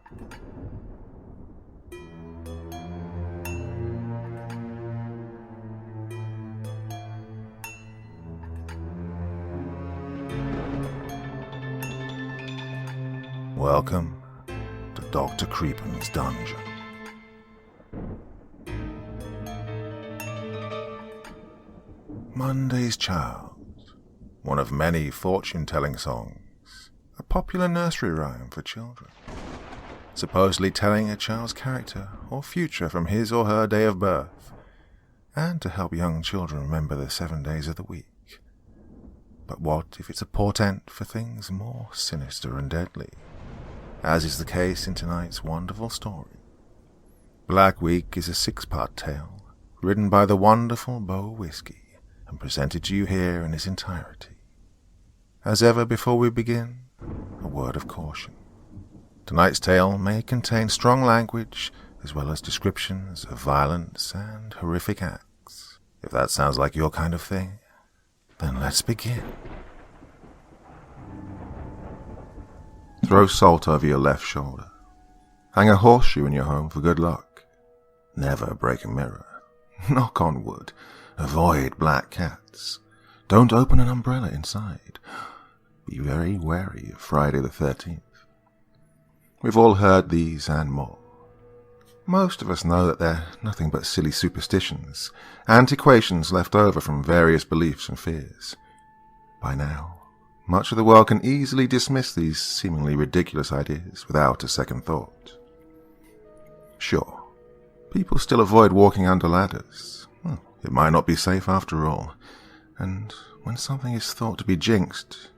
Welcome to Dr. Creepin's dungeon. Monday's Child, one of many fortune-telling songs, a popular nursery rhyme for children, supposedly telling a child's character or future from his or her day of birth, and to help young children remember the 7 days of the week. But what if it's a portent for things more sinister and deadly, as is the case in tonight's wonderful story? Black Week is a 6-part tale, written by the wonderful Boe Whiskey, and presented to you here in its entirety. As ever, before we begin, a word of caution. Tonight's tale may contain strong language, as well as descriptions of violence and horrific acts. If that sounds like your kind of thing, then let's begin. Throw salt over your left shoulder. Hang a horseshoe in your home for good luck. Never break a mirror. Knock on wood. Avoid black cats. Don't open an umbrella inside. Be very wary of Friday the 13th. We've all heard these and more. Most of us know that they're nothing but silly superstitions, antiquations left over from various beliefs and fears. By now, much of the world can easily dismiss these seemingly ridiculous ideas without a second thought. Sure, people still avoid walking under ladders. It might not be safe after all, and when something is thought to be jinxed,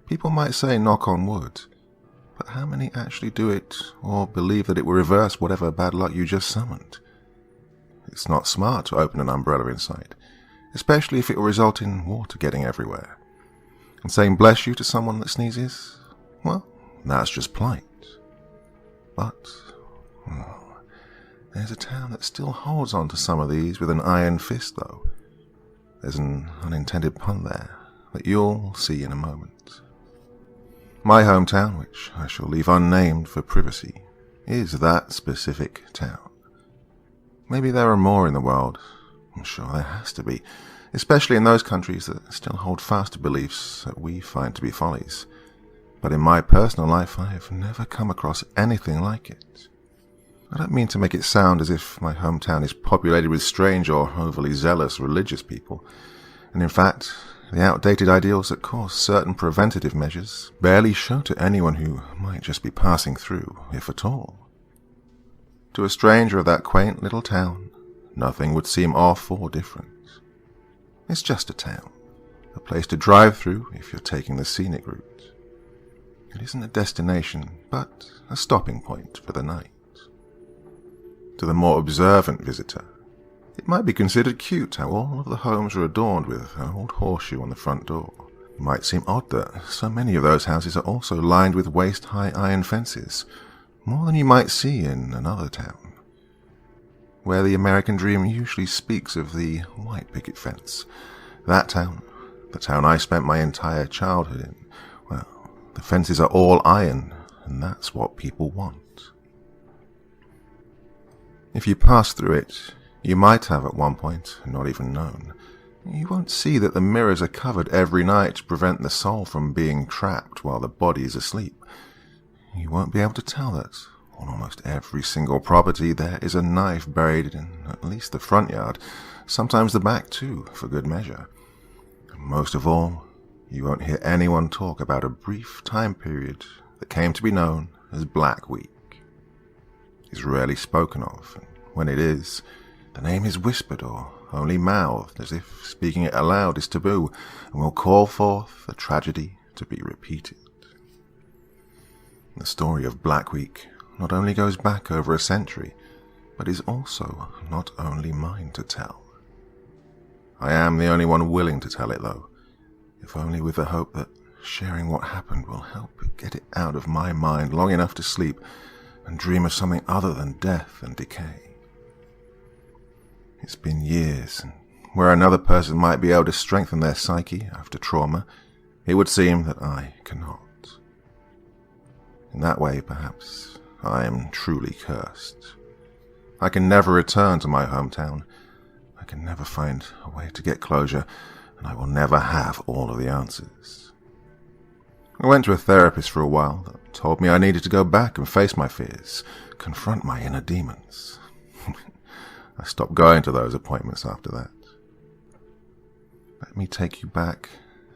people might say knock on wood, but how many actually do it or believe that it will reverse whatever bad luck you just summoned? It's not smart to open an umbrella inside, especially if it will result in water getting everywhere. And saying bless you to someone that sneezes, well, that's just polite. But there's a town that still holds on to some of these with an iron fist, though. There's an unintended pun there that you'll see in a moment. My hometown, which I shall leave unnamed for privacy, is that specific town. Maybe there are more in the world. I'm sure there has to be, especially in those countries that still hold fast to beliefs that we find to be follies. But in my personal life, I've never come across anything like it. I don't mean to make it sound as if my hometown is populated with strange or overly zealous religious people, and in fact, the outdated ideals that cause certain preventative measures barely show to anyone who might just be passing through, if at all. To a stranger of that quaint little town, nothing would seem off or different. It's just a town, a place to drive through if you're taking the scenic route. It isn't a destination, but a stopping point for the night. To the more observant visitor, it might be considered cute how all of the homes are adorned with an old horseshoe on the front door. It might seem odd that so many of those houses are also lined with waist-high iron fences, more than you might see in another town, where the American dream usually speaks of the white picket fence. That town, the town I spent my entire childhood in, well, the fences are all iron, and that's what people want. If you pass through it, you might have at one point not even known. You won't see that the mirrors are covered every night to prevent the soul from being trapped while the body is asleep. You won't be able to tell that on almost every single property there is a knife buried in at least the front yard, sometimes the back too, for good measure. And most of all, you won't hear anyone talk about a brief time period that came to be known as Black Week. Is rarely spoken of, and when it is, the name is whispered or only mouthed as if speaking it aloud is taboo and will call forth the tragedy to be repeated. The story of Black Week not only goes back over a century, but is also not only mine to tell. I am the only one willing to tell it, though, if only with the hope that sharing what happened will help get it out of my mind long enough to sleep and dream of something other than death and decay. It's been years, and where another person might be able to strengthen their psyche after trauma, it would seem that I cannot. In that way, perhaps, I am truly cursed. I can never return to my hometown. I can never find a way to get closure, and I will never have all of the answers. I went to a therapist for a while that told me I needed to go back and face my fears, confront my inner demons. I stopped going to those appointments after that. Let me take you back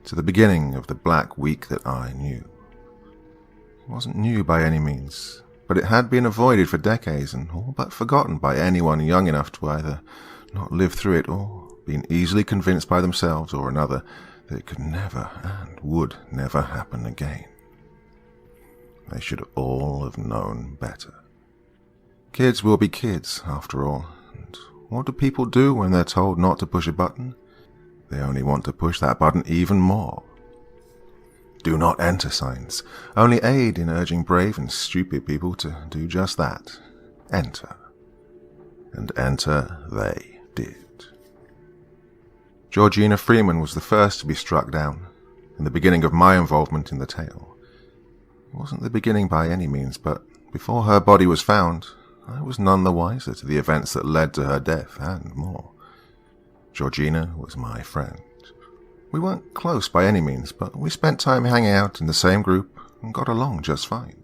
to the beginning of the Black Week that I knew. It wasn't new by any means, but it had been avoided for decades and all but forgotten by anyone young enough to either not live through it or been easily convinced by themselves or another that it could never and would never happen again. They should all have known better. Kids will be kids, after all, and what do people do when they're told not to push a button? They only want to push that button even more. Do not enter signs only aid in urging brave and stupid people to do just that. Enter. And enter they did. Georgina Freeman was the first to be struck down, in the beginning of my involvement in the tale. It wasn't the beginning by any means, but before her body was found, I was none the wiser to the events that led to her death and more. Georgina was my friend. We weren't close by any means, but we spent time hanging out in the same group and got along just fine.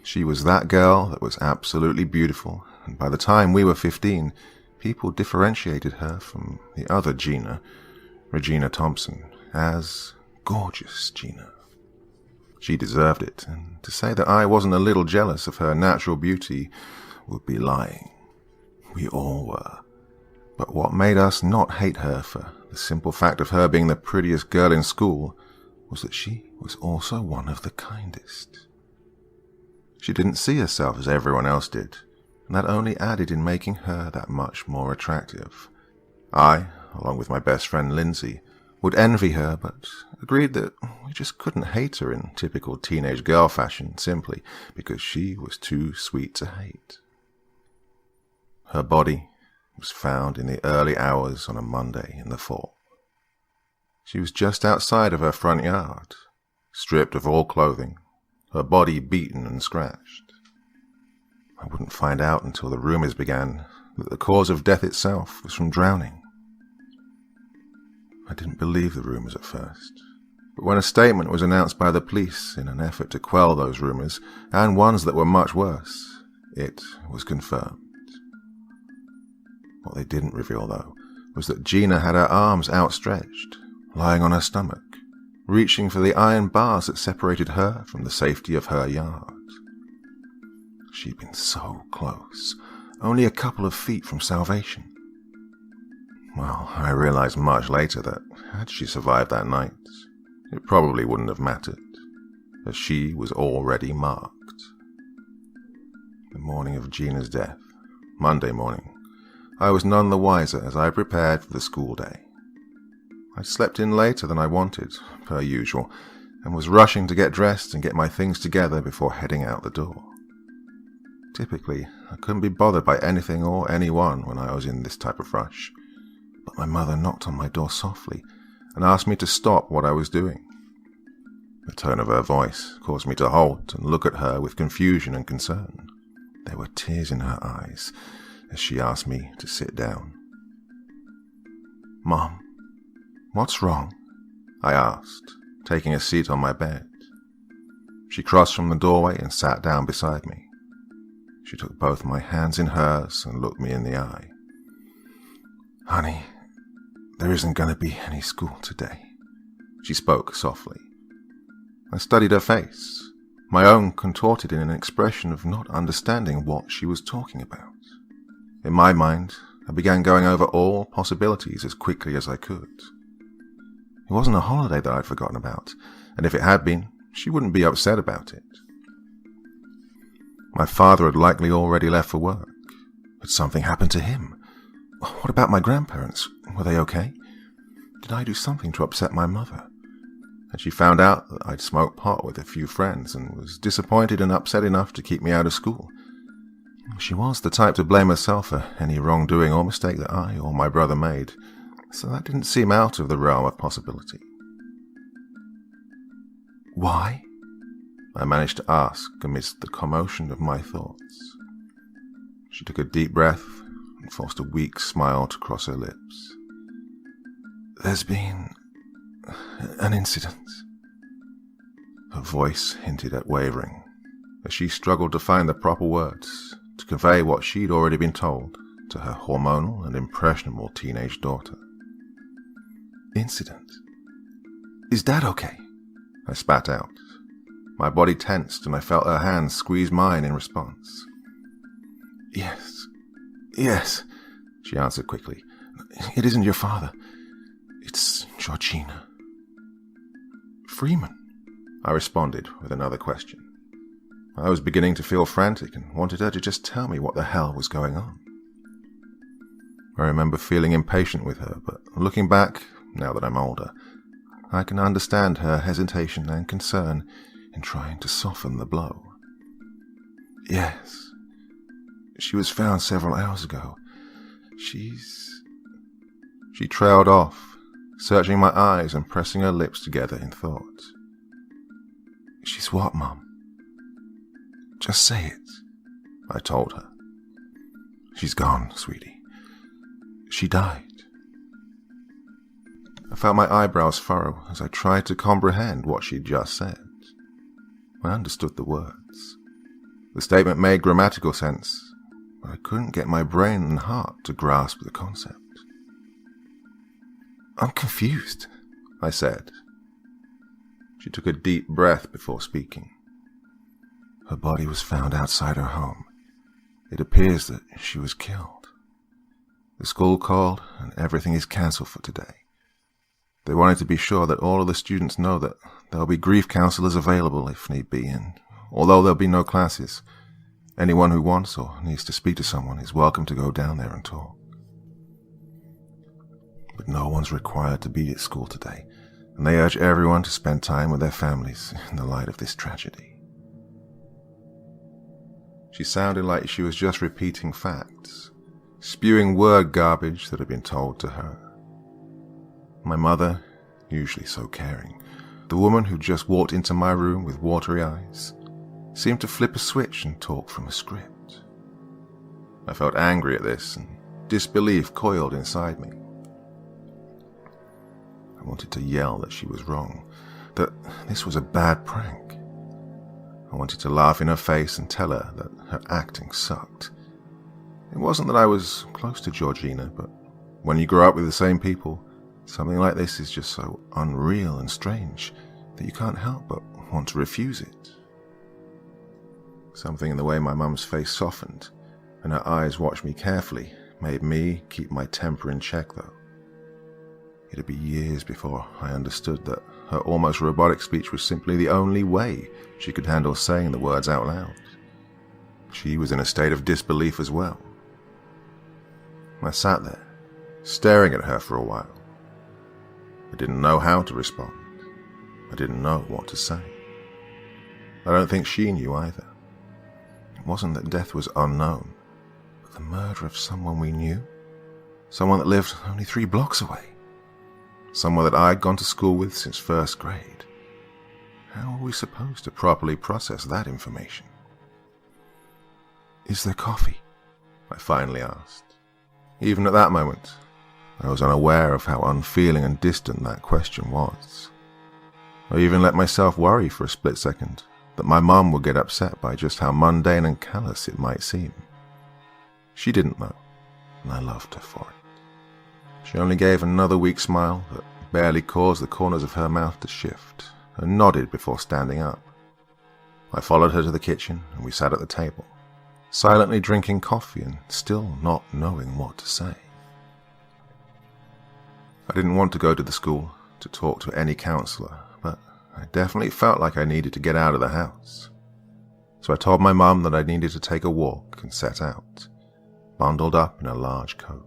She was that girl that was absolutely beautiful, and by the time we were 15, people differentiated her from the other Gina, Regina Thompson, as gorgeous Gina. She deserved it, and to say that I wasn't a little jealous of her natural beauty would be lying. We all were. But what made us not hate her for the simple fact of her being the prettiest girl in school was that she was also one of the kindest. She didn't see herself as everyone else did, and that only added in making her that much more attractive. I, along with my best friend Lindsay, would envy her, but agreed that we just couldn't hate her in typical teenage girl fashion simply because she was too sweet to hate. Her body was found in the early hours on a Monday in the fall. She was just outside of her front yard, stripped of all clothing, her body beaten and scratched. I wouldn't find out until the rumors began that the cause of death itself was from drowning. I didn't believe the rumors at first, but when a statement was announced by the police in an effort to quell those rumors, and ones that were much worse, it was confirmed. What they didn't reveal, though, was that Gina had her arms outstretched, lying on her stomach, reaching for the iron bars that separated her from the safety of her yard. She'd been so close, only a couple of feet from salvation. Well, I realized much later that had she survived that night, it probably wouldn't have mattered, as she was already marked. The morning of Gina's death, Monday morning, I was none the wiser as I prepared for the school day. I slept in later than I wanted, per usual, and was rushing to get dressed and get my things together before heading out the door. Typically, I couldn't be bothered by anything or anyone when I was in this type of rush, but my mother knocked on my door softly and asked me to stop what I was doing. The tone of her voice caused me to halt and look at her with confusion and concern. There were tears in her eyes as she asked me to sit down. "Mom, what's wrong?" I asked, taking a seat on my bed. She crossed from the doorway and sat down beside me. She took both my hands in hers and looked me in the eye. "Honey, there isn't going to be any school today," she spoke softly. I studied her face, my own contorted in an expression of not understanding what she was talking about. In my mind, I began going over all possibilities as quickly as I could. It wasn't a holiday that I'd forgotten about, and if it had been, she wouldn't be upset about it. My father had likely already left for work. Had something happened to him? What about my grandparents? Were they okay? Did I do something to upset my mother? Had she found out that I'd smoked pot with a few friends and was disappointed and upset enough to keep me out of school? She was the type to blame herself for any wrongdoing or mistake that I or my brother made, so that didn't seem out of the realm of possibility. "Why?" I managed to ask amidst the commotion of my thoughts. She took a deep breath and forced a weak smile to cross her lips. "There's been an incident." Her voice hinted at wavering, as she struggled to find the proper words to convey what she'd already been told to her hormonal and impressionable teenage daughter. "Incident? Is Dad okay?" I spat out. My body tensed and I felt her hand squeeze mine in response. Yes, she answered quickly. "It isn't your father. It's Georgina." "Freeman?" I responded with another question. I was beginning to feel frantic and wanted her to just tell me what the hell was going on. I remember feeling impatient with her, but looking back, now that I'm older, I can understand her hesitation and concern in trying to soften the blow. "Yes. She was found several hours ago. She trailed off, searching my eyes and pressing her lips together in thought. "She's what, Mum?" "Just say it," I told her. "She's gone, sweetie. She died." I felt my eyebrows furrow as I tried to comprehend what she'd just said. I understood the words. The statement made grammatical sense, but I couldn't get my brain and heart to grasp the concept. "I'm confused," I said. She took a deep breath before speaking. "Her body was found outside her home. It appears that she was killed. The school called and everything is cancelled for today. They wanted to be sure that all of the students know that there'll be grief counselors available if need be, and although there'll be no classes, anyone who wants or needs to speak to someone is welcome to go down there and talk. But no one's required to be at school today, and they urge everyone to spend time with their families in the light of this tragedy." She sounded like she was just repeating facts, spewing word garbage that had been told to her. My mother, usually so caring, the woman who just walked into my room with watery eyes, seemed to flip a switch and talk from a script. I felt angry at this, and disbelief coiled inside me. I wanted to yell that she was wrong, that this was a bad prank. I wanted to laugh in her face and tell her that her acting sucked. It wasn't that I was close to Georgina, but when you grow up with the same people, something like this is just so unreal and strange that you can't help but want to refuse it. Something in the way my mum's face softened and her eyes watched me carefully made me keep my temper in check, though. It'd be years before I understood that her almost robotic speech was simply the only way she could handle saying the words out loud. She was in a state of disbelief as well. I sat there, staring at her for a while. I didn't know how to respond. I didn't know what to say. I don't think she knew either. It wasn't that death was unknown, but the murder of someone we knew, someone that lived only 3 blocks away, someone that I'd gone to school with since first grade. How were we supposed to properly process that information? "Is there coffee?" I finally asked. Even at that moment, I was unaware of how unfeeling and distant that question was. I even let myself worry for a split second that my mum would get upset by just how mundane and callous it might seem. She didn't know, and I loved her for it. She only gave another weak smile that barely caused the corners of her mouth to shift, and nodded before standing up. I followed her to the kitchen, and we sat at the table, silently drinking coffee and still not knowing what to say. I didn't want to go to the school to talk to any counsellor, but I definitely felt like I needed to get out of the house. So I told my mum that I needed to take a walk and set out, bundled up in a large coat.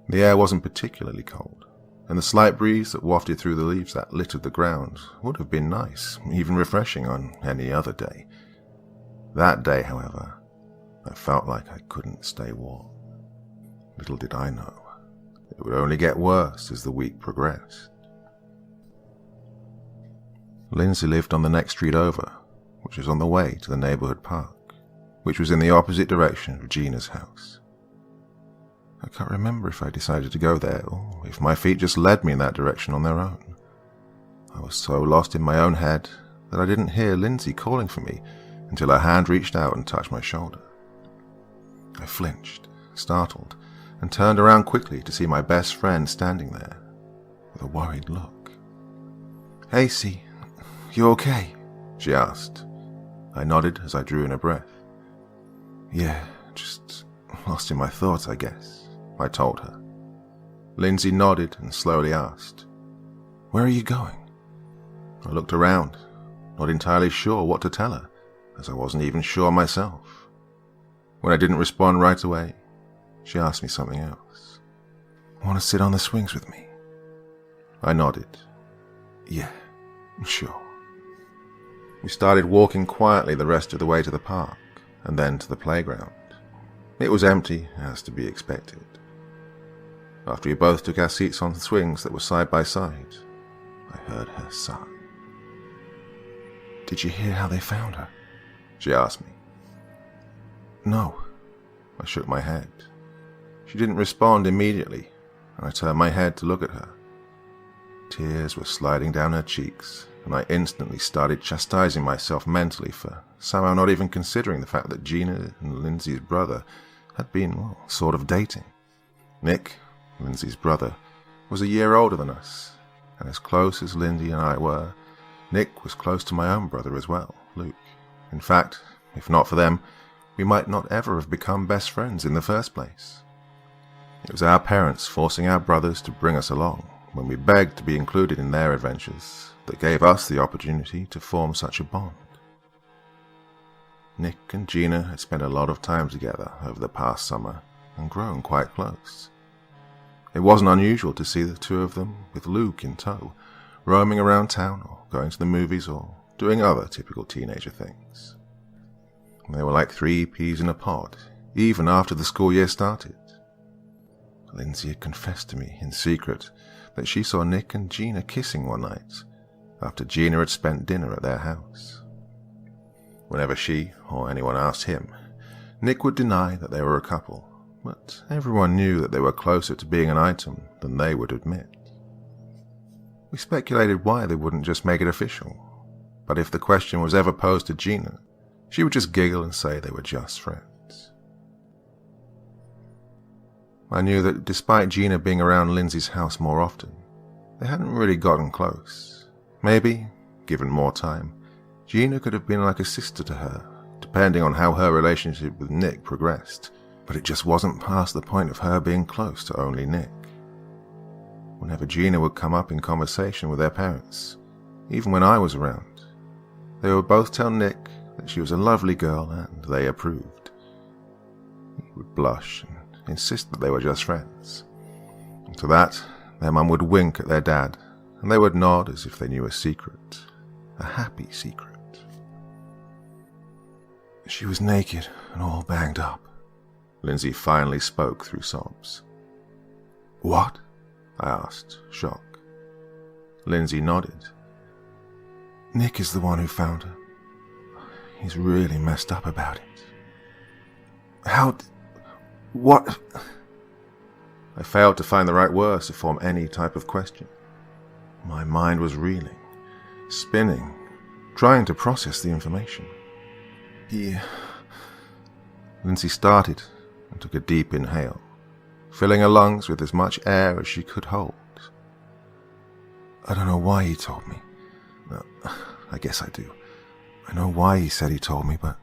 The air wasn't particularly cold, and the slight breeze that wafted through the leaves that littered the ground would have been nice, even refreshing on any other day. That day, however, I felt like I couldn't stay warm. Little did I know, it would only get worse as the week progressed. Lindsay lived on the next street over, which was on the way to the neighborhood park, which was in the opposite direction of Gina's house. I can't remember if I decided to go there or if my feet just led me in that direction on their own. I was so lost in my own head that I didn't hear Lindsay calling for me until her hand reached out and touched my shoulder. I flinched, startled, and turned around quickly to see my best friend standing there with a worried look. "Hey, C, you okay?" she asked. I nodded as I drew in a breath. "Yeah, just lost in my thoughts, I guess," I told her. Lindsay nodded and slowly asked, "Where are you going?" I looked around, not entirely sure what to tell her, as I wasn't even sure myself. When I didn't respond right away, she asked me something else. "Want to sit on the swings with me?" I nodded. "Yeah, sure." We started walking quietly the rest of the way to the park, and then to the playground. It was empty, as to be expected. After we both took our seats on the swings that were side by side, I heard her sigh. "Did you hear how they found her?" she asked me. "No." I shook my head. She didn't respond immediately, and I turned my head to look at her. Tears were sliding down her cheeks, and I instantly started chastising myself mentally for somehow not even considering the fact that Gina and Lindsay's brother had been, well, sort of dating. Nick, Lindsay's brother, was a year older than us, and as close as Lindsay and I were, Nick was close to my own brother as well, Luke. In fact, if not for them, we might not ever have become best friends in the first place. It was our parents forcing our brothers to bring us along when we begged to be included in their adventures that gave us the opportunity to form such a bond. Nick and Gina had spent a lot of time together over the past summer and grown quite close. It wasn't unusual to see the two of them with Luke in tow, roaming around town or going to the movies or doing other typical teenager things. They were like three peas in a pod, even after the school year started. Lindsay had confessed to me in secret that she saw Nick and Gina kissing one night after Gina had spent dinner at their house. Whenever she or anyone asked him, Nick would deny that they were a couple, but everyone knew that they were closer to being an item than they would admit. We speculated why they wouldn't just make it official, but if the question was ever posed to Gina, she would just giggle and say they were just friends. I knew that despite Gina being around Lindsay's house more often, they hadn't really gotten close. Maybe, given more time, Gina could have been like a sister to her, depending on how her relationship with Nick progressed, but it just wasn't past the point of her being close to only Nick. Whenever Gina would come up in conversation with their parents, even when I was around, they would both tell Nick that she was a lovely girl and they approved. He would blush and insist that they were just friends. And to that, their mum would wink at their dad, and they would nod as if they knew a secret, a happy secret. She was naked and all banged up. Lindsay finally spoke through sobs. "What?" I asked, shocked. Lindsay nodded. "Nick is the one who found her. He's really messed up about it." What? I failed to find the right words to form any type of question. My mind was reeling, spinning, trying to process the information. Lindsay started and took a deep inhale, filling her lungs with as much air as she could hold. "I don't know why he told me. Well, I guess I do. I know why he said he told me, but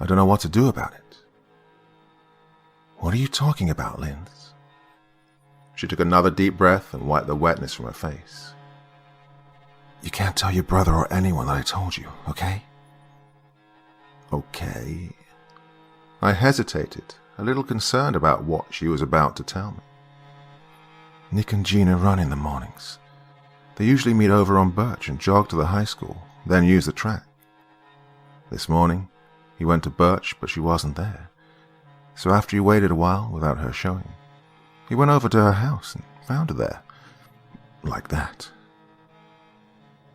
I don't know what to do about it." "What are you talking about, Linz?" She took another deep breath and wiped the wetness from her face. "You can't tell your brother or anyone that I told you, okay?" "Okay." I hesitated, a little concerned about what she was about to tell me. "Nick and Gina run in the mornings. They usually meet over on Birch and jog to the high school, then use the track. This morning, he went to Birch, but she wasn't there. So after he waited a while without her showing, he went over to her house and found her there. Like that."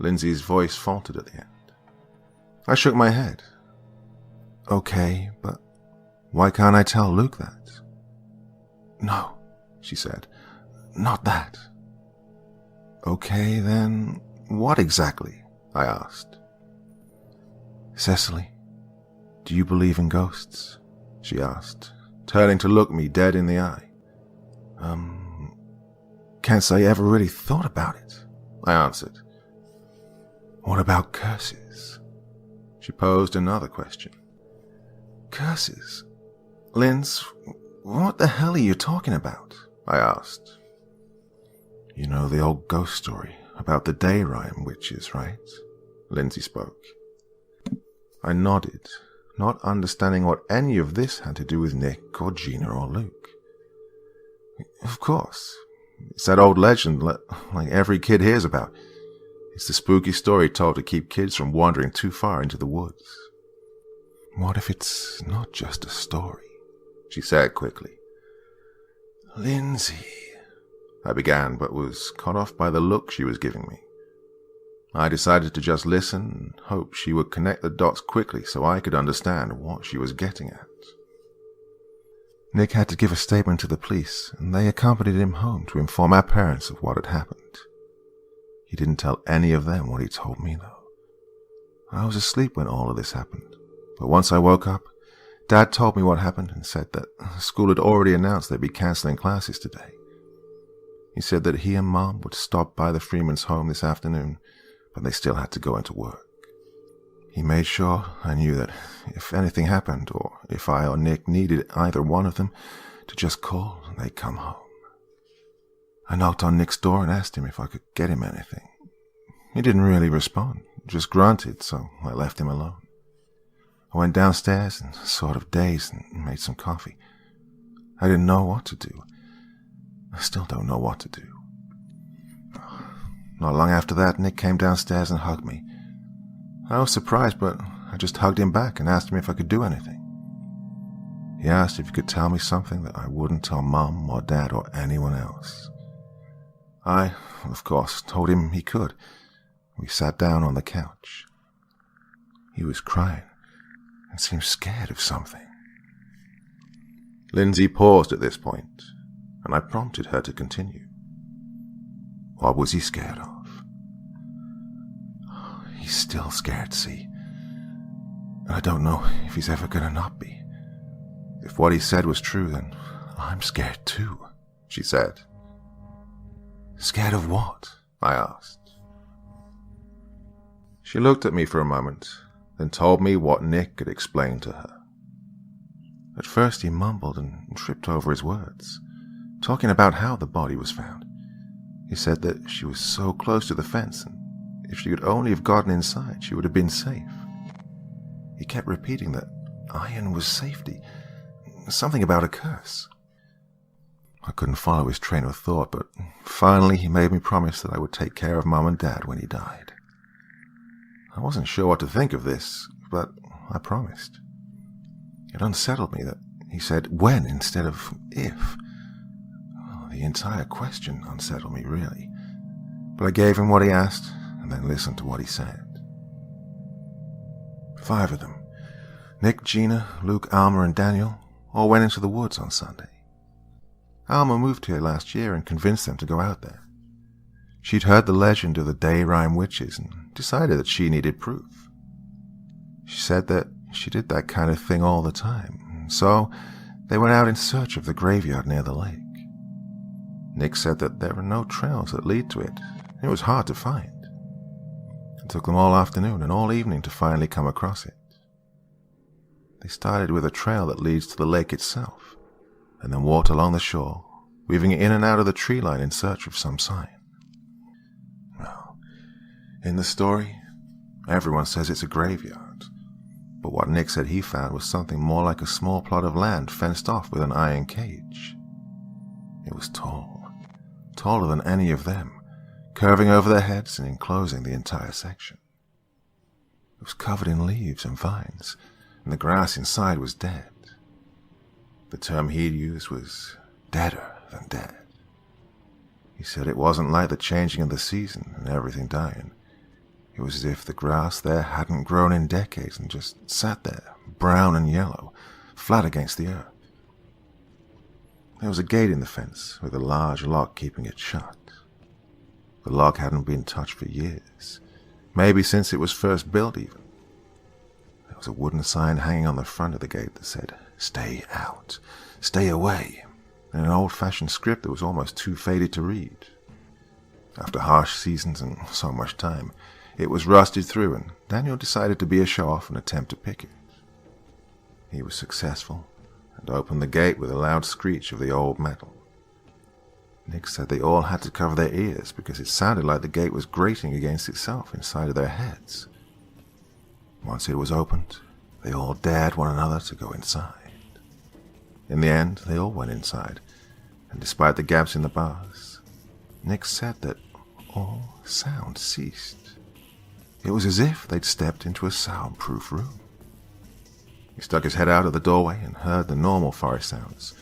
Lindsay's voice faltered at the end. I shook my head. Okay, but why can't I tell Luke that? No, she said. Not that. Okay, then what exactly? I asked. Cecily, do you believe in ghosts? She asked, turning to look me dead in the eye. Can't say I ever really thought about it, I answered. What about curses? She posed another question. Curses? Linz, what the hell are you talking about? I asked. You know the old ghost story about the day rhyme witches, right? Lindsay spoke. I nodded, not understanding what any of this had to do with Nick or Gina or Luke. Of course. It's that old legend like every kid hears about. It's the spooky story told to keep kids from wandering too far into the woods. What if it's not just a story? She said quickly. Lindsay, I began, but was cut off by the look she was giving me. I decided to just listen and hope she would connect the dots quickly so I could understand what she was getting at. Nick had to give a statement to the police, and they accompanied him home to inform our parents of what had happened. He didn't tell any of them what he told me, though. I was asleep when all of this happened, but once I woke up, Dad told me what happened and said that school had already announced they'd be cancelling classes today. He said that he and Mom would stop by the Freeman's home this afternoon, but they still had to go into work. He made sure I knew that if anything happened, or if I or Nick needed either one of them, to just call and they'd come home. I knocked on Nick's door and asked him if I could get him anything. He didn't really respond, just grunted, so I left him alone. I went downstairs and sort of dazed and made some coffee. I didn't know what to do. I still don't know what to do. Not long after that, Nick came downstairs and hugged me. I was surprised, but I just hugged him back and asked him if I could do anything. He asked if he could tell me something that I wouldn't tell Mom or Dad or anyone else. I, of course, told him he could. We sat down on the couch. He was crying and seemed scared of something. Lindsay paused at this point, and I prompted her to continue. What was he scared of? He's still scared, see? And I don't know if he's ever gonna not be. If what he said was true, then I'm scared too, she said. Scared of what? I asked. She looked at me for a moment, then told me what Nick had explained to her. At first he mumbled and tripped over his words, talking about how the body was found. He said that she was so close to the fence, and if she could only have gotten inside, she would have been safe. He kept repeating that iron was safety, something about a curse. I couldn't follow his train of thought, but finally he made me promise that I would take care of Mom and Dad when he died. I wasn't sure what to think of this, but I promised. It unsettled me that he said when instead of if. The entire question unsettled me, really. But I gave him what he asked, and then listened to what he said. 5 of them, Nick, Gina, Luke, Alma, and Daniel, all went into the woods on Sunday. Alma moved here last year and convinced them to go out there. She'd heard the legend of the day rhyme witches and decided that she needed proof. She said that she did that kind of thing all the time, so they went out in search of the graveyard near the lake. Nick said that there were no trails that lead to it. It was hard to find. It took them all afternoon and all evening to finally come across it. They started with a trail that leads to the lake itself, and then walked along the shore, weaving in and out of the tree line in search of some sign. Well, in the story, everyone says it's a graveyard, but what Nick said he found was something more like a small plot of land fenced off with an iron cage. It was tall, taller than any of them, curving over their heads and enclosing the entire section. It was covered in leaves and vines, and the grass inside was dead. The term he'd used was deader than dead. He said it wasn't like the changing of the season and everything dying. It was as if the grass there hadn't grown in decades and just sat there, brown and yellow, flat against the earth. There was a gate in the fence with a large lock keeping it shut. The lock hadn't been touched for years, maybe since it was first built even. There was a wooden sign hanging on the front of the gate that said, "Stay out, stay away," in an old-fashioned script that was almost too faded to read. After harsh seasons and so much time, it was rusted through, and Daniel decided to be a show-off and attempt to pick it. He was successful, and opened the gate with a loud screech of the old metal. Nick said they all had to cover their ears because it sounded like the gate was grating against itself inside of their heads. Once it was opened, they all dared one another to go inside. In the end, they all went inside, and despite the gaps in the bars, Nick said that all sound ceased. It was as if they'd stepped into a soundproof room. He stuck his head out of the doorway and heard the normal forest sounds,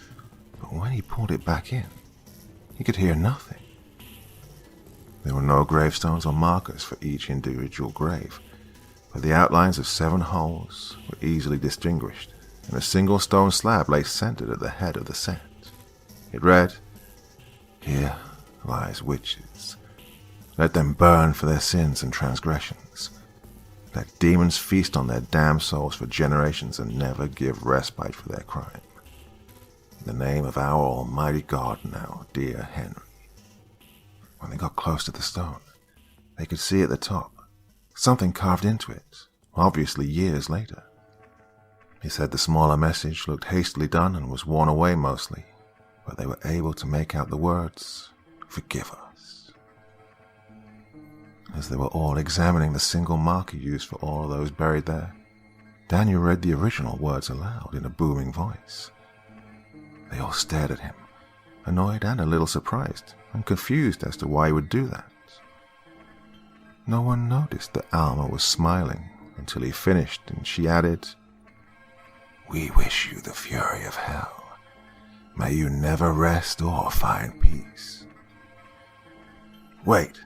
but when he pulled it back in, he could hear nothing. There were no gravestones or markers for each individual grave, but the outlines of 7 holes were easily distinguished, and a single stone slab lay centered at the head of the set. It read, "Here lies witches. Let them burn for their sins and transgressions. Let demons feast on their damned souls for generations and never give respite for their crime. In the name of our almighty God now, dear Henry." When they got close to the stone, they could see at the top something carved into it, obviously years later. He said the smaller message looked hastily done and was worn away mostly, but they were able to make out the words, "Forgive us." As they were all examining the single marker used for all those buried there, Daniel read the original words aloud in a booming voice. They all stared at him, annoyed and a little surprised, and confused as to why he would do that. No one noticed that Alma was smiling until he finished, and she added, "We wish you the fury of hell. May you never rest or find peace." "Wait,"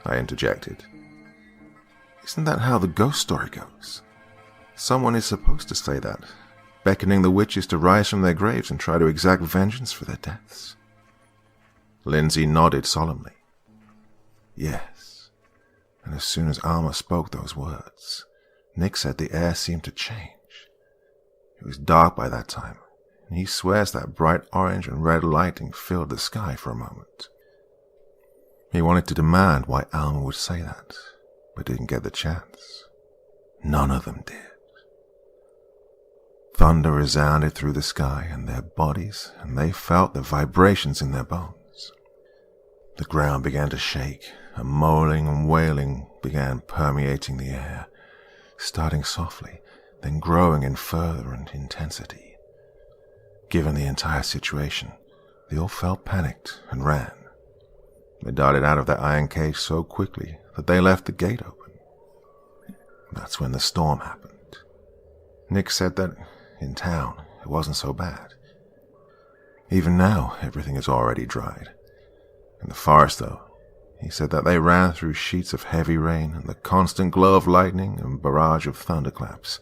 I interjected. "Isn't that how the ghost story goes? Someone is supposed to say that, beckoning the witches to rise from their graves and try to exact vengeance for their deaths." Lindsay nodded solemnly. "Yes." And as soon as Alma spoke those words, Nick said the air seemed to change. It was dark by that time, and he swears that bright orange and red lighting filled the sky for a moment. He wanted to demand why Alma would say that, but didn't get the chance. None of them did. Thunder resounded through the sky and their bodies, and they felt the vibrations in their bones. The ground began to shake, and moaning and wailing began permeating the air, starting softly, then growing in further intensity. Given the entire situation, they all felt panicked and ran. They darted out of their iron cage so quickly that they left the gate open. That's when the storm happened. Nick said that in town it wasn't so bad. Even now, everything is already dried. In the forest, though, he said that they ran through sheets of heavy rain and the constant glow of lightning and barrage of thunderclaps.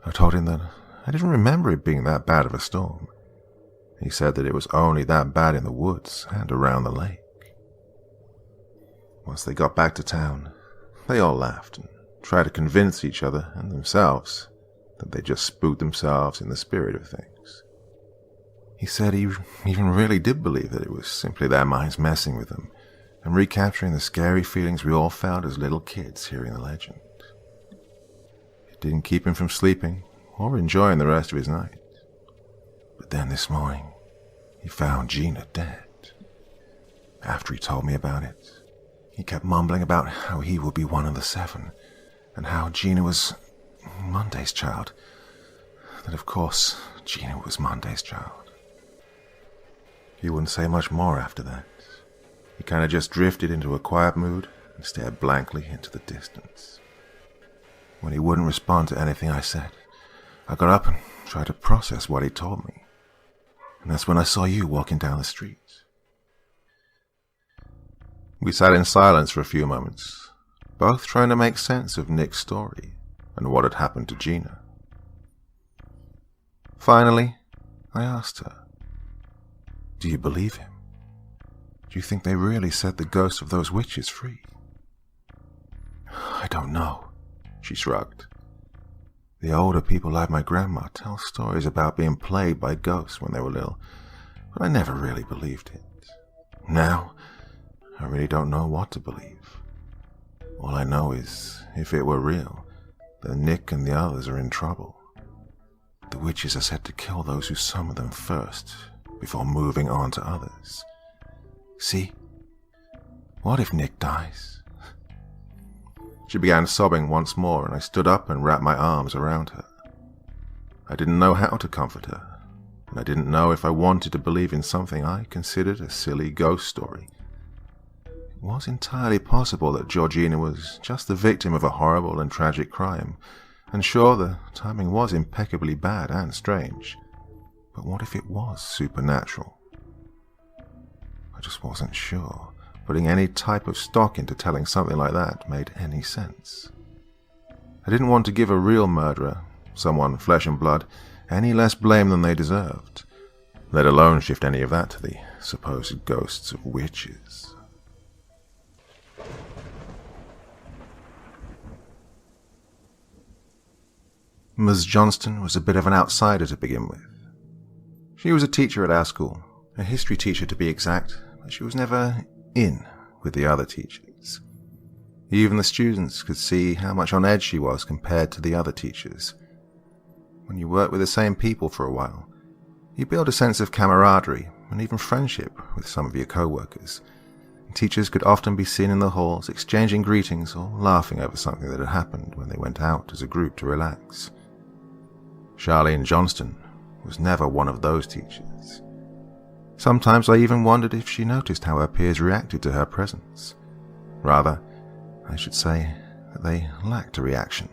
I told him that I didn't remember it being that bad of a storm. He said that it was only that bad in the woods and around the lake. Once they got back to town, they all laughed and tried to convince each other and themselves that they just spooked themselves in the spirit of things. He said he even really did believe that it was simply their minds messing with them and recapturing the scary feelings we all felt as little kids hearing the legend. It didn't keep him from sleeping or enjoying the rest of his night. But then this morning, he found Gina dead. After he told me about it, he kept mumbling about how he would be one of the 7, and how Gina was Monday's child. That of course, Gina was Monday's child. He wouldn't say much more after that. He kind of just drifted into a quiet mood and stared blankly into the distance. When he wouldn't respond to anything I said, I got up and tried to process what he told me. And that's when I saw you walking down the street. We sat in silence for a few moments. both trying to make sense of Nick's story and what had happened to Gina. Finally, I asked her, "Do you believe him? Do you think they really set the ghosts of those witches free?" "I don't know," she shrugged. "The older people like my grandma tell stories about being plagued by ghosts when they were little, but I never really believed it. Now, I really don't know what to believe. All I know is, if it were real, then Nick and the others are in trouble. The witches are said to kill those who summon them first, before moving on to others. See? What if Nick dies?" She began sobbing once more, and I stood up and wrapped my arms around her. I didn't know how to comfort her, and I didn't know if I wanted to believe in something I considered a silly ghost story. It was entirely possible that Georgina was just the victim of a horrible and tragic crime, and sure, the timing was impeccably bad and strange. But what if it was supernatural? I just wasn't sure. Putting any type of stock into telling something like that made any sense. I didn't want to give a real murderer, someone flesh and blood, any less blame than they deserved, let alone shift any of that to the supposed ghosts of witches. Ms. Johnston was a bit of an outsider to begin with. She was a teacher at our school, a history teacher to be exact, but she was never in with the other teachers. Even the students could see how much on edge she was compared to the other teachers. When you work with the same people for a while, you build a sense of camaraderie and even friendship with some of your co-workers. Teachers could often be seen in the halls exchanging greetings or laughing over something that had happened when they went out as a group to relax. Charlene Johnston was never one of those teachers. Sometimes I even wondered if she noticed how her peers reacted to her presence. Rather, I should say that they lacked a reaction.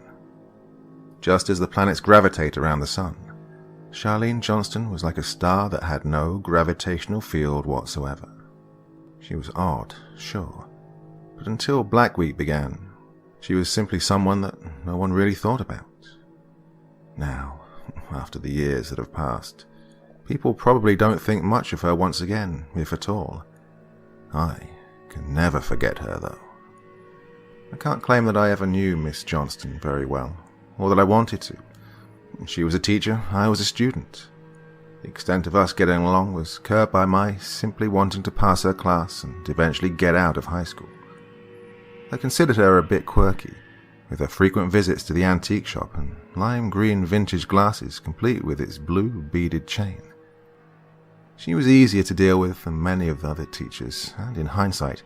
Just as the planets gravitate around the sun, Charlene Johnston was like a star that had no gravitational field whatsoever. She was odd, sure, but until Black Week began, she was simply someone that no one really thought about. Now, after the years that have passed, people probably don't think much of her once again, if at all. I can never forget her, though. I can't claim that I ever knew Miss Johnston very well, or that I wanted to. She was a teacher, I was a student. The extent of us getting along was curbed by my simply wanting to pass her class and eventually get out of high school. I considered her a bit quirky, with her frequent visits to the antique shop and lime green vintage glasses complete with its blue beaded chain. She was easier to deal with than many of the other teachers, and in hindsight,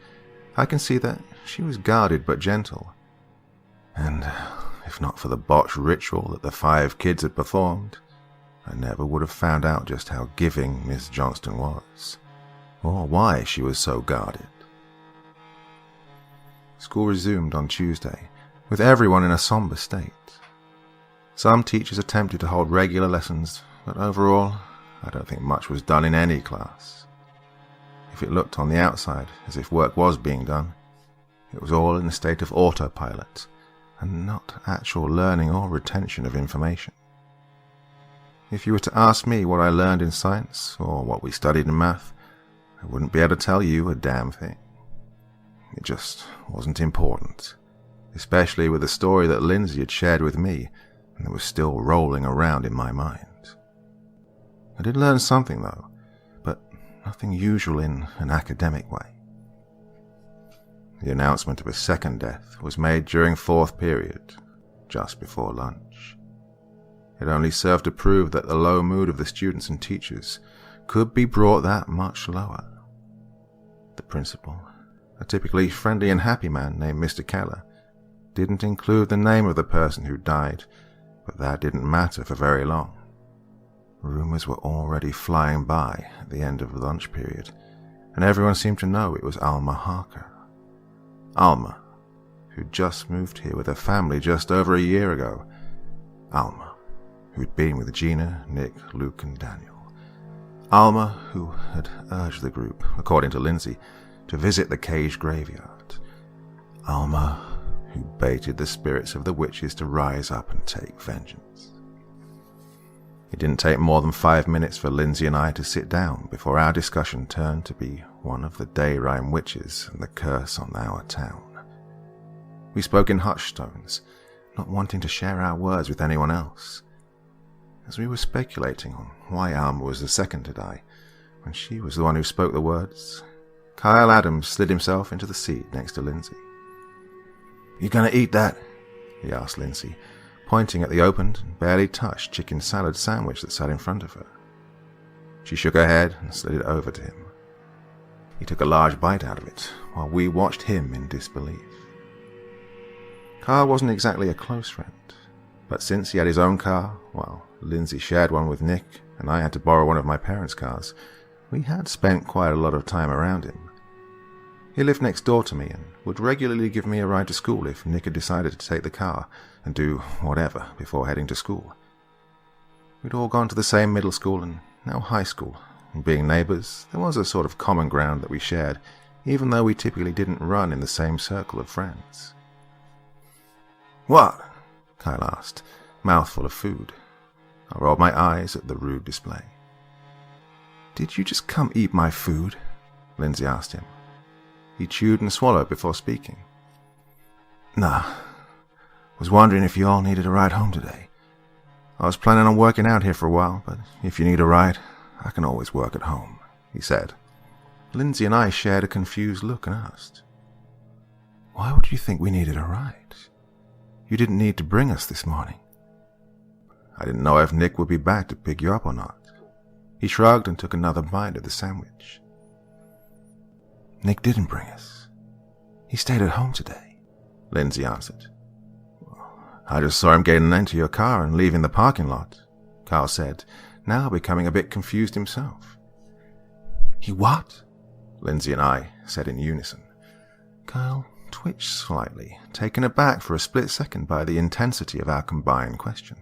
I can see that she was guarded but gentle. And if not for the botched ritual that the 5 kids had performed, I never would have found out just how giving Miss Johnston was, or why she was so guarded. School resumed on Tuesday, with everyone in a somber state. Some teachers attempted to hold regular lessons, but overall, I don't think much was done in any class. If it looked on the outside as if work was being done, it was all in a state of autopilot, and not actual learning or retention of information. If you were to ask me what I learned in science, or what we studied in math, I wouldn't be able to tell you a damn thing. It just wasn't important, especially with the story that Lindsay had shared with me and that was still rolling around in my mind. I did learn something, though, but nothing usual in an academic way. The announcement of a second death was made during 4th period, just before lunch. It only served to prove that the low mood of the students and teachers could be brought that much lower. The principal, a typically friendly and happy man named Mr. Keller, didn't include the name of the person who died, but that didn't matter for very long. Rumors were already flying by at the end of the lunch period, and everyone seemed to know it was Alma Harker. Alma, who'd just moved here with her family just over a year ago. Alma, who'd been with Gina, Nick, Luke, and Daniel. Alma, who had urged the group, according to Lindsay, to visit the caged graveyard. Alma, who baited the spirits of the witches to rise up and take vengeance. It didn't take more than 5 minutes for Lindsay and I to sit down before our discussion turned to be one of the Dayrime witches and the curse on our town. We spoke in hushed tones, not wanting to share our words with anyone else. As we were speculating on why Alma was the second to die, when she was the one who spoke the words, Kyle Adams slid himself into the seat next to Lindsay. "You gonna eat that?" he asked Lindsay, pointing at the opened and barely touched chicken salad sandwich that sat in front of her. She shook her head and slid it over to him. He took a large bite out of it, while we watched him in disbelief. Kyle wasn't exactly a close friend, but since he had his own car, while Lindsay shared one with Nick and I had to borrow one of my parents' cars, we had spent quite a lot of time around him. He lived next door to me and would regularly give me a ride to school if Nick had decided to take the car and do whatever before heading to school. We'd all gone to the same middle school and now high school, and being neighbours, there was a sort of common ground that we shared, even though we typically didn't run in the same circle of friends. "What?" Kyle asked, mouthful of food. I rolled my eyes at the rude display. "Did you just come eat my food?" Lindsay asked him. He chewed and swallowed before speaking. "Nah. Was wondering if you all needed a ride home today. I was planning on working out here for a while, but if you need a ride, I can always work at home," he said. Lindsay and I shared a confused look and asked, "Why would you think we needed a ride? You didn't need to bring us this morning." "I didn't know if Nick would be back to pick you up or not." He shrugged and took another bite of the sandwich. "Nick didn't bring us. He stayed at home today," Lindsay answered. "I just saw him getting into your car and leaving the parking lot," Kyle said, now becoming a bit confused himself. "He what?" Lindsay and I said in unison. Kyle twitched slightly, taken aback for a split second by the intensity of our combined question.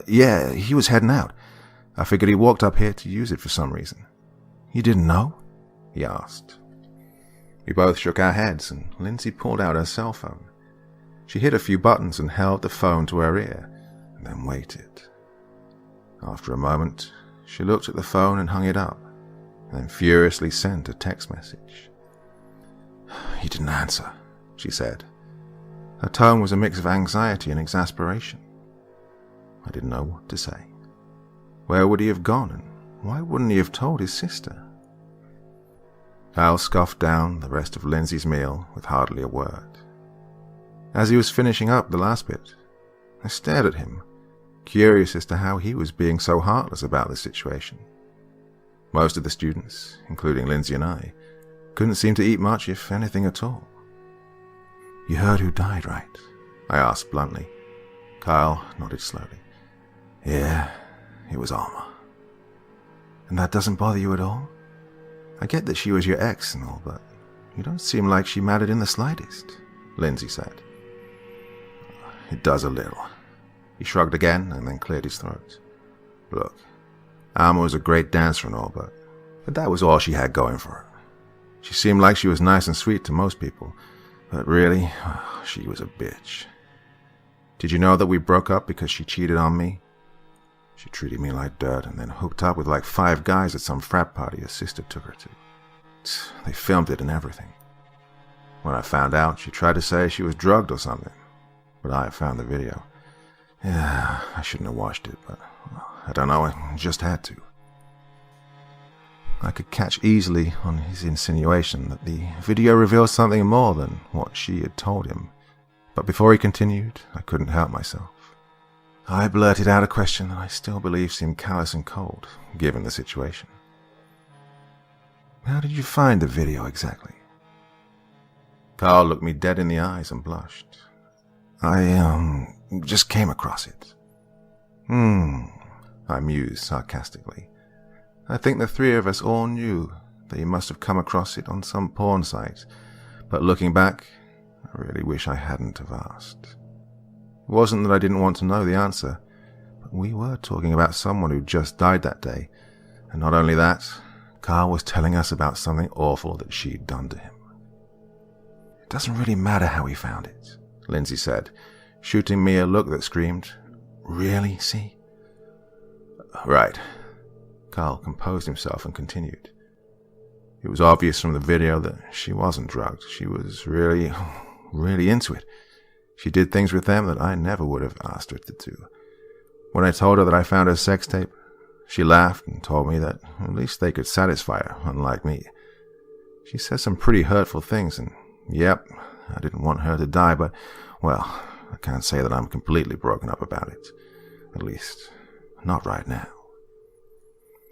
Yeah, he was heading out. I figured he walked up here to use it for some reason." "You didn't know?" he asked. We both shook our heads, and Lindsay pulled out her cell phone. She hit a few buttons and held the phone to her ear, and then waited. After a moment, she looked at the phone and hung it up, and then furiously sent a text message. "He didn't answer," she said. Her tone was a mix of anxiety and exasperation. I didn't know what to say. Where would he have gone, and why wouldn't he have told his sister? Kyle scoffed down the rest of Lindsay's meal with hardly a word. As he was finishing up the last bit, I stared at him, curious as to how he was being so heartless about the situation. Most of the students, including Lindsay and I, couldn't seem to eat much, if anything at all. "You heard who died, right?" I asked bluntly. Kyle nodded slowly. "Yeah, it was Alma." "And that doesn't bother you at all? I get that she was your ex and all, but you don't seem like she mattered in the slightest," Lindsay said. "It does a little." He shrugged again and then cleared his throat. "Look, Alma was a great dancer and all, but that was all she had going for her. She seemed like she was nice and sweet to most people, but really, she was a bitch. Did you know that we broke up because she cheated on me? She treated me like dirt and then hooked up with like 5 guys at some frat party her sister took her to. They filmed it and everything. When I found out, she tried to say she was drugged or something, but I found the video. Yeah, I shouldn't have watched it, but I don't know, I just had to." I could catch easily on his insinuation that the video revealed something more than what she had told him, but before he continued, I couldn't help myself. I blurted out a question that I still believe seemed callous and cold, given the situation. "How did you find the video exactly?" Carl looked me dead in the eyes and blushed. I just came across it." I mused sarcastically. I think the 3 of us all knew that he must have come across it on some porn site, but looking back, I really wish I hadn't have asked. It wasn't that I didn't want to know the answer, but we were talking about someone who just died that day, and not only that, Carl was telling us about something awful that she'd done to him. doesn't really matter how he found it, Lindsay said, shooting me a look that screamed, "Really, see?" "Right." Carl composed himself and continued. It was obvious from the video that she wasn't drugged. She was really into it. She did things with them that I never would have asked her to do. When I told her that I found her sex tape, she laughed and told me that at least they could satisfy her, unlike me. She said some pretty hurtful things, and yep, I didn't want her to die, but, well, I can't say that I'm completely broken up about it. At least, not right now.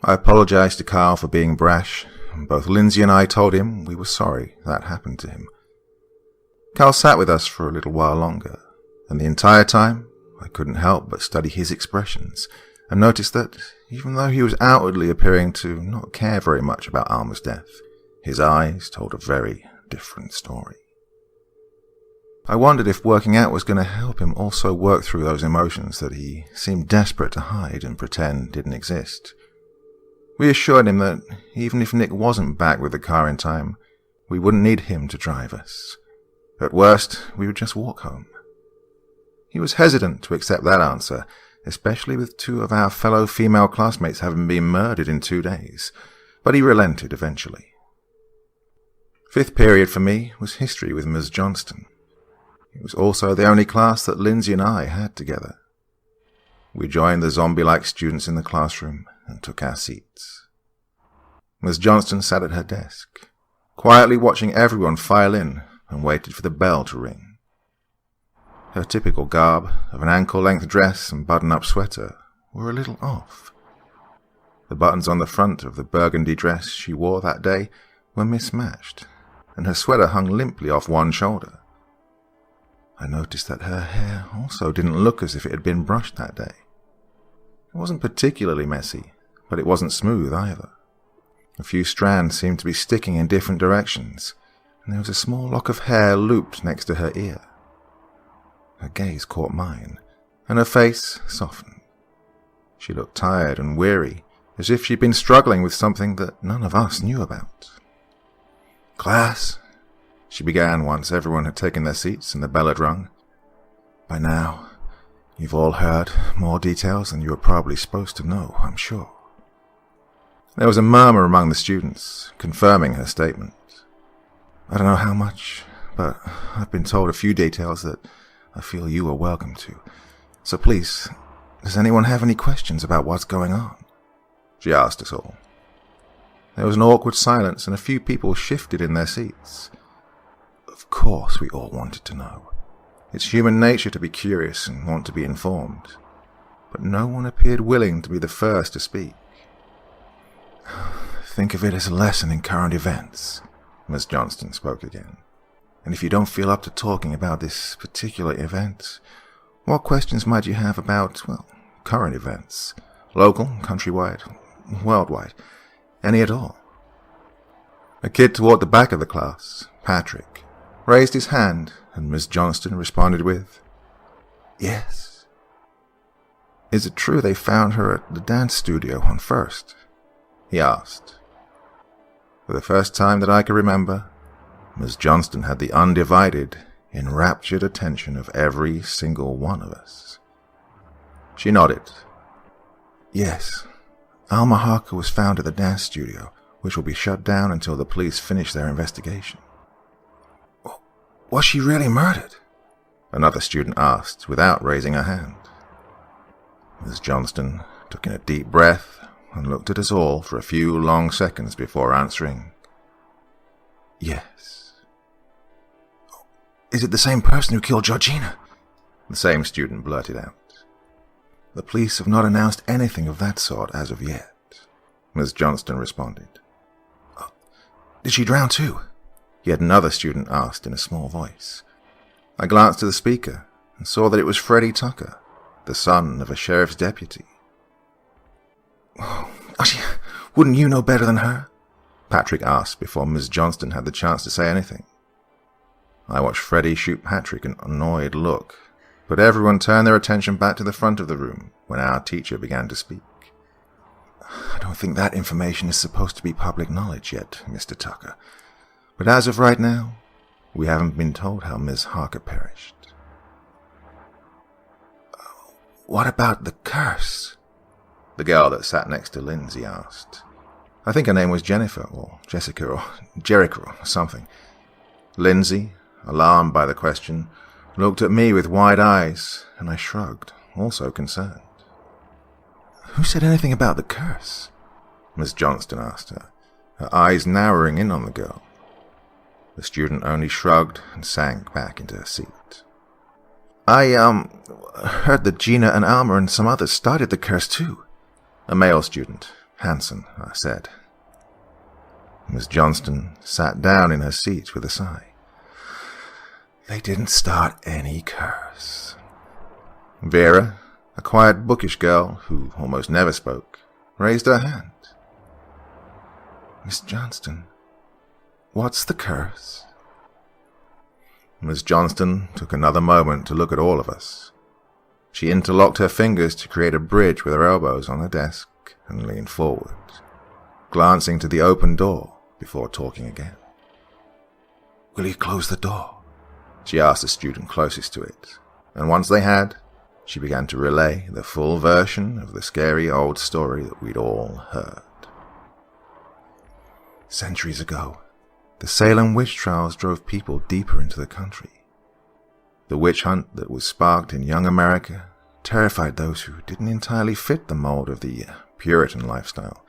I apologized to Carl for being brash, and both Lindsay and I told him we were sorry that happened to him. Carl sat with us for a little while longer, and the entire time I couldn't help but study his expressions, and noticed that, even though he was outwardly appearing to not care very much about Alma's death, his eyes told a very different story. I wondered if working out was going to help him also work through those emotions that he seemed desperate to hide and pretend didn't exist. We assured him that even if Nick wasn't back with the car in time, we wouldn't need him to drive us. At worst, we would just walk home. He was hesitant to accept that answer, especially with 2 of our fellow female classmates having been murdered in 2 days, but he relented eventually. 5th period for me was history with Ms. Johnston. It was also the only class that Lindsay and I had together. We joined the zombie-like students in the classroom and took our seats. Ms. Johnston sat at her desk, quietly watching everyone file in and waited for the bell to ring. Her typical garb of an ankle-length dress and button-up sweater were a little off. The buttons on the front of the burgundy dress she wore that day were mismatched, and her sweater hung limply off one shoulder. I noticed that her hair also didn't look as if it had been brushed that day. It wasn't particularly messy, but it wasn't smooth either. A few strands seemed to be sticking in different directions, and there was a small lock of hair looped next to her ear. Her gaze caught mine, and her face softened. She looked tired and weary, as if she'd been struggling with something that none of us knew about. "Class," she began once everyone had taken their seats and the bell had rung. "By now, you've all heard more details than you were probably supposed to know, I'm sure." There was a murmur among the students, confirming her statement. "I don't know how much, but I've been told a few details that I feel you are welcome to. So please, does anyone have any questions about what's going on?" she asked us all. There was an awkward silence and a few people shifted in their seats. Of course we all wanted to know. It's human nature to be curious and want to be informed. But no one appeared willing to be the first to speak. "Think of it as a lesson in current events," Miss Johnston spoke again. "And if you don't feel up to talking about this particular event, what questions might you have about, well, current events? Local, countrywide, worldwide, any at all?" A kid toward the back of the class, Patrick, raised his hand, and Miss Johnston responded with, "Yes." "Is it true they found her at the dance studio on First?" he asked. For the first time that I could remember, Miss Johnston had the undivided, enraptured attention of every single one of us. She nodded. "Yes, Alma Harker was found at the dance studio, which will be shut down until the police finish their investigation." "Was she really murdered?" another student asked without raising her hand. Miss Johnston took in a deep breath and looked at us all for a few long seconds before answering, "Yes." "Is it the same person who killed Georgina?" the same student blurted out. "The police have not announced anything of that sort as of yet," Miss Johnston responded. "Did she drown too?" yet another student asked in a small voice. I glanced to the speaker and saw that it was Freddie Tucker, the son of a sheriff's deputy. "Wouldn't you know better than her?" Patrick asked before Miss Johnston had the chance to say anything. I watched Freddie shoot Patrick an annoyed look, but everyone turned their attention back to the front of the room when our teacher began to speak. "I don't think that information is supposed to be public knowledge yet, Mr. Tucker, but as of right now, we haven't been told how Miss Harker perished. What about the curse? The girl that sat next to Lindsay asked. I think her name was Jennifer, or Jessica, or Jericho, or something. Lindsay, alarmed by the question, looked at me with wide eyes, and I shrugged, also concerned. Who said anything about the curse? Miss Johnston asked her, her eyes narrowing in on the girl. The student only shrugged and sank back into her seat. I heard that Gina and Alma and some others started the curse too. A male student, Hanson, said. Miss Johnston sat down in her seat with a sigh. They didn't start any curse. Vera, a quiet, bookish girl who almost never spoke, raised her hand. Miss Johnston, what's the curse? Miss Johnston took another moment to look at all of us. She interlocked her fingers to create a bridge with her elbows on the desk and leaned forward, glancing to the open door before talking again. Will you close the door? She asked the student closest to it, and once they had, she began to relay the full version of the scary old story that we'd all heard. Centuries ago, the Salem witch trials drove people deeper into the country. The witch hunt that was sparked in young America terrified those who didn't entirely fit the mold of the Puritan lifestyle,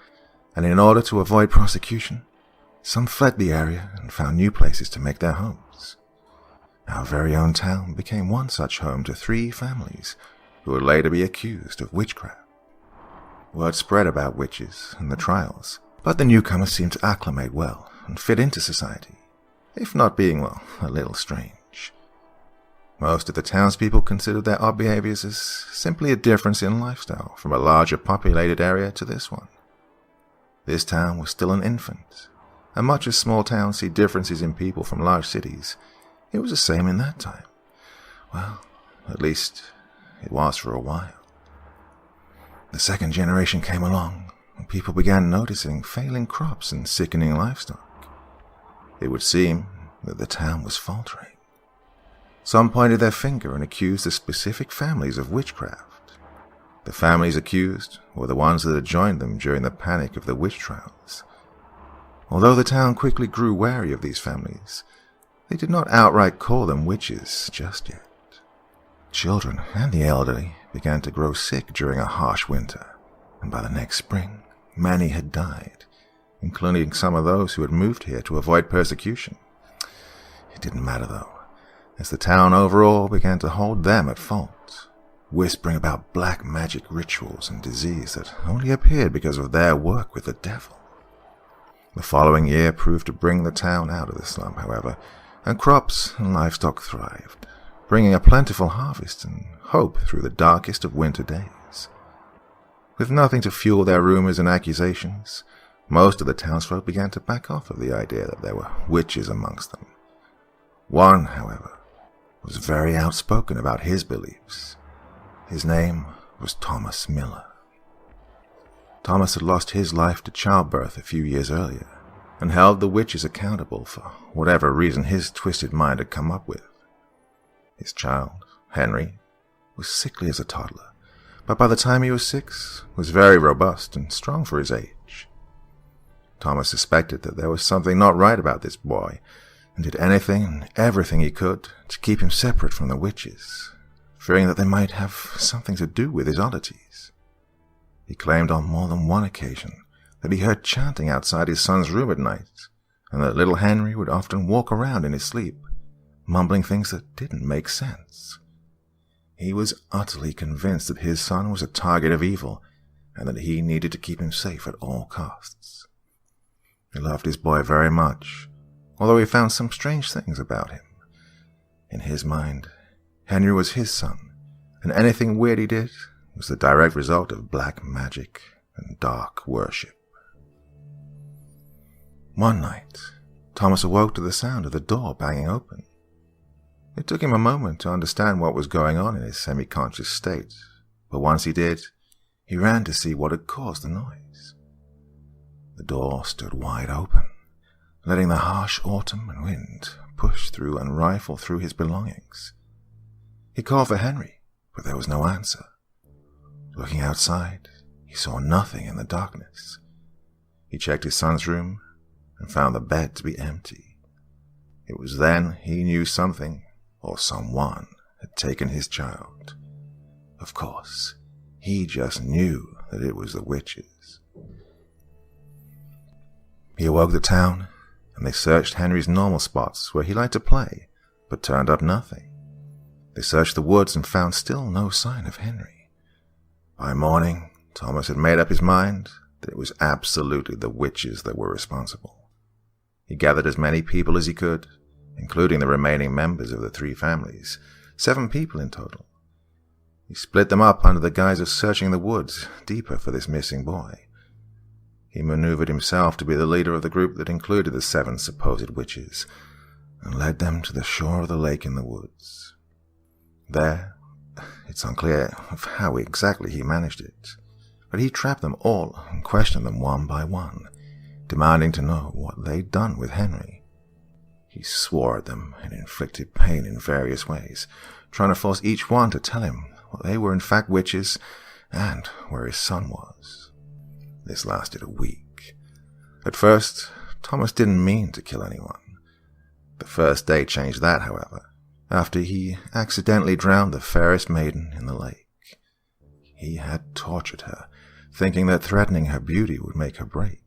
and in order to avoid prosecution, some fled the area and found new places to make their homes. Our very own town became one such home to 3 families who would later be accused of witchcraft. Word spread about witches and the trials, but the newcomers seemed to acclimate well and fit into society, if not being, a little strange. Most of the townspeople considered their odd behaviors as simply a difference in lifestyle from a larger populated area to this one. This town was still an infant, and much as small towns see differences in people from large cities, it was the same in that time. Well, at least it was for a while. The second generation came along, and people began noticing failing crops and sickening livestock. It would seem that the town was faltering. Some pointed their finger and accused the specific families of witchcraft. The families accused were the ones that had joined them during the panic of the witch trials. Although the town quickly grew wary of these families, they did not outright call them witches just yet. Children and the elderly began to grow sick during a harsh winter, and by the next spring, many had died, including some of those who had moved here to avoid persecution. It didn't matter though, as the town overall began to hold them at fault, whispering about black magic rituals and disease that only appeared because of their work with the devil. The following year proved to bring the town out of the slump, however, and crops and livestock thrived, bringing a plentiful harvest and hope through the darkest of winter days. With nothing to fuel their rumors and accusations, most of the townsfolk began to back off of the idea that there were witches amongst them. One, however, was very outspoken about his beliefs. His name was Thomas Miller. Thomas had lost his life to childbirth a few years earlier, and held the witches accountable for whatever reason his twisted mind had come up with. His child, Henry, was sickly as a toddler, but by the time he was 6, was very robust and strong for his age. Thomas suspected that there was something not right about this boy, and did anything and everything he could to keep him separate from the witches, fearing that they might have something to do with his oddities. He claimed on more than one occasion that he heard chanting outside his son's room at night, and that little Henry would often walk around in his sleep, mumbling things that didn't make sense. He was utterly convinced that his son was a target of evil, and that he needed to keep him safe at all costs. He loved his boy very much, although he found some strange things about him. In his mind, Henry was his son, and anything weird he did was the direct result of black magic and dark worship. One night, Thomas awoke to the sound of the door banging open. It took him a moment to understand what was going on in his semi-conscious state, but once he did, he ran to see what had caused the noise. The door stood wide open, letting the harsh autumn wind push through and rifle through his belongings. He called for Henry, but there was no answer. Looking outside, he saw nothing in the darkness. He checked his son's room and found the bed to be empty. It was then he knew something, or someone, had taken his child. Of course, he just knew that it was the witches. He awoke the town, and they searched Henry's normal spots where he liked to play, but turned up nothing. They searched the woods and found still no sign of Henry. By morning, Thomas had made up his mind that it was absolutely the witches that were responsible. He gathered as many people as he could, including the remaining members of the 3 families, 7 people in total. He split them up under the guise of searching the woods deeper for this missing boy. He maneuvered himself to be the leader of the group that included the 7 supposed witches, and led them to the shore of the lake in the woods. There, it's unclear of how exactly he managed it, but he trapped them all and questioned them one by one, demanding to know what they'd done with Henry. He swore at them and inflicted pain in various ways, trying to force each one to tell him what they were in fact witches and where his son was. This lasted a week. At first, Thomas didn't mean to kill anyone. The first day changed that, however, after he accidentally drowned the fairest maiden in the lake. He had tortured her, thinking that threatening her beauty would make her break.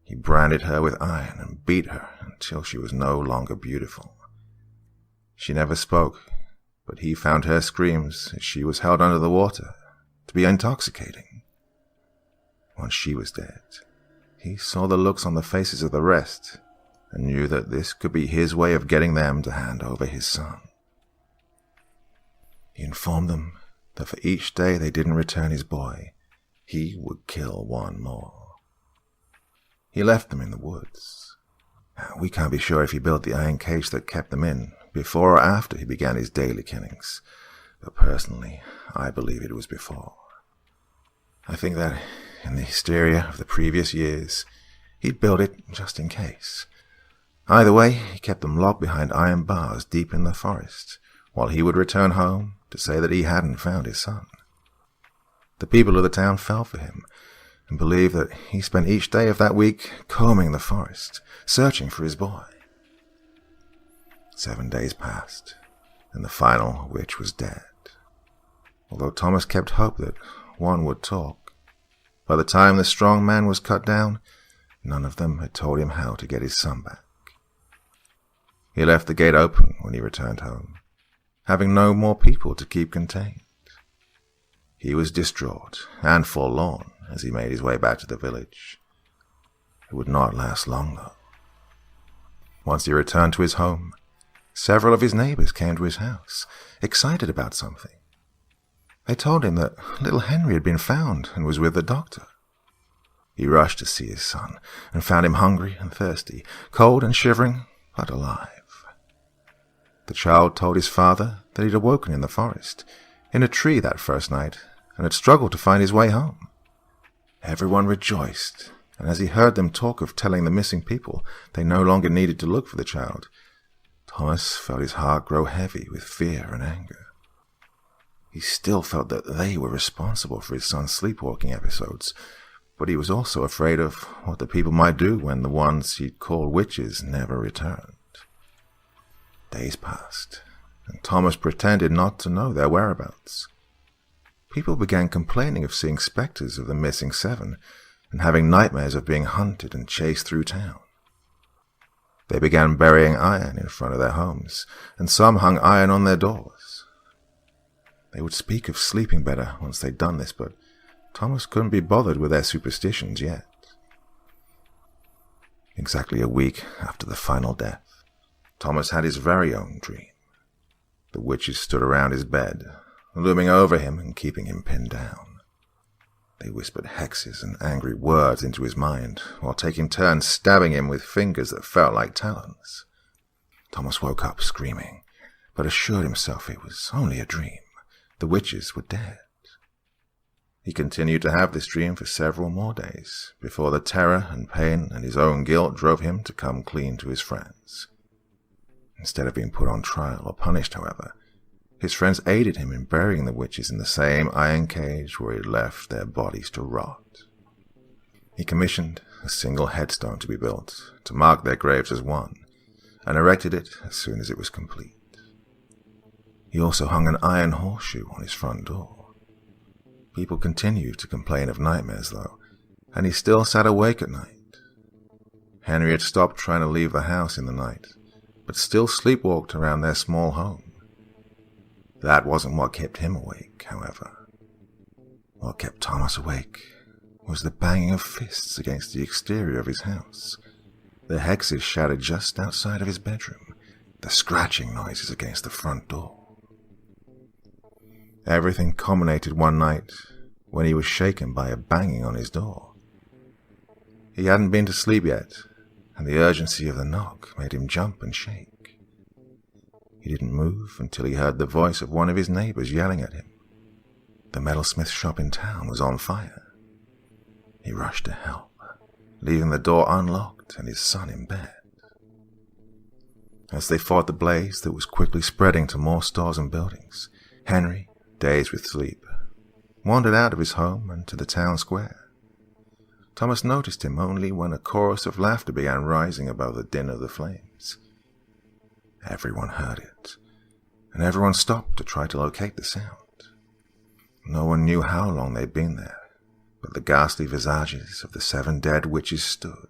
He branded her with iron and beat her until she was no longer beautiful. She never spoke, but he found her screams as she was held under the water to be intoxicating. Once she was dead, he saw the looks on the faces of the rest and knew that this could be his way of getting them to hand over his son. He informed them that for each day they didn't return his boy, he would kill one more. He left them in the woods. We can't be sure if he built the iron cage that kept them in before or after he began his daily killings, but personally, I believe it was before. I think that in the hysteria of the previous years, he'd built it just in case. Either way, he kept them locked behind iron bars deep in the forest, while he would return home to say that he hadn't found his son. The people of the town fell for him, and believed that he spent each day of that week combing the forest, searching for his boy. 7 days passed, and the final witch was dead. Although Thomas kept hope that one would talk, by the time the strong man was cut down, none of them had told him how to get his son back. He left the gate open when he returned home, having no more people to keep contained. He was distraught and forlorn as he made his way back to the village. It would not last long, though. Once he returned to his home, several of his neighbors came to his house, excited about something. They told him that little Henry had been found and was with the doctor. He rushed to see his son and found him hungry and thirsty, cold and shivering, but alive. The child told his father that he'd awoken in the forest, in a tree that first night, and had struggled to find his way home. Everyone rejoiced, and as he heard them talk of telling the missing people they no longer needed to look for the child, Thomas felt his heart grow heavy with fear and anger. He still felt that they were responsible for his son's sleepwalking episodes, but he was also afraid of what the people might do when the ones he'd called witches never returned. Days passed, and Thomas pretended not to know their whereabouts. People began complaining of seeing specters of the missing 7 and having nightmares of being hunted and chased through town. They began burying iron in front of their homes, and some hung iron on their doors. They would speak of sleeping better once they'd done this, but Thomas couldn't be bothered with their superstitions yet. Exactly a week after the final death, Thomas had his very own dream. The witches stood around his bed, looming over him and keeping him pinned down. They whispered hexes and angry words into his mind, while taking turns stabbing him with fingers that felt like talons. Thomas woke up screaming, but assured himself it was only a dream. The witches were dead. He continued to have this dream for several more days, before the terror and pain and his own guilt drove him to come clean to his friends. Instead of being put on trial or punished, however, his friends aided him in burying the witches in the same iron cage where he had left their bodies to rot. He commissioned a single headstone to be built to mark their graves as one, and erected it as soon as it was complete. He also hung an iron horseshoe on his front door. People continued to complain of nightmares, though, and he still sat awake at night. Henry had stopped trying to leave the house in the night, but still sleepwalked around their small home. That wasn't what kept him awake, however. What kept Thomas awake was the banging of fists against the exterior of his house, the hexes shattered just outside of his bedroom, the scratching noises against the front door. Everything culminated one night when he was shaken by a banging on his door. He hadn't been to sleep yet, and the urgency of the knock made him jump and shake. He didn't move until he heard the voice of one of his neighbors yelling at him. The metalsmith shop in town was on fire. He rushed to help, leaving the door unlocked and his son in bed. As they fought the blaze that was quickly spreading to more stores and buildings, Henry, dazed with sleep, wandered out of his home and to the town square. Thomas noticed him only when a chorus of laughter began rising above the din of the flames. Everyone heard it, and everyone stopped to try to locate the sound. No one knew how long they'd been there, but the ghastly visages of the 7 dead witches stood,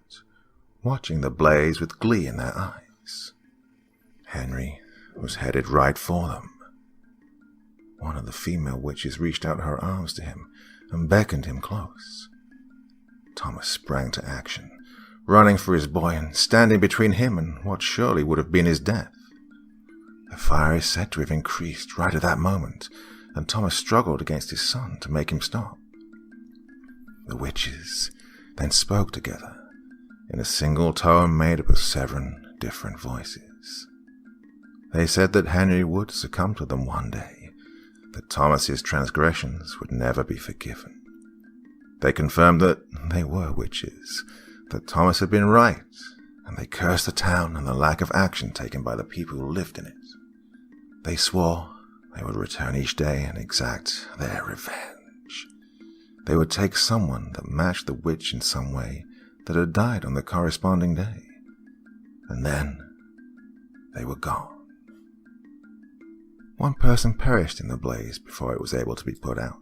watching the blaze with glee in their eyes. Henry was headed right for them. One of the female witches reached out her arms to him and beckoned him close. Thomas sprang to action, running for his boy and standing between him and what surely would have been his death. The fire is said to have increased right at that moment, and Thomas struggled against his son to make him stop. The witches then spoke together in a single tone made up of 7 different voices. They said that Henry would succumb to them one day, that Thomas's transgressions would never be forgiven. They confirmed that they were witches, that Thomas had been right, and they cursed the town and the lack of action taken by the people who lived in it. They swore they would return each day and exact their revenge. They would take someone that matched the witch in some way that had died on the corresponding day, and then they were gone. One person perished in the blaze before it was able to be put out.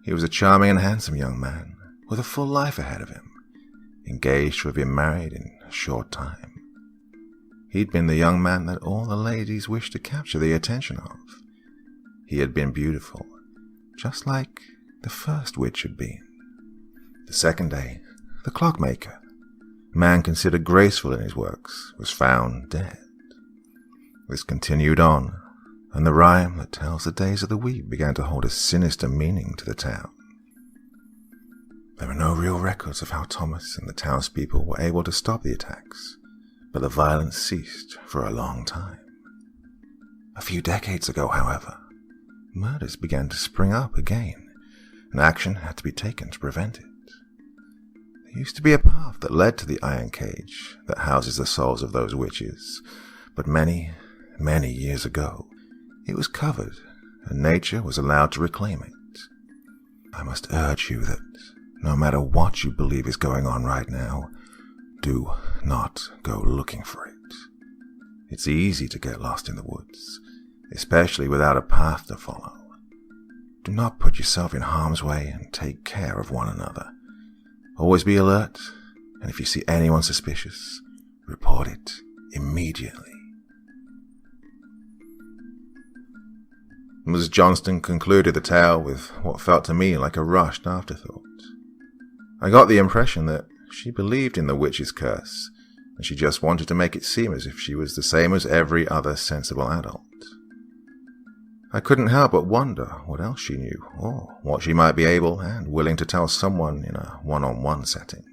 He was a charming and handsome young man with a full life ahead of him, engaged to have been married in a short time. He'd been the young man that all the ladies wished to capture the attention of. He had been beautiful, just like the first witch had been. The second day, the clockmaker, a man considered graceful in his works, was found dead. This continued on, and the rhyme that tells the days of the week began to hold a sinister meaning to the town. There were no real records of how Thomas and the townspeople were able to stop the attacks, but the violence ceased for a long time. A few decades ago, however, murders began to spring up again, and action had to be taken to prevent it. There used to be a path that led to the iron cage that houses the souls of those witches, but many years ago, it was covered, and nature was allowed to reclaim it. I must urge you that, no matter what you believe is going on right now, do not go looking for it. It's easy to get lost in the woods, especially without a path to follow. Do not put yourself in harm's way and take care of one another. Always be alert, and if you see anyone suspicious, report it immediately. Mrs. Johnston concluded the tale with what felt to me like a rushed afterthought. I got the impression that she believed in the witch's curse, and she just wanted to make it seem as if she was the same as every other sensible adult. I couldn't help but wonder what else she knew, or what she might be able and willing to tell someone in a one-on-one setting.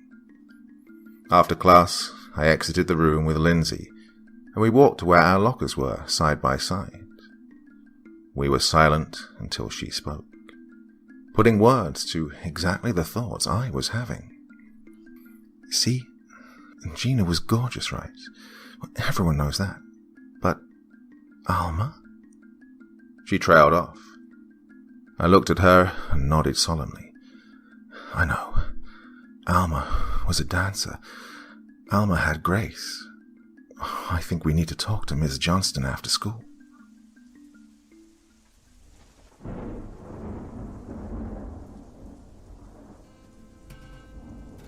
After class, I exited the room with Lindsay, and we walked to where our lockers were, side by side. We were silent until she spoke, putting words to exactly the thoughts I was having. See, Gina was gorgeous, right? Well, everyone knows that. Alma? She trailed off. I looked at her and nodded solemnly. I know. Alma was a dancer. Alma had grace. I think we need to talk to Miss Johnston after school.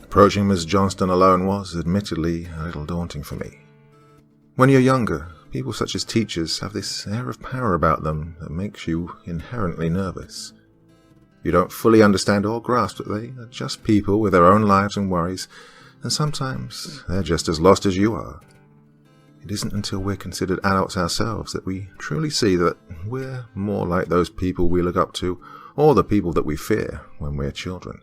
Approaching Miss Johnston alone was, admittedly, a little daunting for me. When you're younger, people such as teachers have this air of power about them that makes you inherently nervous. You don't fully understand or grasp that they are just people with their own lives and worries, and sometimes they're just as lost as you are. It isn't until we're considered adults ourselves that we truly see that we're more like those people we look up to, or the people that we fear when we're children.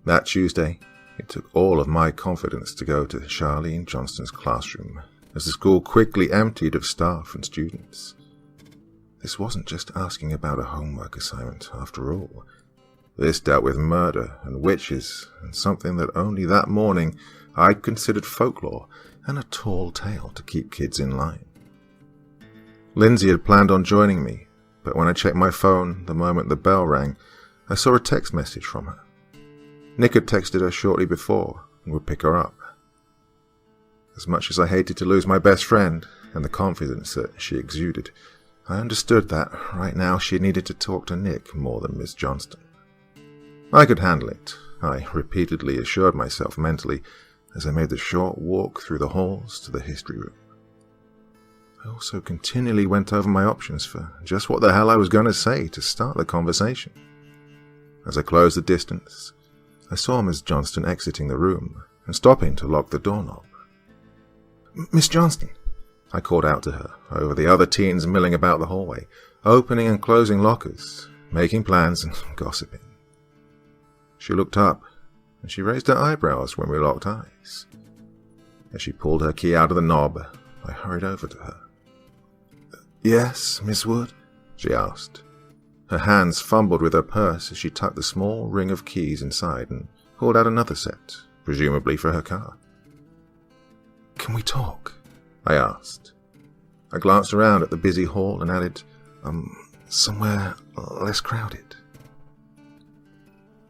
That Tuesday, it took all of my confidence to go to Charlene Johnston's classroom, as the school quickly emptied of staff and students. This wasn't just asking about a homework assignment, after all. This dealt with murder and witches, and something that only that morning I'd considered folklore and a tall tale to keep kids in line. Lindsay had planned on joining me, but when I checked my phone the moment the bell rang, I saw a text message from her. Nick had texted her shortly before and would pick her up. As much as I hated to lose my best friend and the confidence that she exuded, I understood that right now she needed to talk to Nick more than Miss Johnston. I could handle it, I repeatedly assured myself mentally as I made the short walk through the halls to the history room. I also continually went over my options for just what the hell I was going to say to start the conversation. As I closed the distance, I saw Miss Johnston exiting the room and stopping to lock the doorknob. "Miss Johnston," I called out to her over the other teens milling about the hallway, opening and closing lockers, making plans and gossiping. She looked up, and she raised her eyebrows when we locked eyes. As she pulled her key out of the knob, I hurried over to her. "Yes, Miss Wood?" she asked. Her hands fumbled with her purse as she tucked the small ring of keys inside and pulled out another set, presumably for her car. "Can we talk?" I asked. I glanced around at the busy hall and added, somewhere less crowded.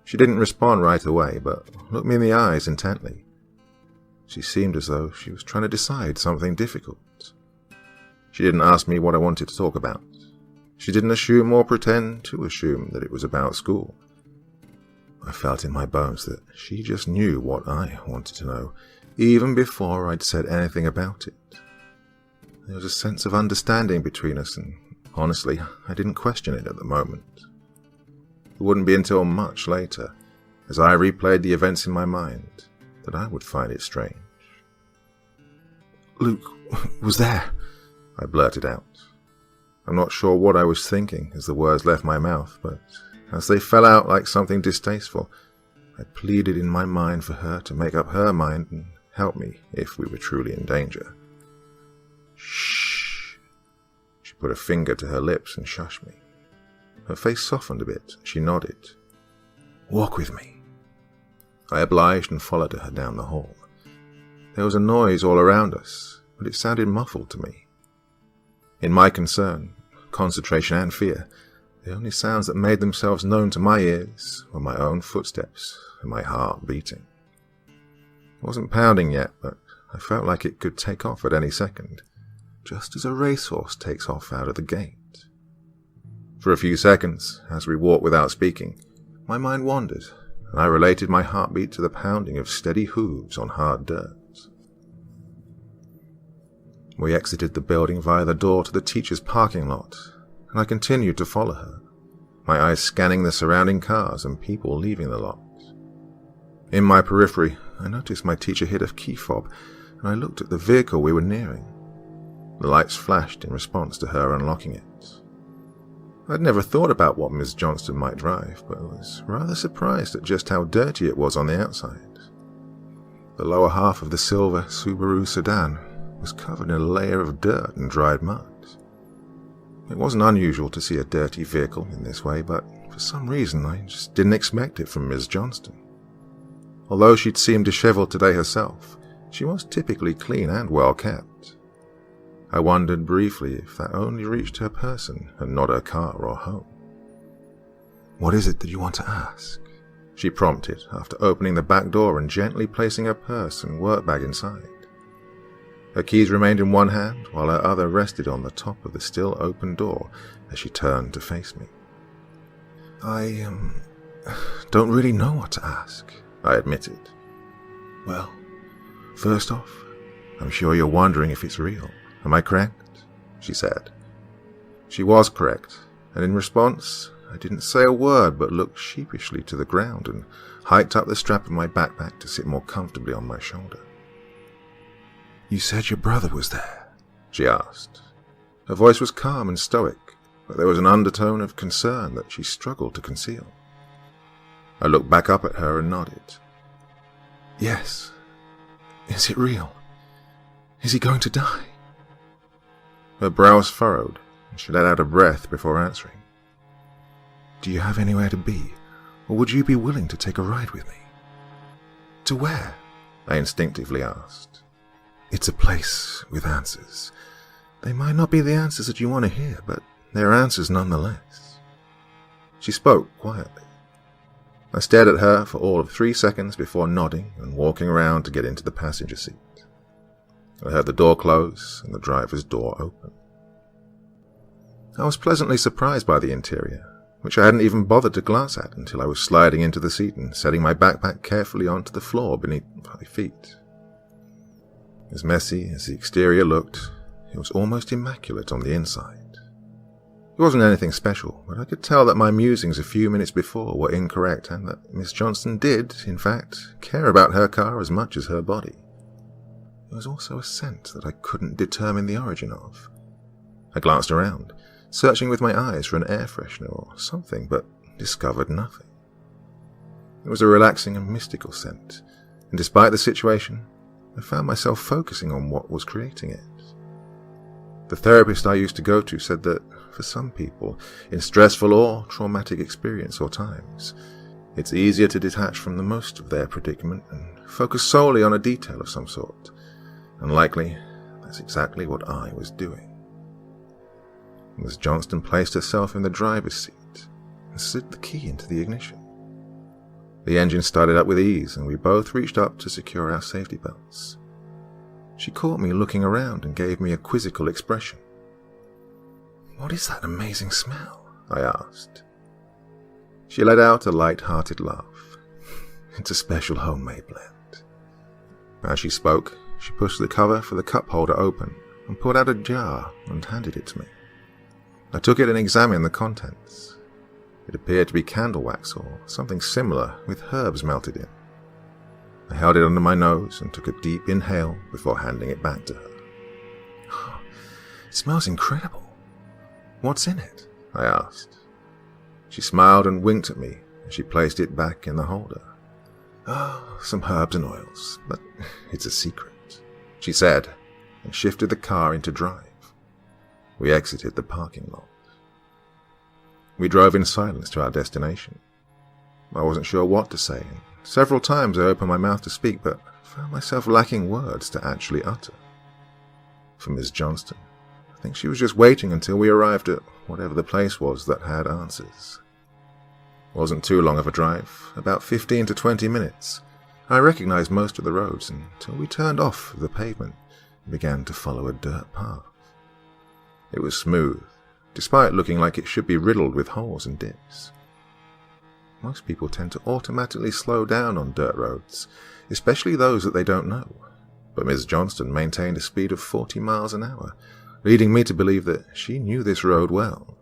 She didn't respond right away, but looked me in the eyes intently. She seemed as though she was trying to decide something difficult. She didn't ask me what I wanted to talk about. She didn't assume or pretend to assume that it was about school. I felt in my bones that she just knew what I wanted to know, even before I'd said anything about it. There was a sense of understanding between us, and honestly, I didn't question it at the moment. It wouldn't be until much later, as I replayed the events in my mind, that I would find it strange. "Luke was there," I blurted out. I'm not sure what I was thinking as the words left my mouth, but as they fell out like something distasteful, I pleaded in my mind for her to make up her mind and help me if we were truly in danger. "Shh." She put a finger to her lips and shushed me. Her face softened a bit. She nodded. "Walk with me." I obliged and followed her down the hall. There was a noise all around us, but it sounded muffled to me. In my concern, concentration and fear, the only sounds that made themselves known to my ears were my own footsteps and my heart beating. It wasn't pounding yet, but I felt like it could take off at any second, just as a racehorse takes off out of the gate. For a few seconds, as we walked without speaking, my mind wandered, and I related my heartbeat to the pounding of steady hooves on hard dirt. We exited the building via the door to the teacher's parking lot, and I continued to follow her, my eyes scanning the surrounding cars and people leaving the lot. In my periphery, I noticed my teacher hit a key fob, and I looked at the vehicle we were nearing. The lights flashed in response to her unlocking it. I'd never thought about what Miss Johnston might drive, but was rather surprised at just how dirty it was on the outside. The lower half of the silver Subaru sedan was covered in a layer of dirt and dried mud. It wasn't unusual to see a dirty vehicle in this way, but for some reason I just didn't expect it from Miss Johnston. Although she'd seemed disheveled today herself, she was typically clean and well kept. I wondered briefly if that only reached her person and not her car or home. "What is it that you want to ask?" she prompted after opening the back door and gently placing her purse and work bag inside. Her keys remained in one hand while her other rested on the top of the still open door as she turned to face me. I don't really know what to ask," I admitted. "Well, first off, I'm sure you're wondering if it's real. Am I correct?" she said. She was correct, and in response, I didn't say a word but looked sheepishly to the ground and hiked up the strap of my backpack to sit more comfortably on my shoulder. "You said your brother was there?" she asked. Her voice was calm and stoic, but there was an undertone of concern that she struggled to conceal. I looked back up at her and nodded. "Yes. Is it real? Is he going to die?" Her brows furrowed, and she let out a breath before answering. "Do you have anywhere to be, or would you be willing to take a ride with me?" "To where?" I instinctively asked. "It's a place with answers. They might not be the answers that you want to hear, but they're answers nonetheless." She spoke quietly. I stared at her for all of 3 seconds before nodding and walking around to get into the passenger seat. I heard the door close and the driver's door open. I was pleasantly surprised by the interior, which I hadn't even bothered to glance at until I was sliding into the seat and setting my backpack carefully onto the floor beneath my feet. As messy as the exterior looked, it was almost immaculate on the inside. It wasn't anything special, but I could tell that my musings a few minutes before were incorrect and that Miss Johnston did, in fact, care about her car as much as her body. There was also a scent that I couldn't determine the origin of. I glanced around, searching with my eyes for an air freshener or something, but discovered nothing. It was a relaxing and mystical scent, and despite the situation, I found myself focusing on what was creating it. The therapist I used to go to said that, for some people, in stressful or traumatic experience or times, it's easier to detach from the most of their predicament and focus solely on a detail of some sort, and likely that's exactly what I was doing. Miss Johnston placed herself in the driver's seat and slid the key into the ignition. The engine started up with ease, and we both reached up to secure our safety belts. She caught me looking around and gave me a quizzical expression. "What is that amazing smell?" I asked. She let out a light-hearted laugh. "It's a special homemade blend." As she spoke, she pushed the cover for the cup holder open and pulled out a jar and handed it to me. I took it and examined the contents. It appeared to be candle wax or something similar with herbs melted in. I held it under my nose and took a deep inhale before handing it back to her. "Oh, it smells incredible. What's in it?" I asked. She smiled and winked at me as she placed it back in the holder. "Oh, some herbs and oils, but it's a secret," she said, and shifted the car into drive. We exited the parking lot. We drove in silence to our destination. I wasn't sure what to say, and several times I opened my mouth to speak, but found myself lacking words to actually utter. For Miss Johnston, I think she was just waiting until we arrived at whatever the place was that had answers. It wasn't too long of a drive, about 15 to 20 minutes. I recognized most of the roads until we turned off the pavement and began to follow a dirt path. It was smooth, despite looking like it should be riddled with holes and dips. Most people tend to automatically slow down on dirt roads, especially those that they don't know, but Miss Johnston maintained a speed of 40 miles an hour, leading me to believe that she knew this road well.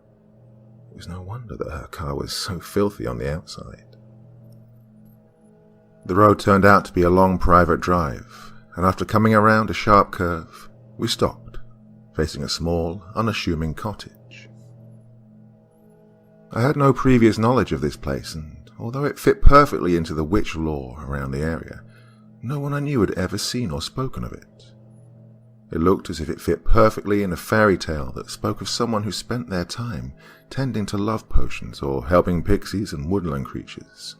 It was no wonder that her car was so filthy on the outside. The road turned out to be a long private drive, and after coming around a sharp curve, we stopped, facing a small, unassuming cottage. I had no previous knowledge of this place, and although it fit perfectly into the witch lore around the area, no one I knew had ever seen or spoken of it. It looked as if it fit perfectly in a fairy tale that spoke of someone who spent their time tending to love potions or helping pixies and woodland creatures.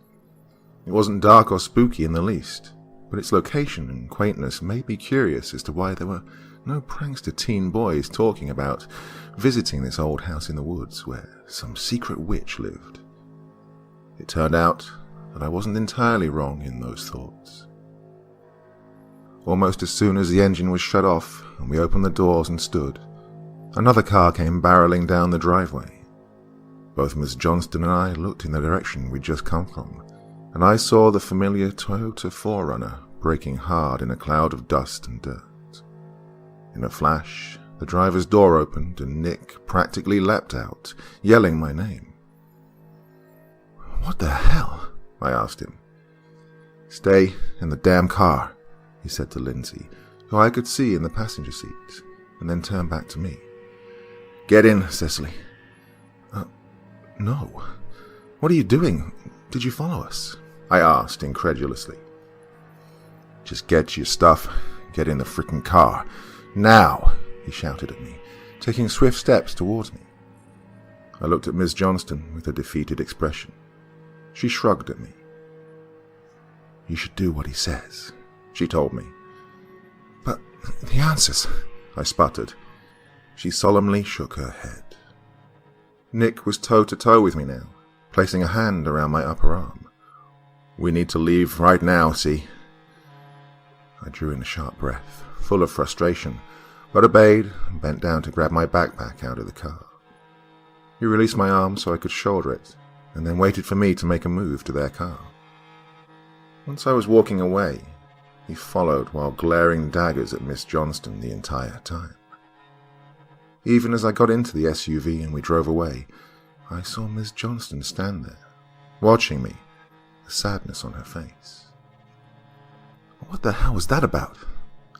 It wasn't dark or spooky in the least, but its location and quaintness made me curious as to why there were no prankster teen boys talking about visiting this old house in the woods where some secret witch lived. It turned out that I wasn't entirely wrong in those thoughts. Almost as soon as the engine was shut off and we opened the doors and stood, another car came barreling down the driveway. Both Miss Johnston and I looked in the direction we'd just come from, and I saw the familiar Toyota 4Runner braking hard in a cloud of dust and dirt. In a flash, the driver's door opened and Nick practically leapt out, yelling my name. "What the hell?" I asked him. "Stay in the damn car," he said to Lindsay, who I could see in the passenger seat, and then turned back to me. "Get in, Cecily." No. What are you doing? Did you follow us?" I asked incredulously. "Just get your stuff. Get in the frickin' car. Now!" he shouted at me, taking swift steps towards me. I looked at Miss Johnston with a defeated expression. She shrugged at me. "You should do what he says," she told me. "But the answers," I sputtered. She solemnly shook her head. Nick was toe-to-toe with me now, placing a hand around my upper arm. "We need to leave right now, see?" I drew in a sharp breath, full of frustration, but obeyed and bent down to grab my backpack out of the car. He released my arm so I could shoulder it, and then waited for me to make a move to their car. Once I was walking away, he followed while glaring daggers at Miss Johnston the entire time. Even as I got into the SUV and we drove away, I saw Miss Johnston stand there, watching me, the sadness on her face. "What the hell was that about?"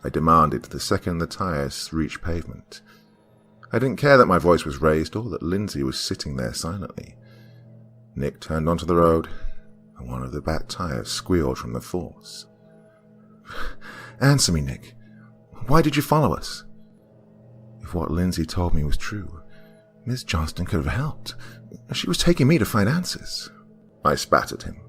I demanded the second the tires reached pavement. I didn't care that my voice was raised or that Lindsay was sitting there silently. Nick turned onto the road, and one of the back tires squealed from the force. "Answer me, Nick. Why did you follow us?" If what Lindsay told me was true, Miss Johnston could have helped. She was taking me to find answers. I spat at him.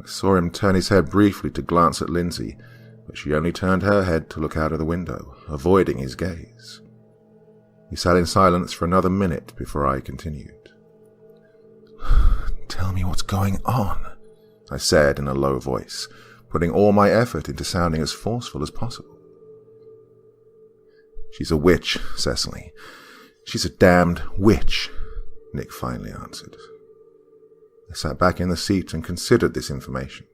I saw him turn his head briefly to glance at Lindsay, but she only turned her head to look out of the window, avoiding his gaze. We sat in silence for another minute before I continued. "Tell me what's going on," I said in a low voice, putting all my effort into sounding as forceful as possible. "She's a witch, Cecily. She's a damned witch," Nick finally answered. I sat back in the seat and considered this information.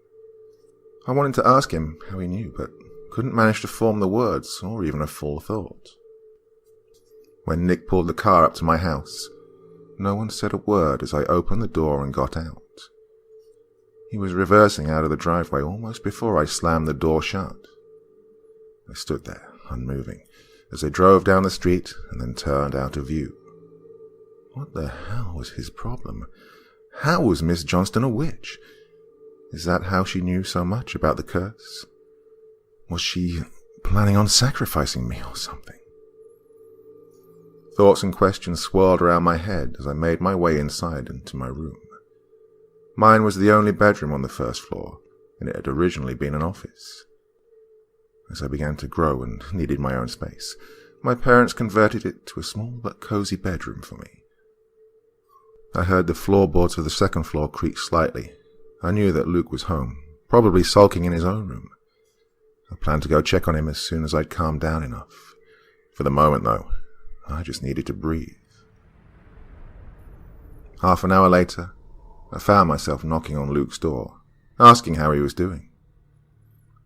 I wanted to ask him how he knew, but couldn't manage to form the words or even a full thought. When Nick pulled the car up to my house, no one said a word as I opened the door and got out. He was reversing out of the driveway almost before I slammed the door shut. I stood there, unmoving, as they drove down the street and then turned out of view. What the hell was his problem? How was Miss Johnston a witch? Is that how she knew so much about the curse? Was she planning on sacrificing me or something? Thoughts and questions swirled around my head as I made my way inside into my room. Mine was the only bedroom on the first floor, and it had originally been an office. As I began to grow and needed my own space, my parents converted it to a small but cozy bedroom for me. I heard the floorboards of the second floor creak slightly. I knew that Luke was home, probably sulking in his own room. I planned to go check on him as soon as I'd calmed down enough. For the moment, though, I just needed to breathe. Half an hour later, I found myself knocking on Luke's door, asking how he was doing.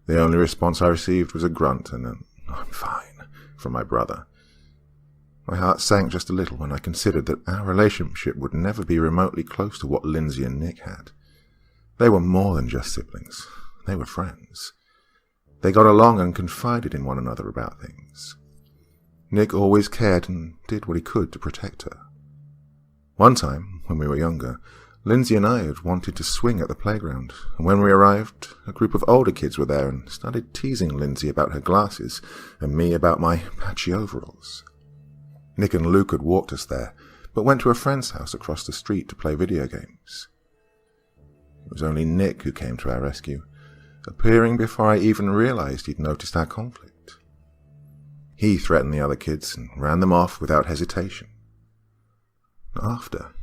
The only response I received was a grunt and an "I'm fine" from my brother. My heart sank just a little when I considered that our relationship would never be remotely close to what Lindsay and Nick had. They were more than just siblings. They were friends. They got along and confided in one another about things. Nick always cared and did what he could to protect her. One time, when we were younger, Lindsay and I had wanted to swing at the playground, and when we arrived, a group of older kids were there and started teasing Lindsay about her glasses and me about my patchy overalls. Nick and Luke had walked us there, but went to a friend's house across the street to play video games. It was only Nick who came to our rescue, appearing before I even realized he'd noticed our conflict. He threatened the other kids and ran them off without hesitation. After,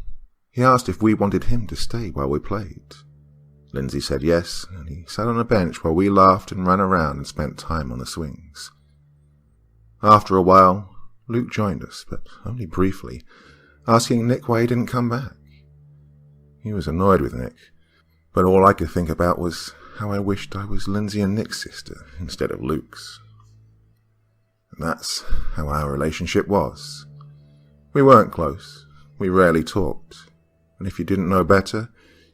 he asked if we wanted him to stay while we played. Lindsay said yes, and he sat on a bench while we laughed and ran around and spent time on the swings. After a while, Luke joined us, but only briefly, asking Nick why he didn't come back. He was annoyed with Nick, but all I could think about was how I wished I was Lindsay and Nick's sister instead of Luke's. And that's how our relationship was. We weren't close, we rarely talked, and if you didn't know better,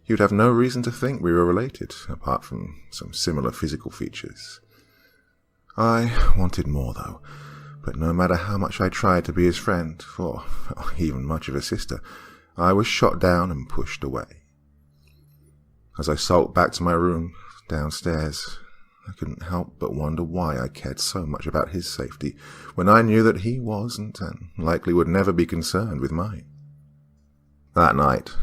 you'd have no reason to think we were related, apart from some similar physical features. I wanted more, though, but no matter how much I tried to be his friend, or even much of a sister, I was shot down and pushed away. As I sulked back to my room, downstairs, I couldn't help but wonder why I cared so much about his safety, when I knew that he wasn't, and likely would never be concerned with mine. That night,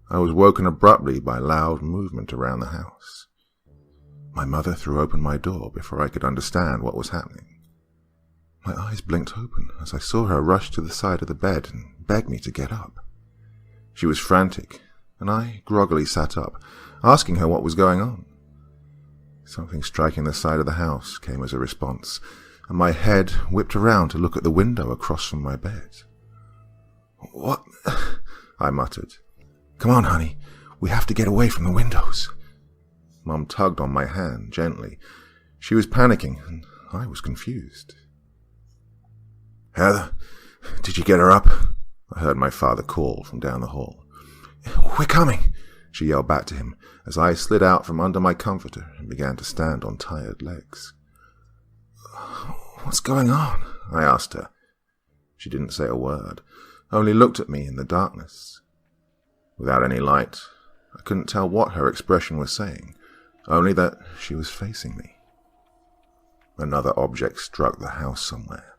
I was woken abruptly by loud movement around the house. My mother threw open my door before I could understand what was happening. My eyes blinked open as I saw her rush to the side of the bed and beg me to get up. She was frantic, and I groggily sat up, asking her what was going on. Something striking the side of the house came as a response, and my head whipped around to look at the window across from my bed. "What?" I muttered. "Come on, honey. We have to get away from the windows." Mum tugged on my hand gently. She was panicking, and I was confused. "Heather, did you get her up?" I heard my father call from down the hall. "We're coming," she yelled back to him as I slid out from under my comforter and began to stand on tired legs. "What's going on?" I asked her. She didn't say a word, only looked at me in the darkness. Without any light, I couldn't tell what her expression was saying, only that she was facing me. Another object struck the house somewhere.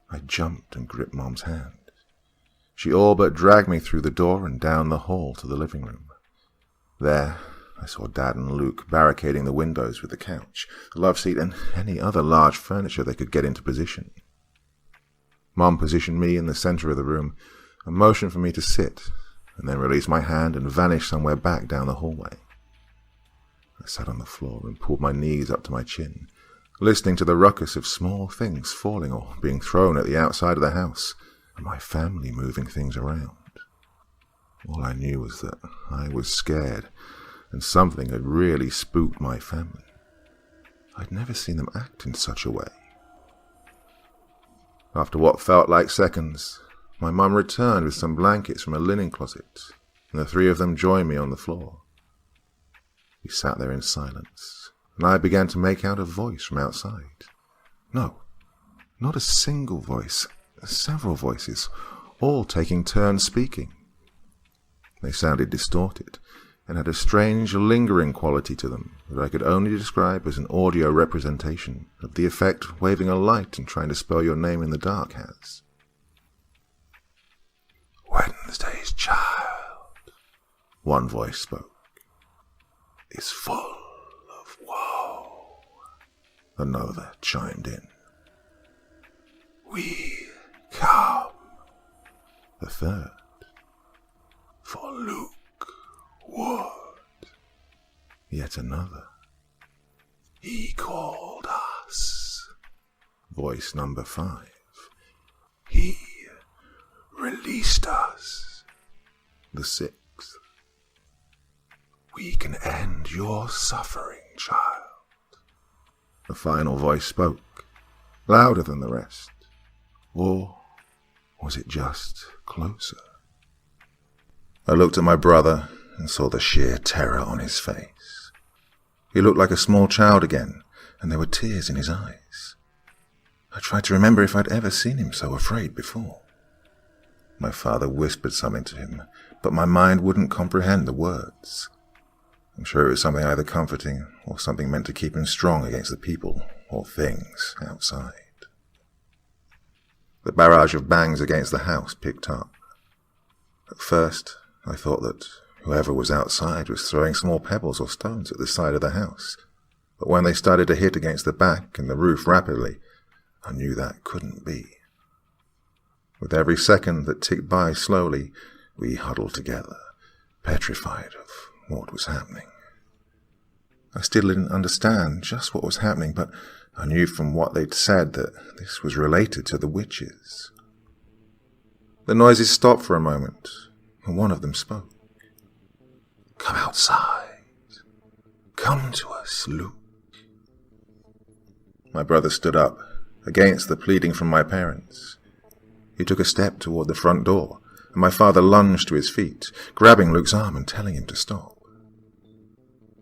I jumped and gripped Mom's hand. She all but dragged me through the door and down the hall to the living room. There, I saw Dad and Luke barricading the windows with the couch, the love seat, and any other large furniture they could get into position. Mom positioned me in the center of the room and motioned for me to sit, and then released my hand and vanished somewhere back down the hallway. I sat on the floor and pulled my knees up to my chin, listening to the ruckus of small things falling or being thrown at the outside of the house, and my family moving things around. All I knew was that I was scared, and something had really spooked my family. I'd never seen them act in such a way. After what felt like seconds, my mum returned with some blankets from a linen closet, and the three of them joined me on the floor. We sat there in silence, and I began to make out a voice from outside. No, not a single voice, several voices, all taking turns speaking. They sounded distorted, and had a strange, lingering quality to them that I could only describe as an audio representation of the effect waving a light and trying to spell your name in the dark has. "Wednesday's child," one voice spoke, "is full of woe." Another chimed in. "We come." The third, "For Luke Wood." Yet another, "He called us." Voice number 5, "He released us." The 6th, "We can end your suffering, child." The final voice spoke, louder than the rest. Or was it just closer? I looked at my brother and saw the sheer terror on his face. He looked like a small child again, and there were tears in his eyes. I tried to remember if I'd ever seen him so afraid before. My father whispered something to him, but my mind wouldn't comprehend the words. I'm sure it was something either comforting or something meant to keep him strong against the people or things outside. The barrage of bangs against the house picked up. At first, I thought that whoever was outside was throwing small pebbles or stones at the side of the house, but when they started to hit against the back and the roof rapidly, I knew that couldn't be. With every second that ticked by slowly, we huddled together, petrified of what was happening. I still didn't understand just what was happening, but I knew from what they'd said that this was related to the witches. The noises stopped for a moment, and one of them spoke. "Come outside. Come to us, Luke." My brother stood up, against the pleading from my parents. He took a step toward the front door, and my father lunged to his feet, grabbing Luke's arm and telling him to stop.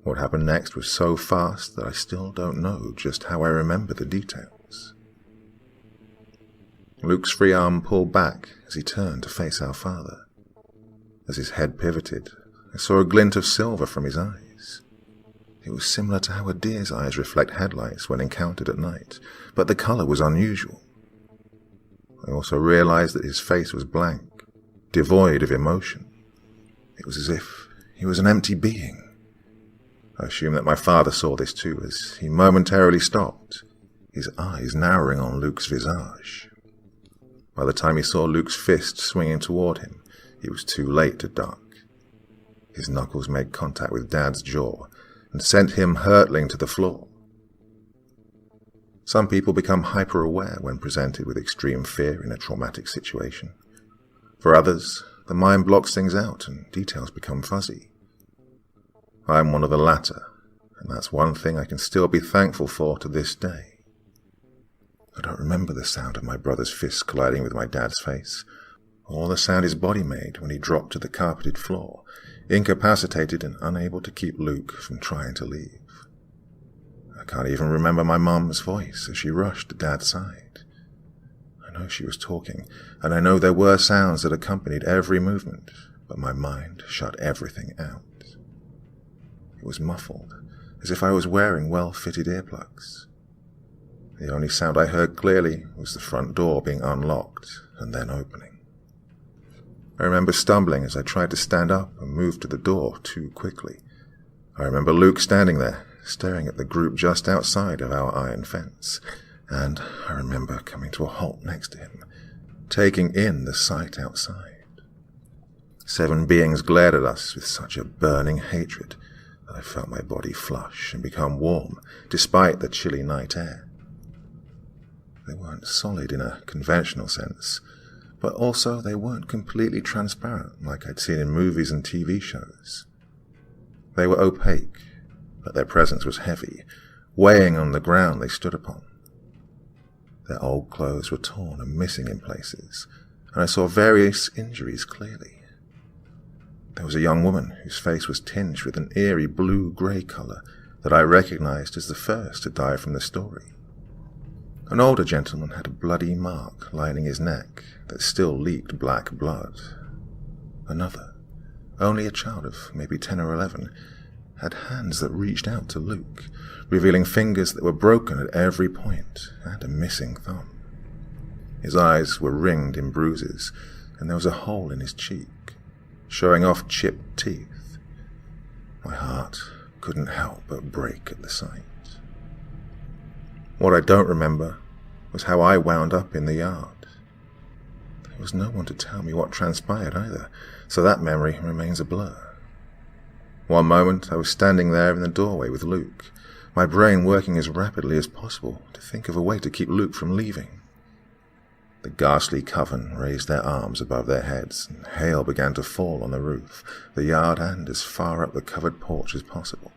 What happened next was so fast that I still don't know just how I remember the details. Luke's free arm pulled back as he turned to face our father. As his head pivoted, I saw a glint of silver from his eyes. It was similar to how a deer's eyes reflect headlights when encountered at night, but the color was unusual. I also realized that his face was blank, devoid of emotion. It was as if he was an empty being. I assume that my father saw this too, as he momentarily stopped, his eyes narrowing on Luke's visage. By the time he saw Luke's fist swinging toward him, it was too late to duck. His knuckles made contact with Dad's jaw and sent him hurtling to the floor. Some people become hyper-aware when presented with extreme fear in a traumatic situation. For others, the mind blocks things out and details become fuzzy. I'm one of the latter, and that's one thing I can still be thankful for to this day. I don't remember the sound of my brother's fist colliding with my dad's face, or the sound his body made when he dropped to the carpeted floor, incapacitated and unable to keep Luke from trying to leave. I can't even remember my mom's voice as she rushed to Dad's side. I know she was talking, and I know there were sounds that accompanied every movement, but my mind shut everything out. It was muffled, as if I was wearing well-fitted earplugs. The only sound I heard clearly was the front door being unlocked and then opening. I remember stumbling as I tried to stand up and move to the door too quickly. I remember Luke standing there, staring at the group just outside of our iron fence, and I remember coming to a halt next to him, taking in the sight outside. 7 beings glared at us with such a burning hatred that I felt my body flush and become warm, despite the chilly night air. They weren't solid in a conventional sense, but also they weren't completely transparent like I'd seen in movies and TV shows. They were opaque, but their presence was heavy, weighing on the ground they stood upon. Their old clothes were torn and missing in places, and I saw various injuries clearly. There was a young woman whose face was tinged with an eerie blue-grey colour that I recognized as the first to die from the story. An older gentleman had a bloody mark lining his neck that still leaked black blood. Another, only a child of maybe 10 or 11, had hands that reached out to Luke, revealing fingers that were broken at every point and a missing thumb. His eyes were ringed in bruises, and there was a hole in his cheek, showing off chipped teeth. My heart couldn't help but break at the sight. What I don't remember was how I wound up in the yard. There was no one to tell me what transpired either, so that memory remains a blur. One moment I was standing there in the doorway with Luke, my brain working as rapidly as possible to think of a way to keep Luke from leaving. The ghastly coven raised their arms above their heads, and hail began to fall on the roof, the yard, and as far up the covered porch as possible.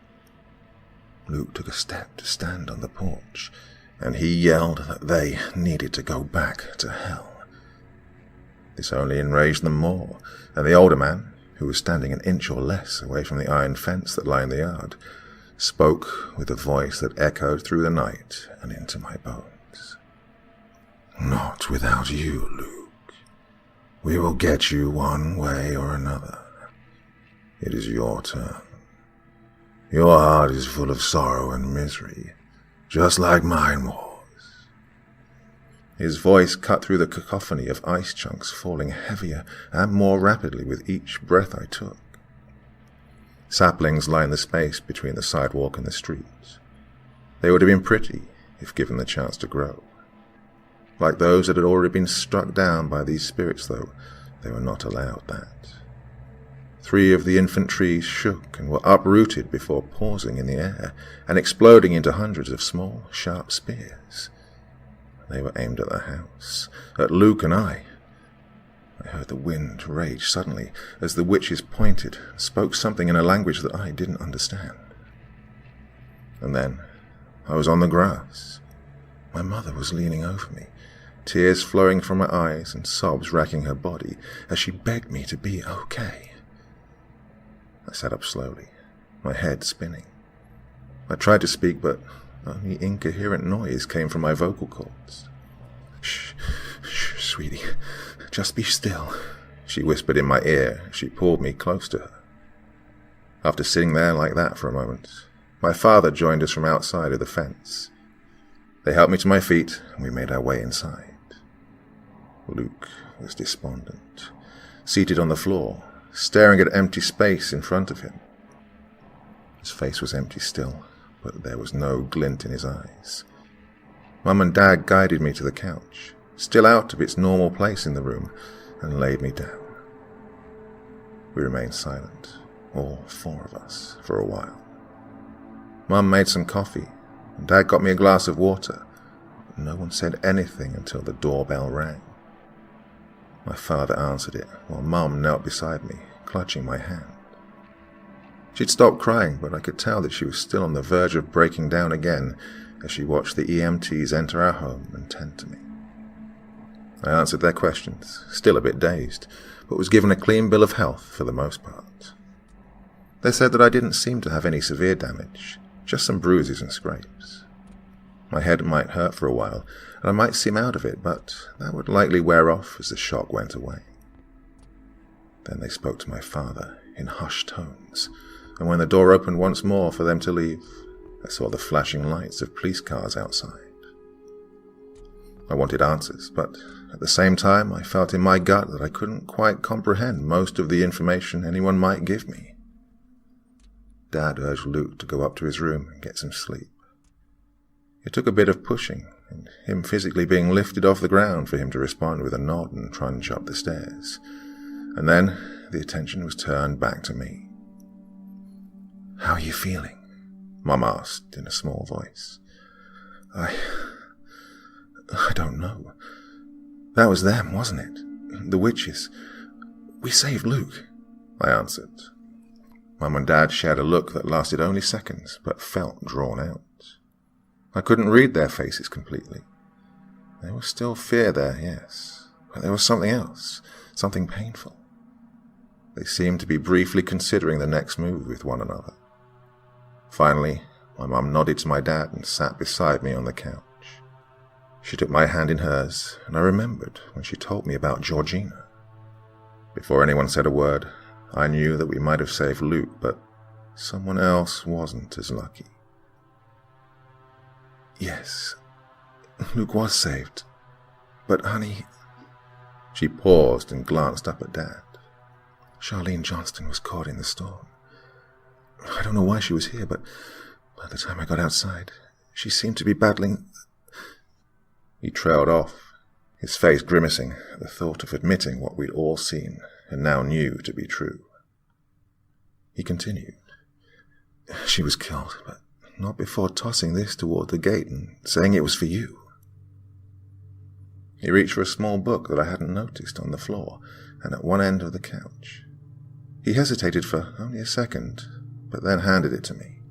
Luke took a step to stand on the porch, and he yelled that they needed to go back to hell. This only enraged them more, and the older man, who was standing an inch or less away from the iron fence that lined the yard, spoke with a voice that echoed through the night and into my bones. "Not without you, Luke. We will get you one way or another. It is your turn. Your heart is full of sorrow and misery, just like mine was." His voice cut through the cacophony of ice chunks falling heavier and more rapidly with each breath I took. Saplings lined the space between the sidewalk and the street. They would have been pretty if given the chance to grow. Like those that had already been struck down by these spirits, though, they were not allowed that. 3 of the infant trees shook and were uprooted before pausing in the air and exploding into hundreds of small, sharp spears. They were aimed at the house, at Luke and I. I heard the wind rage suddenly as the witches pointed and spoke something in a language that I didn't understand. And then I was on the grass. My mother was leaning over me, tears flowing from her eyes and sobs racking her body as she begged me to be okay. I sat up slowly, my head spinning. I tried to speak, but only incoherent noise came from my vocal cords. Shh, sweetie, just be still, she whispered in my ear as she pulled me close to her. After sitting there like that for a moment, my father joined us from outside of the fence. They helped me to my feet, and we made our way inside. Luke was despondent, seated on the floor, staring at empty space in front of him. His face was empty still, but there was no glint in his eyes. Mum and Dad guided me to the couch, still out of its normal place in the room, and laid me down. We remained silent, all 4 of us, for a while. Mum made some coffee, and Dad got me a glass of water, but no one said anything until the doorbell rang. My father answered it, while Mum knelt beside me, clutching my hand. She'd stopped crying, but I could tell that she was still on the verge of breaking down again as she watched the EMTs enter our home and tend to me. I answered their questions, still a bit dazed, but was given a clean bill of health for the most part. They said that I didn't seem to have any severe damage, just some bruises and scrapes. My head might hurt for a while, and I might seem out of it, but that would likely wear off as the shock went away. Then they spoke to my father in hushed tones, and when the door opened once more for them to leave, I saw the flashing lights of police cars outside. I wanted answers, but at the same time I felt in my gut that I couldn't quite comprehend most of the information anyone might give me. Dad urged Luke to go up to his room and get some sleep. It took a bit of pushing, and him physically being lifted off the ground for him to respond with a nod and trudge up the stairs. And then the attention was turned back to me. "How are you feeling?" Mum asked in a small voice. I don't know. That was them, wasn't it? The witches. We saved Luke, I answered. Mum and Dad shared a look that lasted only seconds, but felt drawn out. I couldn't read their faces completely. There was still fear there, yes, but there was something else, something painful. They seemed to be briefly considering the next move with one another. Finally, my mum nodded to my dad and sat beside me on the couch. She took my hand in hers, and I remembered when she told me about Georgina. Before anyone said a word, I knew that we might have saved Luke, but someone else wasn't as lucky. Yes, Luke was saved, but honey... She paused and glanced up at Dad. Charlene Johnston was caught in the storm. I don't know why she was here, but by the time I got outside, she seemed to be battling... He trailed off, his face grimacing at the thought of admitting what we'd all seen and now knew to be true. He continued. She was killed, but not before tossing this toward the gate and saying it was for you. He reached for a small book that I hadn't noticed on the floor and at one end of the couch. He hesitated for only a second, but then handed it to me.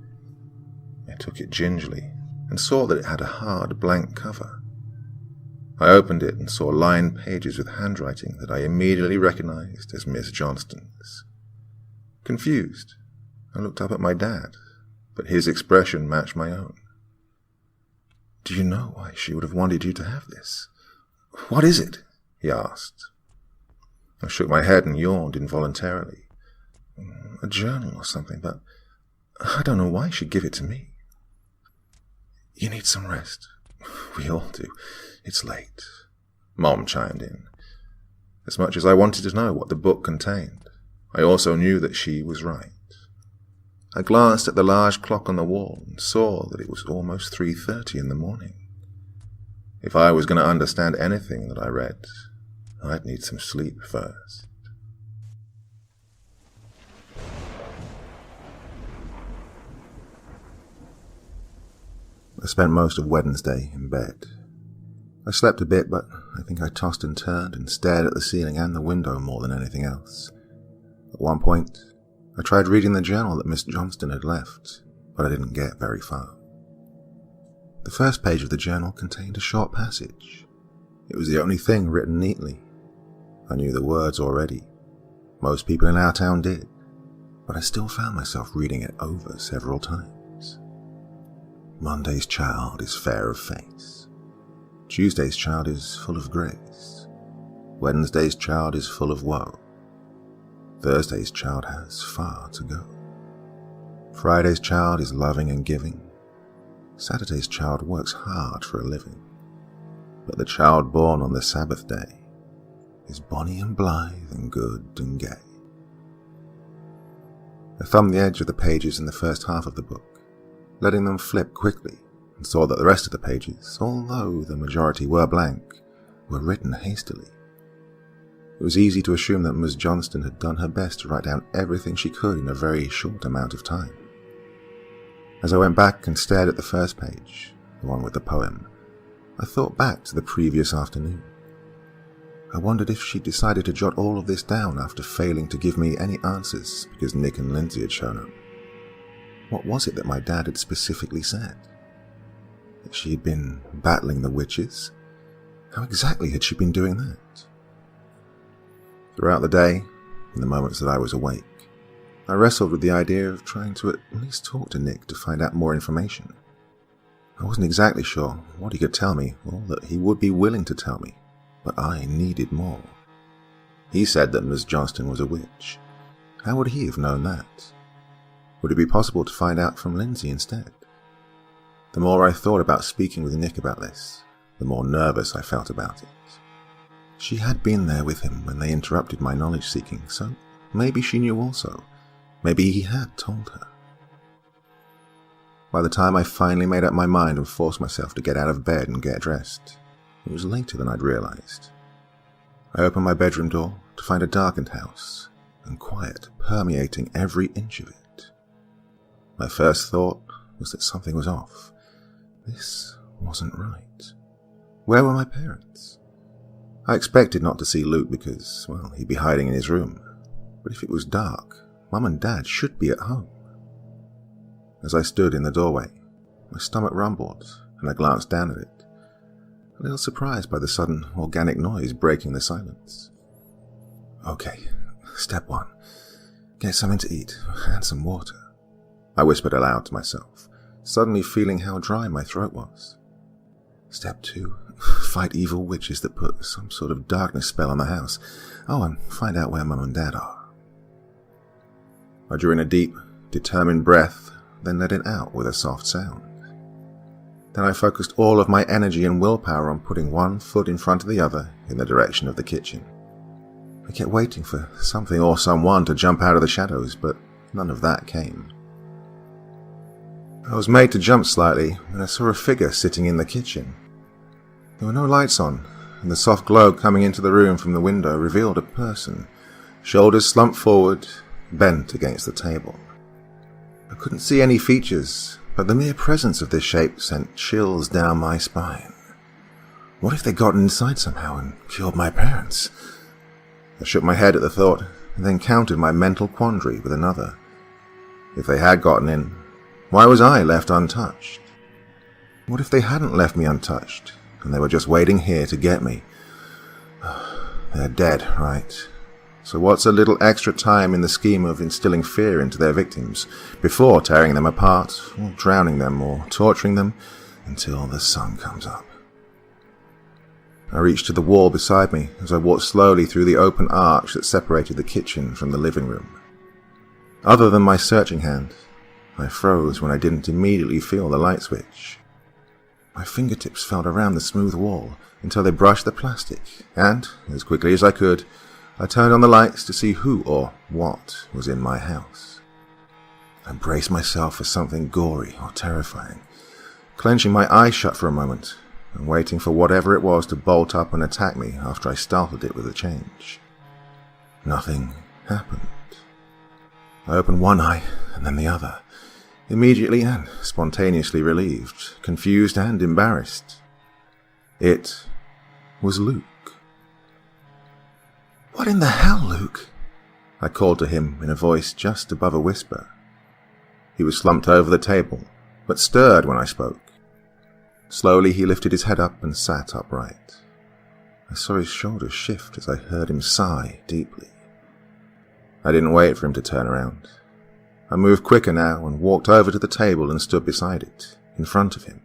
I took it gingerly and saw that it had a hard, blank cover. I opened it and saw lined pages with handwriting that I immediately recognized as Miss Johnston's. Confused, I looked up at my dad, but his expression matched my own. Do you know why she would have wanted you to have this? What is it? He asked. I shook my head and yawned involuntarily. A journal or something, but I don't know why she'd give it to me. You need some rest. We all do. It's late. Mom chimed in. As much as I wanted to know what the book contained, I also knew that she was right. I glanced at the large clock on the wall and saw that it was almost 3:30 in the morning. If I was going to understand anything that I read, I'd need some sleep first. I spent most of Wednesday in bed. I slept a bit, but I think I tossed and turned and stared at the ceiling and the window more than anything else. At one point, I tried reading the journal that Miss Johnston had left, but I didn't get very far. The first page of the journal contained a short passage. It was the only thing written neatly. I knew the words already. Most people in our town did, but I still found myself reading it over several times. Monday's child is fair of face. Tuesday's child is full of grace. Wednesday's child is full of woe. Thursday's child has far to go. Friday's child is loving and giving. Saturday's child works hard for a living. But the child born on the Sabbath day is bonny and blithe and good and gay. I thumbed the edge of the pages in the first half of the book, letting them flip quickly, and saw that the rest of the pages, although the majority were blank, were written hastily. It was easy to assume that Miss Johnston had done her best to write down everything she could in a very short amount of time. As I went back and stared at the first page, the one with the poem, I thought back to the previous afternoon. I wondered if she'd decided to jot all of this down after failing to give me any answers because Nick and Lindsay had shown up. What was it that my dad had specifically said? That she had been battling the witches? How exactly had she been doing that? Throughout the day, in the moments that I was awake, I wrestled with the idea of trying to at least talk to Nick to find out more information. I wasn't exactly sure what he could tell me, or that he would be willing to tell me, but I needed more. He said that Miss Johnston was a witch. How would he have known that? Would it be possible to find out from Lindsay instead? The more I thought about speaking with Nick about this, the more nervous I felt about it. She had been there with him when they interrupted my knowledge-seeking, so maybe she knew also. Maybe he had told her. By the time I finally made up my mind and forced myself to get out of bed and get dressed, it was later than I'd realized. I opened my bedroom door to find a darkened house, and quiet permeating every inch of it. My first thought was that something was off. This wasn't right. Where were my parents? I expected not to see Luke because, well, he'd be hiding in his room. But if it was dark, Mum and Dad should be at home. As I stood in the doorway, my stomach rumbled, and I glanced down at it, a little surprised by the sudden organic noise breaking the silence. Okay, step one. Get something to eat and some water. I whispered aloud to myself, suddenly feeling how dry my throat was. Step two. Fight evil witches that put some sort of darkness spell on the house. Oh, and find out where Mum and Dad are. I drew in a deep, determined breath, then let it out with a soft sound. Then I focused all of my energy and willpower on putting one foot in front of the other in the direction of the kitchen. I kept waiting for something or someone to jump out of the shadows, but none of that came. I was made to jump slightly when I saw a figure sitting in the kitchen. There were no lights on, and the soft glow coming into the room from the window revealed a person, shoulders slumped forward, bent against the table. I couldn't see any features, but the mere presence of this shape sent chills down my spine. What if they'd gotten inside somehow and killed my parents? I shook my head at the thought, and then countered my mental quandary with another. If they had gotten in, why was I left untouched? What if they hadn't left me untouched, and they were just waiting here to get me? They're dead, right? So what's a little extra time in the scheme of instilling fear into their victims, before tearing them apart, or drowning them, or torturing them, until the sun comes up? I reached to the wall beside me as I walked slowly through the open arch that separated the kitchen from the living room. Other than my searching hand, I froze when I didn't immediately feel the light switch. My fingertips felt around the smooth wall until they brushed the plastic, and, as quickly as I could, I turned on the lights to see who or what was in my house. I braced myself for something gory or terrifying, clenching my eyes shut for a moment and waiting for whatever it was to bolt up and attack me after I startled it with a change. Nothing happened. I opened one eye and then the other, immediately and spontaneously relieved, confused and embarrassed. It was Luke. "What in the hell, Luke?" I called to him in a voice just above a whisper. He was slumped over the table, but stirred when I spoke. Slowly he lifted his head up and sat upright. I saw his shoulders shift as I heard him sigh deeply. I didn't wait for him to turn around. I moved quicker now and walked over to the table and stood beside it, in front of him.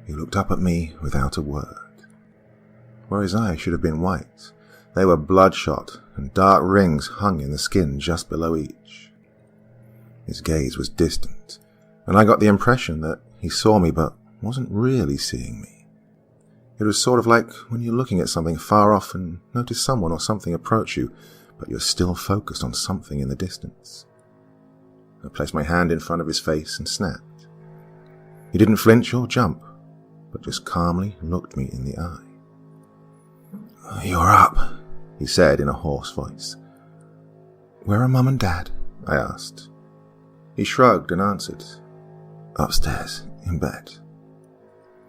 He looked up at me without a word. Where his eyes should have been white, they were bloodshot and dark rings hung in the skin just below each. His gaze was distant, and I got the impression that he saw me but wasn't really seeing me. It was sort of like when you're looking at something far off and notice someone or something approach you, but you're still focused on something in the distance. I placed my hand in front of his face and snapped. He didn't flinch or jump, but just calmly looked me in the eye. "You're up," he said in a hoarse voice. "Where are Mum and Dad?" I asked. He shrugged and answered, "Upstairs, in bed."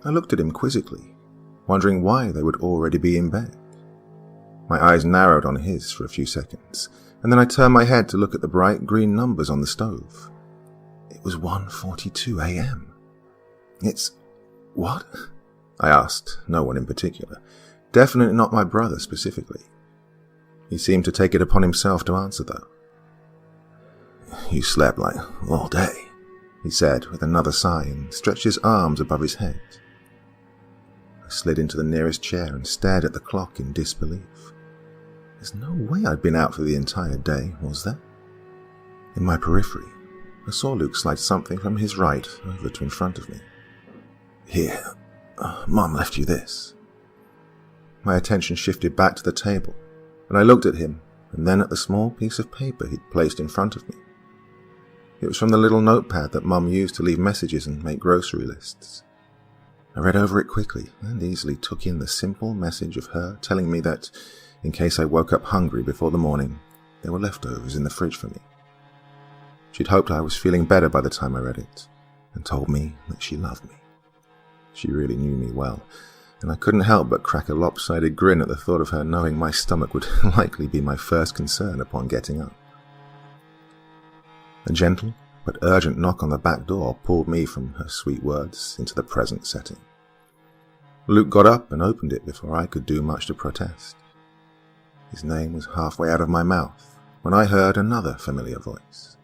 I looked at him quizzically, wondering why they would already be in bed. My eyes narrowed on his for a few seconds, and then I turned my head to look at the bright green numbers on the stove. It was 1:42 a.m. "It's... what?" I asked, no one in particular. Definitely not my brother specifically. He seemed to take it upon himself to answer, though. "You slept like all day," he said with another sigh and stretched his arms above his head. I slid into the nearest chair and stared at the clock in disbelief. There's no way I'd been out for the entire day, was there? In my periphery, I saw Luke slide something from his right over to in front of me. "Here, Mum left you this." My attention shifted back to the table, and I looked at him and then at the small piece of paper he'd placed in front of me. It was from the little notepad that Mum used to leave messages and make grocery lists. I read over it quickly and easily took in the simple message of her telling me that, in case I woke up hungry before the morning, there were leftovers in the fridge for me. She'd hoped I was feeling better by the time I read it, and told me that she loved me. She really knew me well, and I couldn't help but crack a lopsided grin at the thought of her knowing my stomach would likely be my first concern upon getting up. A gentle but urgent knock on the back door pulled me from her sweet words into the present setting. Luke got up and opened it before I could do much to protest. His name was halfway out of my mouth when I heard another familiar voice.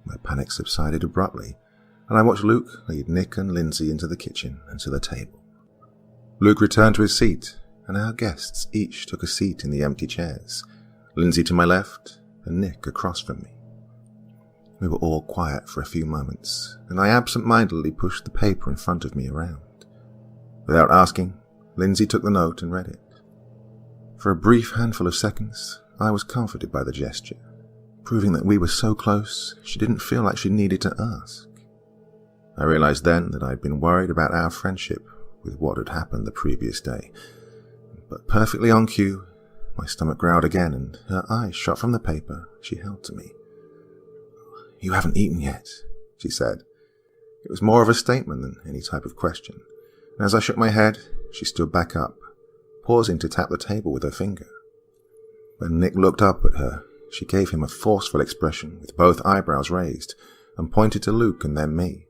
My panic subsided abruptly, and I watched Luke lead Nick and Lindsay into the kitchen and to the table. Luke returned to his seat, and our guests each took a seat in the empty chairs, Lindsay to my left and Nick across from me. We were all quiet for a few moments, and I absent-mindedly pushed the paper in front of me around. Without asking, Lindsay took the note and read it. For a brief handful of seconds, I was comforted by the gesture, proving that we were so close she didn't feel like she needed to ask. I realized then that I'd been worried about our friendship with what had happened the previous day, but perfectly on cue, my stomach growled again and her eyes shot from the paper she held to me. "You haven't eaten yet," she said. It was more of a statement than any type of question, and as I shook my head, she stood back up, pausing to tap the table with her finger. When Nick looked up at her, she gave him a forceful expression with both eyebrows raised and pointed to Luke and then me.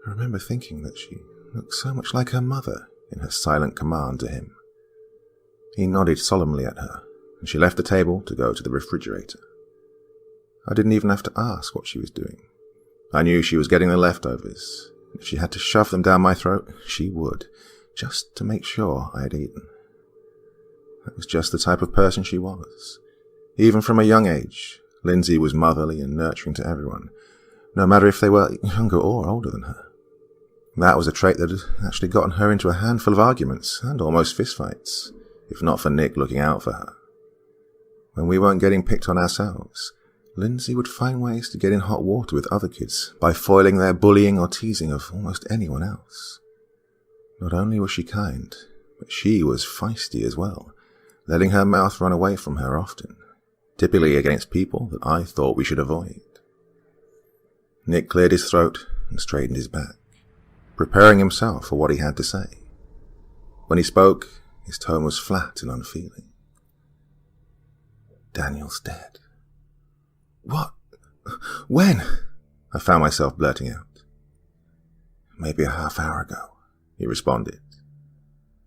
I remember thinking that she looked so much like her mother in her silent command to him. He nodded solemnly at her, and she left the table to go to the refrigerator. I didn't even have to ask what she was doing. I knew she was getting the leftovers. If she had to shove them down my throat, she would, just to make sure I had eaten. That was just the type of person she was. Even from a young age, Lindsay was motherly and nurturing to everyone, no matter if they were younger or older than her. That was a trait that had actually gotten her into a handful of arguments and almost fistfights, if not for Nick looking out for her. When we weren't getting picked on ourselves, Lindsay would find ways to get in hot water with other kids by foiling their bullying or teasing of almost anyone else. Not only was she kind, but she was feisty as well, letting her mouth run away from her often, typically against people that I thought we should avoid. Nick cleared his throat and straightened his back, preparing himself for what he had to say. When he spoke, his tone was flat and unfeeling. "Daniel's dead." "What? When?" I found myself blurting out. "Maybe a half hour ago," he responded.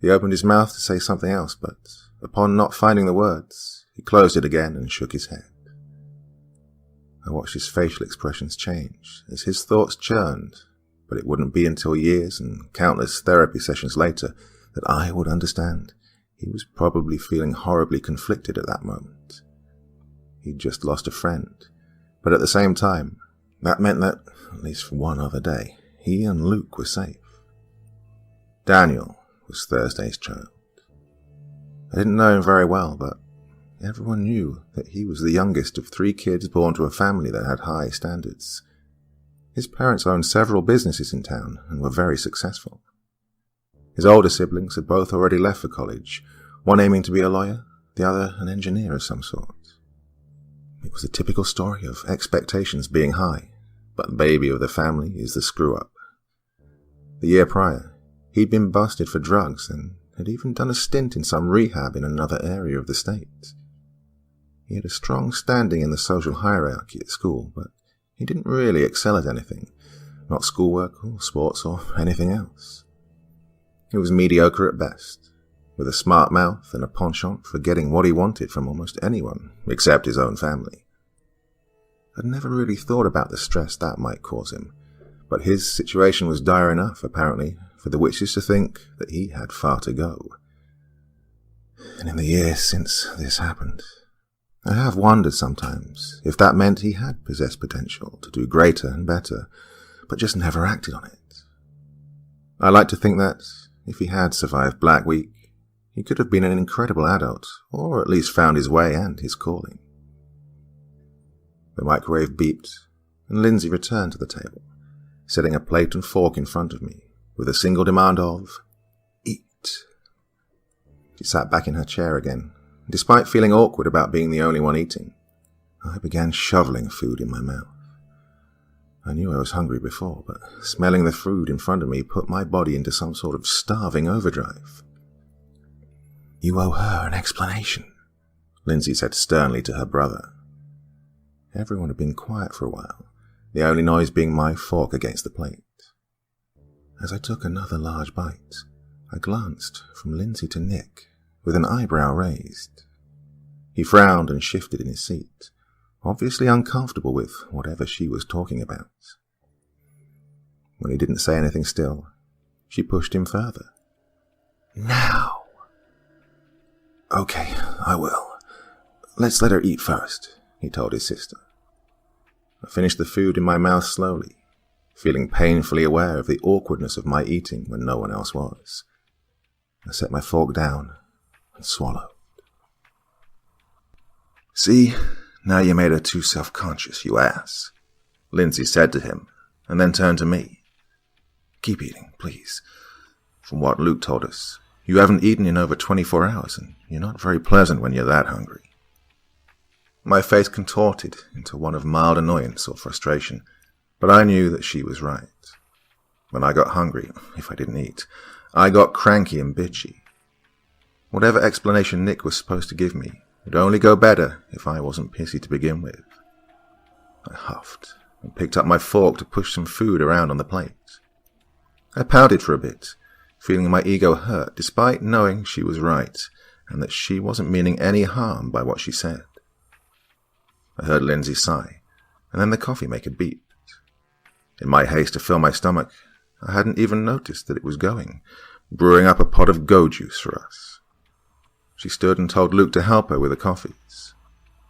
He opened his mouth to say something else, but upon not finding the words, he closed it again and shook his head. I watched his facial expressions change as his thoughts churned, but it wouldn't be until years and countless therapy sessions later that I would understand. He was probably feeling horribly conflicted at that moment. He'd just lost a friend, but at the same time, that meant that, at least for one other day, he and Luke were safe. Daniel was Thursday's child. I didn't know him very well, but everyone knew that he was the youngest of 3 kids born to a family that had high standards. His parents owned several businesses in town and were very successful. His older siblings had both already left for college, one aiming to be a lawyer, the other an engineer of some sort. It was a typical story of expectations being high, but the baby of the family is the screw-up. The year prior, he'd been busted for drugs and had even done a stint in some rehab in another area of the state. He had a strong standing in the social hierarchy at school, but he didn't really excel at anything, not schoolwork or sports or anything else. He was mediocre at best, with a smart mouth and a penchant for getting what he wanted from almost anyone, except his own family. I'd never really thought about the stress that might cause him, but his situation was dire enough, apparently, for the witches to think that he had far to go. And in the years since this happened, I have wondered sometimes if that meant he had possessed potential to do greater and better, but just never acted on it. I like to think that, if he had survived Black Week, he could have been an incredible adult, or at least found his way and his calling. The microwave beeped, and Lindsay returned to the table, setting a plate and fork in front of me, with a single demand of, "Eat." She sat back in her chair again. Despite feeling awkward about being the only one eating, I began shoveling food in my mouth. I knew I was hungry before, but smelling the food in front of me put my body into some sort of starving overdrive. "You owe her an explanation," Lindsay said sternly to her brother. Everyone had been quiet for a while, the only noise being my fork against the plate. As I took another large bite, I glanced from Lindsay to Nick, with an eyebrow raised. He frowned and shifted in his seat, obviously uncomfortable with whatever she was talking about. When he didn't say anything still, she pushed him further. "Now." "Okay, I will. Let's let her eat first," he told his sister. I finished the food in my mouth slowly, feeling painfully aware of the awkwardness of my eating when no one else was. I set my fork down and swallowed. "See, now you made her too self-conscious, you ass," Lindsay said to him, and then turned to me. "Keep eating, please. From what Luke told us, you haven't eaten in over 24 hours, and you're not very pleasant when you're that hungry." My face contorted into one of mild annoyance or frustration, but I knew that she was right. When I got hungry, if I didn't eat, I got cranky and bitchy. Whatever explanation Nick was supposed to give me would only go better if I wasn't pissy to begin with. I huffed and picked up my fork to push some food around on the plate. I pouted for a bit, feeling my ego hurt despite knowing she was right and that she wasn't meaning any harm by what she said. I heard Lindsay sigh, and then the coffee maker beeped. In my haste to fill my stomach, I hadn't even noticed that it was going, brewing up a pot of go juice for us. She stood and told Luke to help her with the coffees.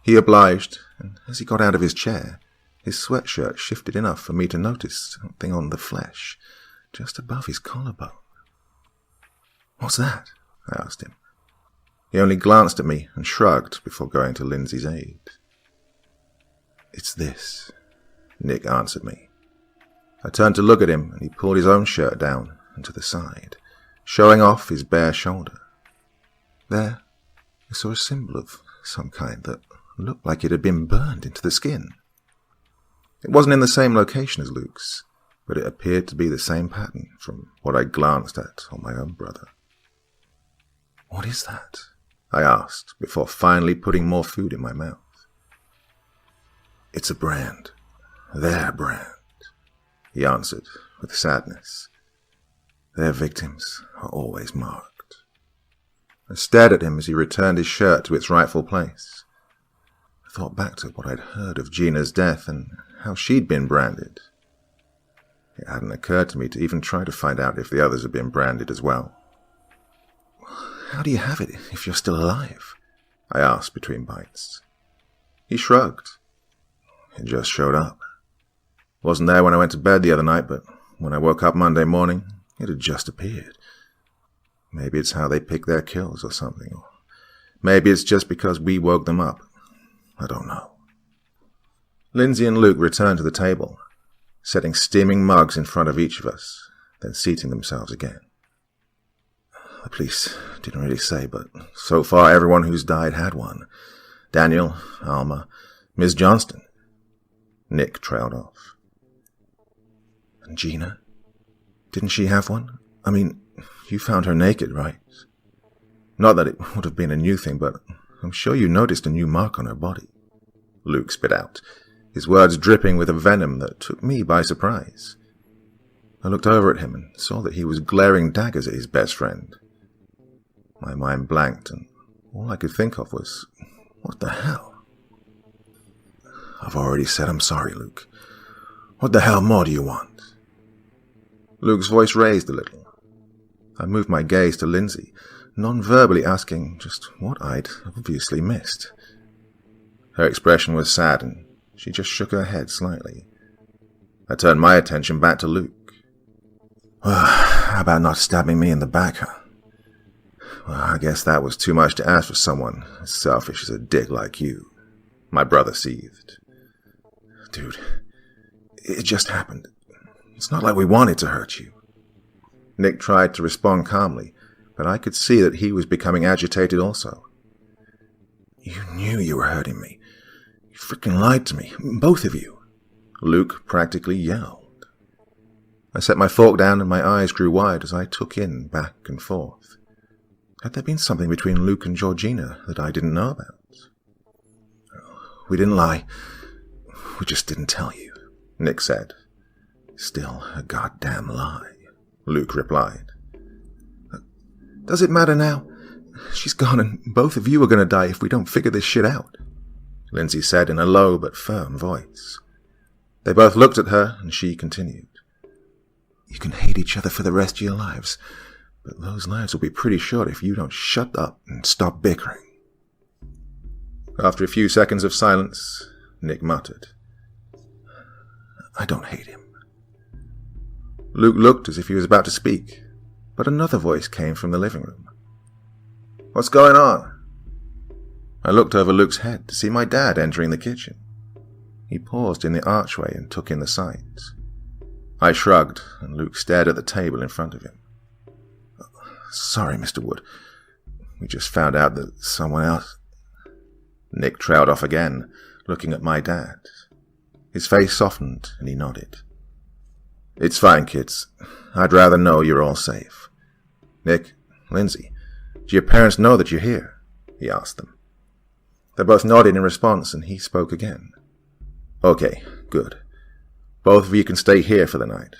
He obliged, and as he got out of his chair, his sweatshirt shifted enough for me to notice something on the flesh, just above his collarbone. "What's that?" I asked him. He only glanced at me and shrugged before going to Lindsay's aid. It's this, Nick answered me. I turned to look at him, and he pulled his own shirt down and to the side, showing off his bare shoulder. There, I saw a symbol of some kind that looked like it had been burned into the skin. It wasn't in the same location as Luke's, but it appeared to be the same pattern from what I glanced at on my own brother. What is that? I asked, before finally putting more food in my mouth. It's a brand. Their brand, he answered with sadness. Their victims are always marked. I stared at him as he returned his shirt to its rightful place. I thought back to what I'd heard of Gina's death and how she'd been branded. It hadn't occurred to me to even try to find out if the others had been branded as well. How do you have it if you're still alive? I asked between bites. He shrugged. It just showed up. Wasn't there when I went to bed the other night, but when I woke up Monday morning, it had just appeared. Maybe it's how they pick their kills or something, or maybe it's just because we woke them up. I don't know. Lindsay and Luke returned to the table, setting steaming mugs in front of each of us, then seating themselves again. The police didn't really say, but so far everyone who's died had one. Daniel, Alma, Miss Johnston. Nick trailed off. And Gina? Didn't she have one? I mean, you found her naked, right? Not that it would have been a new thing, but I'm sure you noticed a new mark on her body. Luke spit out, his words dripping with a venom that took me by surprise. I looked over at him and saw that he was glaring daggers at his best friend. My mind blanked, and all I could think of was, what the hell? I've already said I'm sorry, Luke. What the hell more do you want? Luke's voice raised a little. I moved my gaze to Lindsay, non-verbally asking just what I'd obviously missed. Her expression was sad, and she just shook her head slightly. I turned my attention back to Luke. Well, how about not stabbing me in the back, huh? Well, I guess that was too much to ask for someone as selfish as a dick like you, my brother seethed. Dude, it just happened. It's not like we wanted to hurt you. Nick tried to respond calmly, but I could see that he was becoming agitated also. You knew you were hurting me. You freaking lied to me, both of you. Luke practically yelled. I set my fork down and my eyes grew wide as I took in back and forth. Had there been something between Luke and Georgina that I didn't know about? We didn't lie. We just didn't tell you, Nick said. Still a goddamn lie, Luke replied. Does it matter now? She's gone and both of you are going to die if we don't figure this shit out, Lindsay said in a low but firm voice. They both looked at her and she continued. You can hate each other for the rest of your lives, but those lives will be pretty short if you don't shut up and stop bickering. After a few seconds of silence, Nick muttered, I don't hate him. Luke looked as if he was about to speak, but another voice came from the living room. What's going on? I looked over Luke's head to see my dad entering the kitchen. He paused in the archway and took in the sights. I shrugged, and Luke stared at the table in front of him. Sorry, Mr. Wood. We just found out that someone else... Nick trailed off again, looking at my dad. His face softened, and he nodded. It's fine, kids. I'd rather know you're all safe. Nick, Lindsay, do your parents know that you're here? He asked them. They both nodded in response, and he spoke again. Okay, good. Both of you can stay here for the night.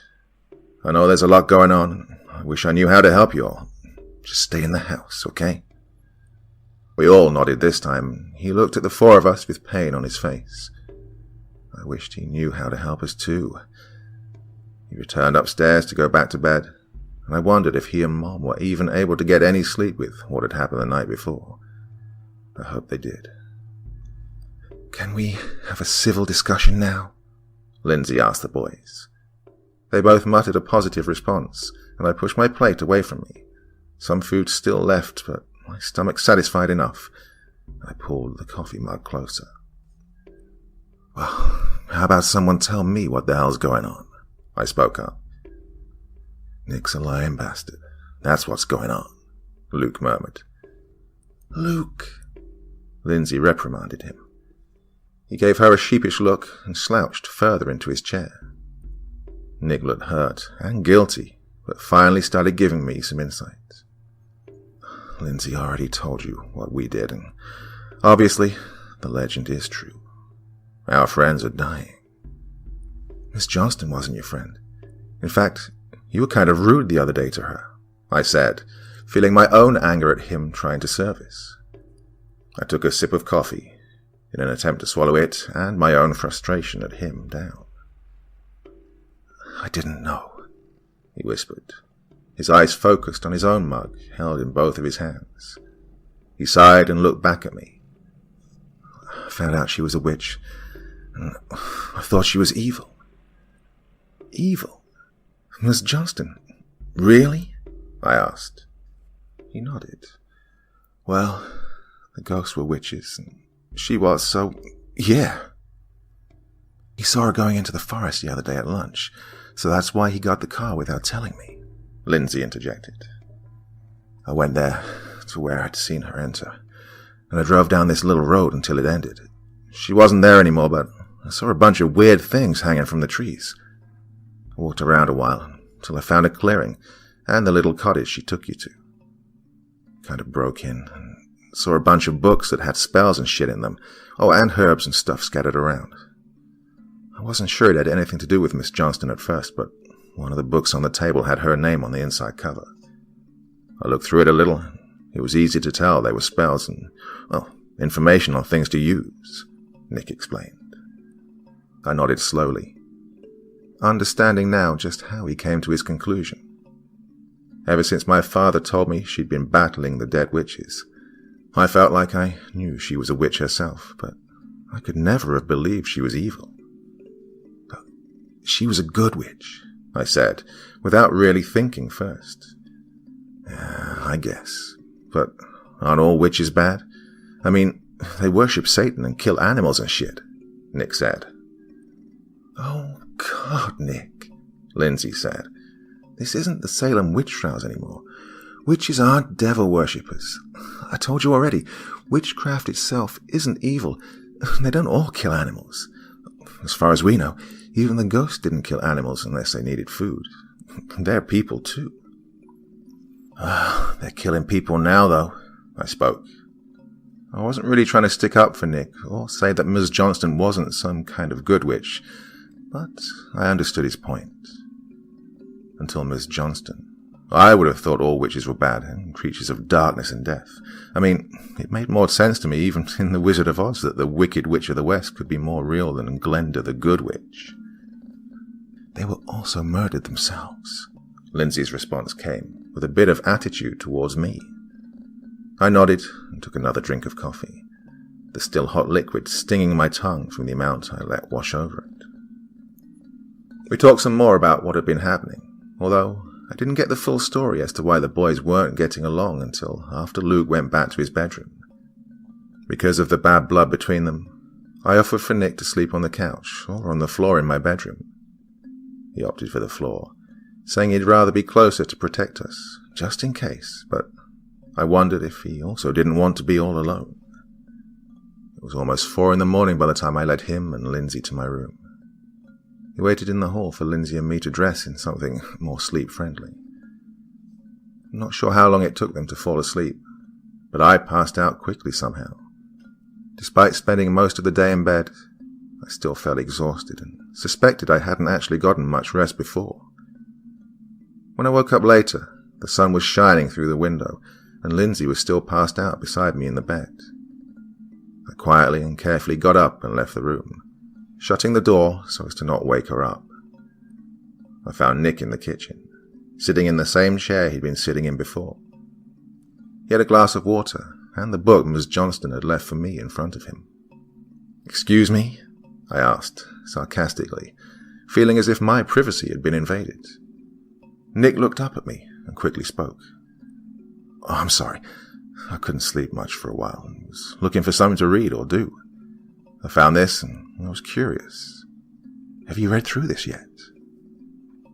I know there's a lot going on. I wish I knew how to help you all. Just stay in the house, okay? We all nodded this time. He looked at the four of us with pain on his face. I wished he knew how to help us too. He returned upstairs to go back to bed, and I wondered if he and Mom were even able to get any sleep with what had happened the night before. I hope they did. Can we have a civil discussion now? Lindsay asked the boys. They both muttered a positive response, and I pushed my plate away from me. Some food still left, but my stomach satisfied enough. I pulled the coffee mug closer. Well, how about someone tell me what the hell's going on? I spoke up. Nick's a lying bastard. That's what's going on, Luke murmured. Luke, Lindsay reprimanded him. He gave her a sheepish look and slouched further into his chair. Nick looked hurt and guilty, but finally started giving me some insight. Lindsay already told you what we did, and obviously the legend is true. Our friends are dying. Miss Johnston wasn't your friend. In fact, you were kind of rude the other day to her, I said, feeling my own anger at him trying to service. I took a sip of coffee, in an attempt to swallow it and my own frustration at him down. I didn't know, he whispered, his eyes focused on his own mug held in both of his hands. He sighed and looked back at me. I found out she was a witch, and I thought she was evil. Evil? Miss Johnston? Really? I asked. He nodded. Well, the ghosts were witches, and she was, so yeah. He saw her going into the forest the other day at lunch, so that's why he got the car without telling me, Lindsay interjected. I went there to where I'd seen her enter, and I drove down this little road until it ended. She wasn't there anymore, but I saw a bunch of weird things hanging from the trees. I walked around a while until I found a clearing and the little cottage she took you to. Kind of broke in and saw a bunch of books that had spells and shit in them. Oh, and herbs and stuff scattered around. I wasn't sure it had anything to do with Miss Johnston at first, but one of the books on the table had her name on the inside cover. I looked through it a little. It was easy to tell they were spells and, well, information on things to use, Nick explained. I nodded slowly, understanding now just how he came to his conclusion. Ever since my father told me she'd been battling the dead witches, I felt like I knew she was a witch herself, but I could never have believed she was evil. But she was a good witch, I said, without really thinking first. I guess. But aren't all witches bad? I mean, they worship Satan and kill animals and shit, Nick said. Oh, God, Nick, Lindsay said. This isn't the Salem witch trials anymore. Witches aren't devil worshippers. I told you already, witchcraft itself isn't evil. They don't all kill animals. As far as we know, even the ghosts didn't kill animals unless they needed food. They're people, too. They're killing people now, though, I spoke. I wasn't really trying to stick up for Nick, or say that Ms. Johnston wasn't some kind of good witch, but I understood his point. Until Ms. Johnston. I would have thought all witches were bad, and creatures of darkness and death. I mean, it made more sense to me, even in The Wizard of Oz, that the Wicked Witch of the West could be more real than Glenda the Good Witch. They were also murdered themselves. Lindsay's response came, with a bit of attitude towards me. I nodded and took another drink of coffee, the still hot liquid stinging my tongue from the amount I let wash over it. We talked some more about what had been happening, although I didn't get the full story as to why the boys weren't getting along until after Luke went back to his bedroom. Because of the bad blood between them, I offered for Nick to sleep on the couch or on the floor in my bedroom. He opted for the floor, saying he'd rather be closer to protect us, just in case, but I wondered if he also didn't want to be all alone. It was almost 4 a.m. by the time I led him and Lindsay to my room. He waited in the hall for Lindsay and me to dress in something more sleep-friendly. I'm not sure how long it took them to fall asleep, but I passed out quickly somehow. Despite spending most of the day in bed, I still felt exhausted and suspected I hadn't actually gotten much rest before. When I woke up later, the sun was shining through the window, and Lindsay was still passed out beside me in the bed. I quietly and carefully got up and left the room, shutting the door so as to not wake her up. I found Nick in the kitchen, sitting in the same chair he'd been sitting in before. He had a glass of water and the book Ms. Johnston had left for me in front of him. "Excuse me?" I asked, sarcastically, feeling as if my privacy had been invaded. Nick looked up at me and quickly spoke. "Oh, I'm sorry. I couldn't sleep much for a while and was looking for something to read or do. I found this and I was curious. Have you read through this yet?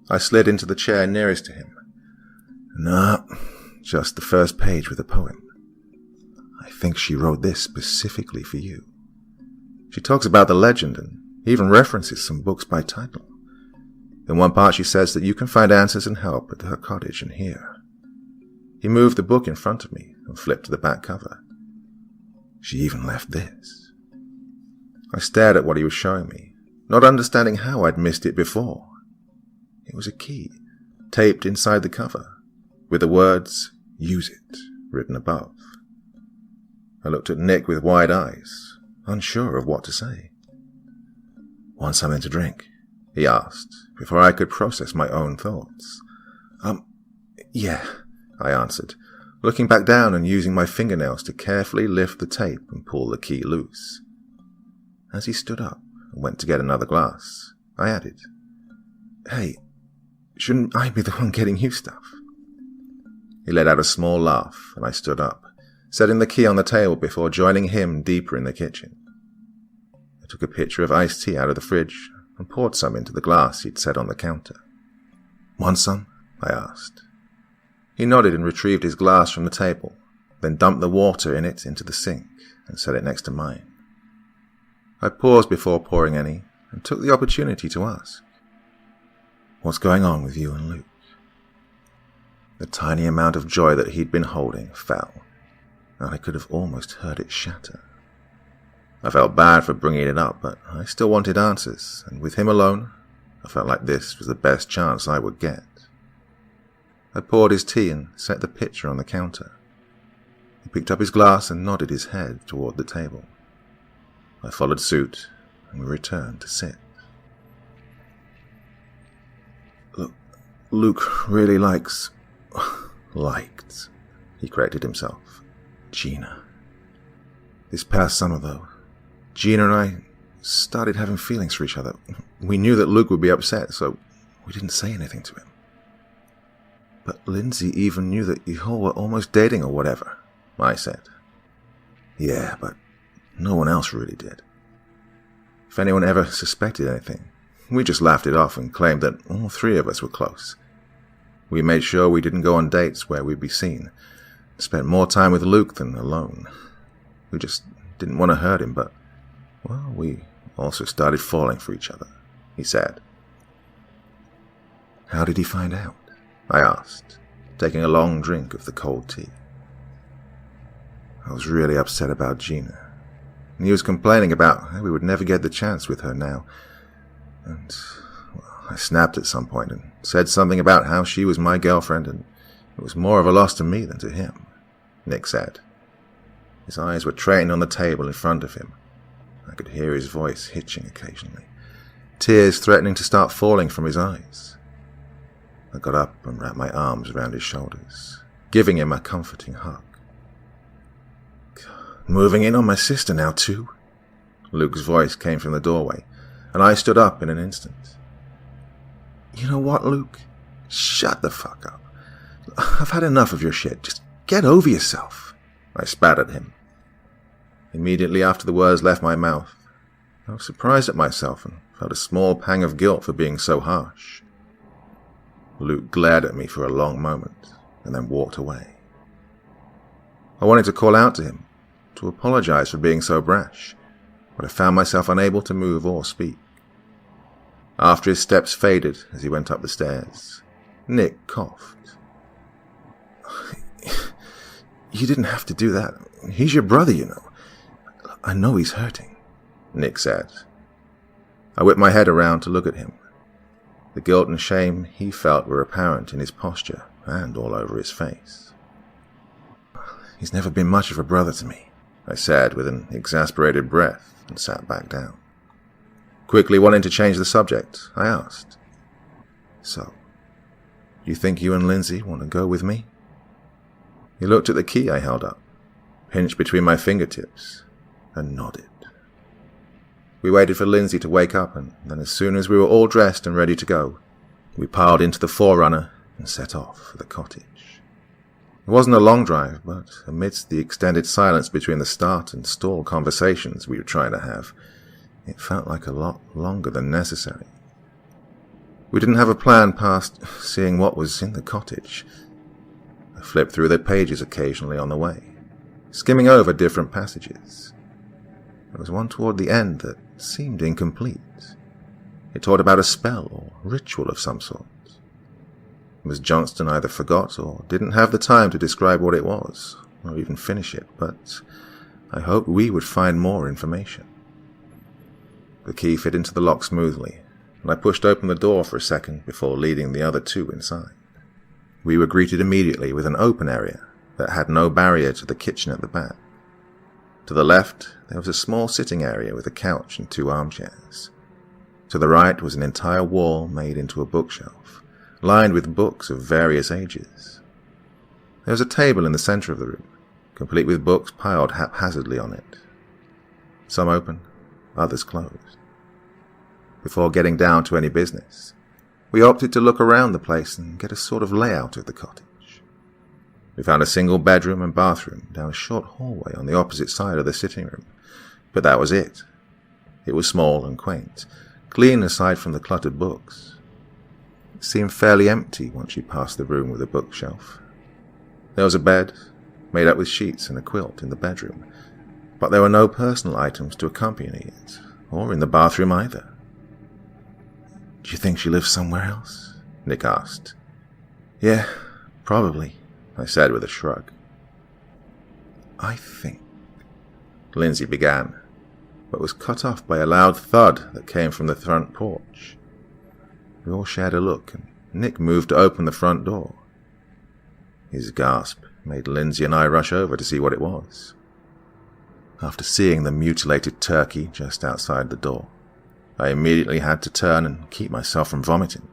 I slid into the chair nearest to him. No, just the first page with a poem. I think she wrote this specifically for you. She talks about the legend and even references some books by title. In one part she says that you can find answers and help at her cottage and here. He moved the book in front of me and flipped to the back cover. She even left this. I stared at what he was showing me, not understanding how I'd missed it before. It was a key, taped inside the cover, with the words, "Use it," written above. I looked at Nick with wide eyes, unsure of what to say. Want something to drink? He asked, before I could process my own thoughts. Yeah, I answered, looking back down and using my fingernails to carefully lift the tape and pull the key loose. As he stood up and went to get another glass, I added, Hey, shouldn't I be the one getting you stuff? He let out a small laugh, and I stood up, setting the key on the table before joining him deeper in the kitchen. I took a pitcher of iced tea out of the fridge and poured some into the glass he'd set on the counter. Want some? I asked. He nodded and retrieved his glass from the table, then dumped the water in it into the sink and set it next to mine. I paused before pouring any and took the opportunity to ask, What's going on with you and Luke? The tiny amount of joy that he'd been holding fell, and I could have almost heard it shatter. I felt bad for bringing it up, but I still wanted answers, and with him alone, I felt like this was the best chance I would get. I poured his tea and set the pitcher on the counter. He picked up his glass and nodded his head toward the table. I followed suit, and we returned to sit. Look, Luke really liked, he corrected himself, Gina. This past summer, though, Gina and I started having feelings for each other. We knew that Luke would be upset, so we didn't say anything to him. But Lindsay even knew that you all were almost dating or whatever, I said. Yeah, but no one else really did. If anyone ever suspected anything, we just laughed it off and claimed that all three of us were close. We made sure we didn't go on dates where we'd be seen, spent more time with Luke than alone. We just didn't want to hurt him, but, well, we also started falling for each other, he said. How did he find out? I asked, taking a long drink of the cold tea. I was really upset about Gina. And he was complaining about how we would never get the chance with her now. And well, I snapped at some point and said something about how she was my girlfriend and it was more of a loss to me than to him, Nick said. His eyes were trained on the table in front of him. I could hear his voice hitching occasionally, tears threatening to start falling from his eyes. I got up and wrapped my arms around his shoulders, giving him a comforting hug. Moving in on my sister now, too? Luke's voice came from the doorway, and I stood up in an instant. You know what, Luke? Shut the fuck up. I've had enough of your shit. Just get over yourself. I spat at him. Immediately after the words left my mouth, I was surprised at myself and felt a small pang of guilt for being so harsh. Luke glared at me for a long moment and then walked away. I wanted to call out to him, to apologize for being so brash, but I found myself unable to move or speak. After his steps faded as he went up the stairs, Nick coughed. You didn't have to do that. He's your brother, you know. I know he's hurting, Nick said. I whipped my head around to look at him. The guilt and shame he felt were apparent in his posture and all over his face. He's never been much of a brother to me, I said with an exasperated breath and sat back down. Quickly wanting to change the subject, I asked, So, you think you and Lindsay want to go with me? He looked at the key I held up, pinched between my fingertips, and nodded. We waited for Lindsay to wake up, and then as soon as we were all dressed and ready to go, we piled into the Forerunner and set off for the cottage. It wasn't a long drive, but amidst the extended silence between the start and stall conversations we were trying to have, It felt like a lot longer than necessary. We didn't have a plan past seeing what was in the cottage. I flipped through the pages occasionally on the way, skimming over different passages. There was one toward the end that seemed incomplete. It talked about a spell or ritual of some sort. Miss Johnston either forgot or didn't have the time to describe what it was, or even finish it, but I hoped we would find more information. The key fit into the lock smoothly, and I pushed open the door for a second before leading the other two inside. We were greeted immediately with an open area that had no barrier to the kitchen at the back. To the left, there was a small sitting area with a couch and 2 armchairs. To the right was an entire wall made into a bookshelf, lined with books of various ages. There was a table in the center of the room, complete with books piled haphazardly on it. Some open, others closed. Before getting down to any business, we opted to look around the place and get a sort of layout of the cottage. We found a single bedroom and bathroom down a short hallway on the opposite side of the sitting room, but that was it. It was small and quaint, clean aside from the cluttered books. It seemed fairly empty once you passed the room with a bookshelf. There was a bed, made up with sheets and a quilt in the bedroom, but there were no personal items to accompany it, or in the bathroom either. "Do you think she lives somewhere else?" Nick asked. "Yeah, probably," I said with a shrug. "I think," Lindsay began, but was cut off by a loud thud that came from the front porch. We all shared a look, and Nick moved to open the front door. His gasp made Lindsay and I rush over to see what it was. After seeing the mutilated turkey just outside the door, I immediately had to turn and keep myself from vomiting.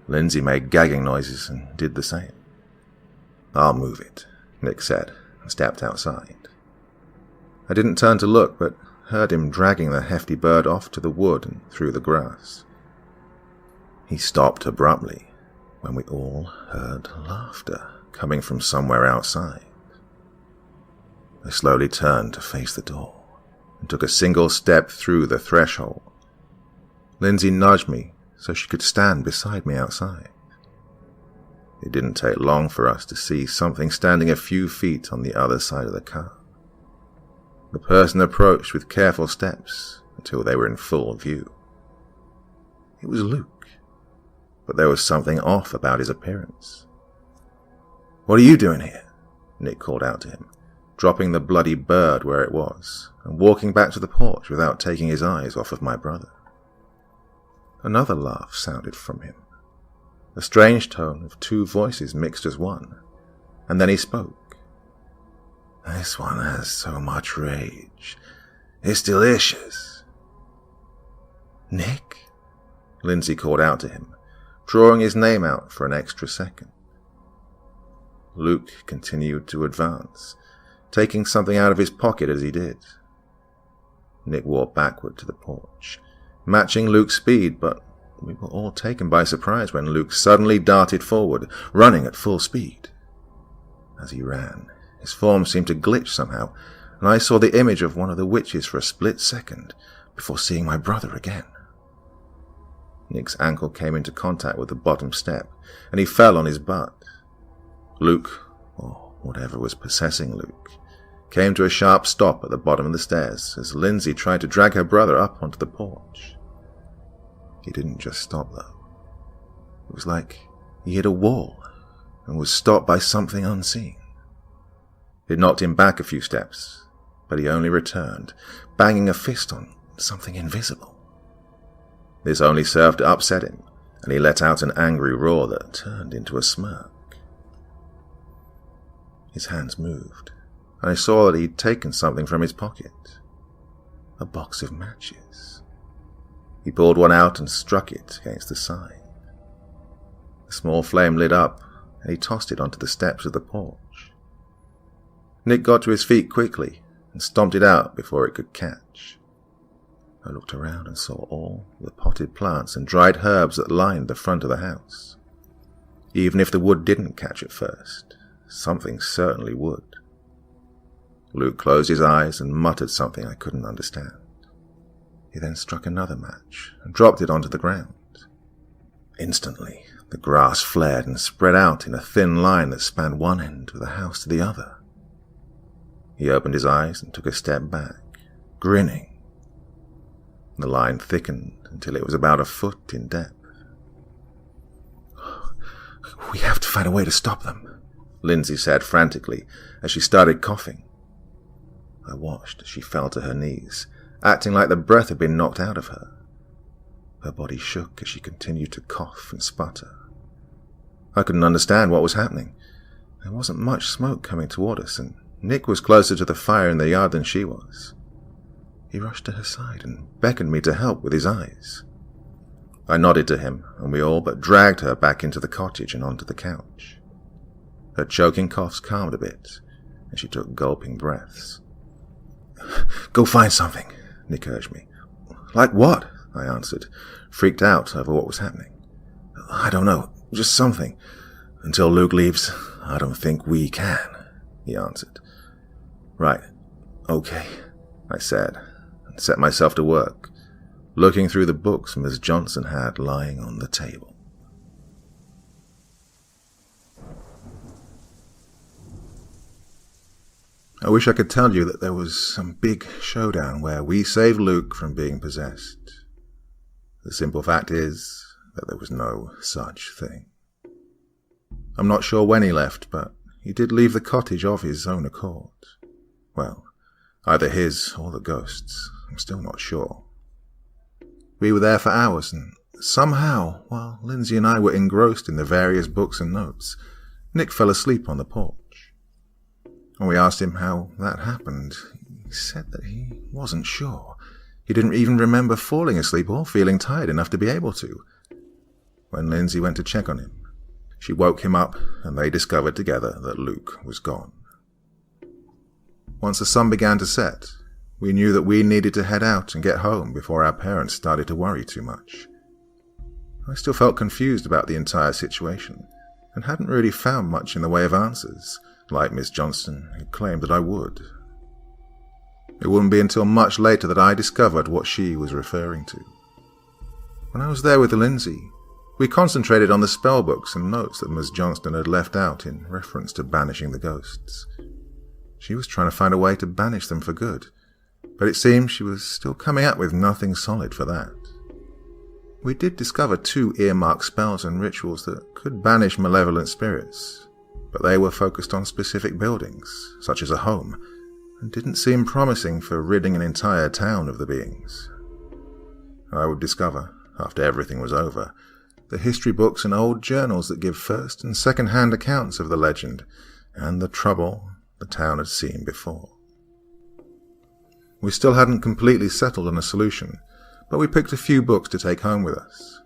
Lindsay made gagging noises and did the same. "I'll move it," Nick said, and stepped outside. I didn't turn to look, but heard him dragging the hefty bird off to the wood and through the grass. He stopped abruptly when we all heard laughter coming from somewhere outside. I slowly turned to face the door and took a single step through the threshold. Lindsay nudged me so she could stand beside me outside. It didn't take long for us to see something standing a few feet on the other side of the car. The person approached with careful steps until they were in full view. It was Luke, but there was something off about his appearance. "What are you doing here?" Nick called out to him, dropping the bloody bird where it was and walking back to the porch without taking his eyes off of my brother. Another laugh sounded from him, a strange tone of 2 voices mixed as one, and then he spoke. "This one has so much rage. It's delicious." "Nick?" Lindsay called out to him, drawing his name out for an extra second. Luke continued to advance, taking something out of his pocket as he did. Nick walked backward to the porch, matching Luke's speed, but we were all taken by surprise when Luke suddenly darted forward, running at full speed. As he ran, his form seemed to glitch somehow, and I saw the image of one of the witches for a split second before seeing my brother again. Nick's ankle came into contact with the bottom step, and he fell on his butt. Luke, or whatever was possessing Luke, came to a sharp stop at the bottom of the stairs as Lindsay tried to drag her brother up onto the porch. He didn't just stop, though. It was like he hit a wall and was stopped by something unseen. It knocked him back a few steps, but he only returned, banging a fist on something invisible. This only served to upset him, and he let out an angry roar that turned into a smirk. His hands moved, and I saw that he'd taken something from his pocket. A box of matches. He pulled one out and struck it against the side. The small flame lit up, and he tossed it onto the steps of the porch. Nick got to his feet quickly and stomped it out before it could catch. I looked around and saw all the potted plants and dried herbs that lined the front of the house. Even if the wood didn't catch at first, something certainly would. Luke closed his eyes and muttered something I couldn't understand. He then struck another match and dropped it onto the ground. Instantly, the grass flared and spread out in a thin line that spanned one end of the house to the other. He opened his eyes and took a step back, grinning. The line thickened until it was about a foot in depth. "We have to find a way to stop them," Lindsay said frantically as she started coughing. I watched as she fell to her knees, acting like the breath had been knocked out of her. Her body shook as she continued to cough and sputter. I couldn't understand what was happening. There wasn't much smoke coming toward us, and Nick was closer to the fire in the yard than she was. He rushed to her side and beckoned me to help with his eyes. I nodded to him, and we all but dragged her back into the cottage and onto the couch. Her choking coughs calmed a bit, and she took gulping breaths. "Go find something," Nick urged me. "Like what?" I answered, freaked out over what was happening. "I don't know, just something. Until Luke leaves, I don't think we can," he answered. "Right, okay," I said, and set myself to work, looking through the books Miss Johnston had lying on the table. I wish I could tell you that there was some big showdown where we saved Luke from being possessed. The simple fact is that there was no such thing. I'm not sure when he left, but he did leave the cottage of his own accord. Well, either his or the ghost's. I'm still not sure. We were there for hours, and somehow, while Lindsay and I were engrossed in the various books and notes, Nick fell asleep on the porch. When we asked him how that happened, he said that he wasn't sure. He didn't even remember falling asleep or feeling tired enough to be able to. When Lindsay went to check on him, she woke him up, and they discovered together that Luke was gone. Once the sun began to set, we knew that we needed to head out and get home before our parents started to worry too much. I still felt confused about the entire situation, and hadn't really found much in the way of answers, like Miss Johnston had claimed that I would. It wouldn't be until much later that I discovered what she was referring to. When I was there with Lindsay, we concentrated on the spell books and notes that Miss Johnston had left out in reference to banishing the ghosts. She was trying to find a way to banish them for good, but it seemed she was still coming up with nothing solid for that. We did discover 2 earmarked spells and rituals that could banish malevolent spirits, but they were focused on specific buildings, such as a home, and didn't seem promising for ridding an entire town of the beings. I would discover, after everything was over, the history books and old journals that give first and second-hand accounts of the legend and the trouble the town had seen before. We still hadn't completely settled on a solution, but we picked a few books to take home with us.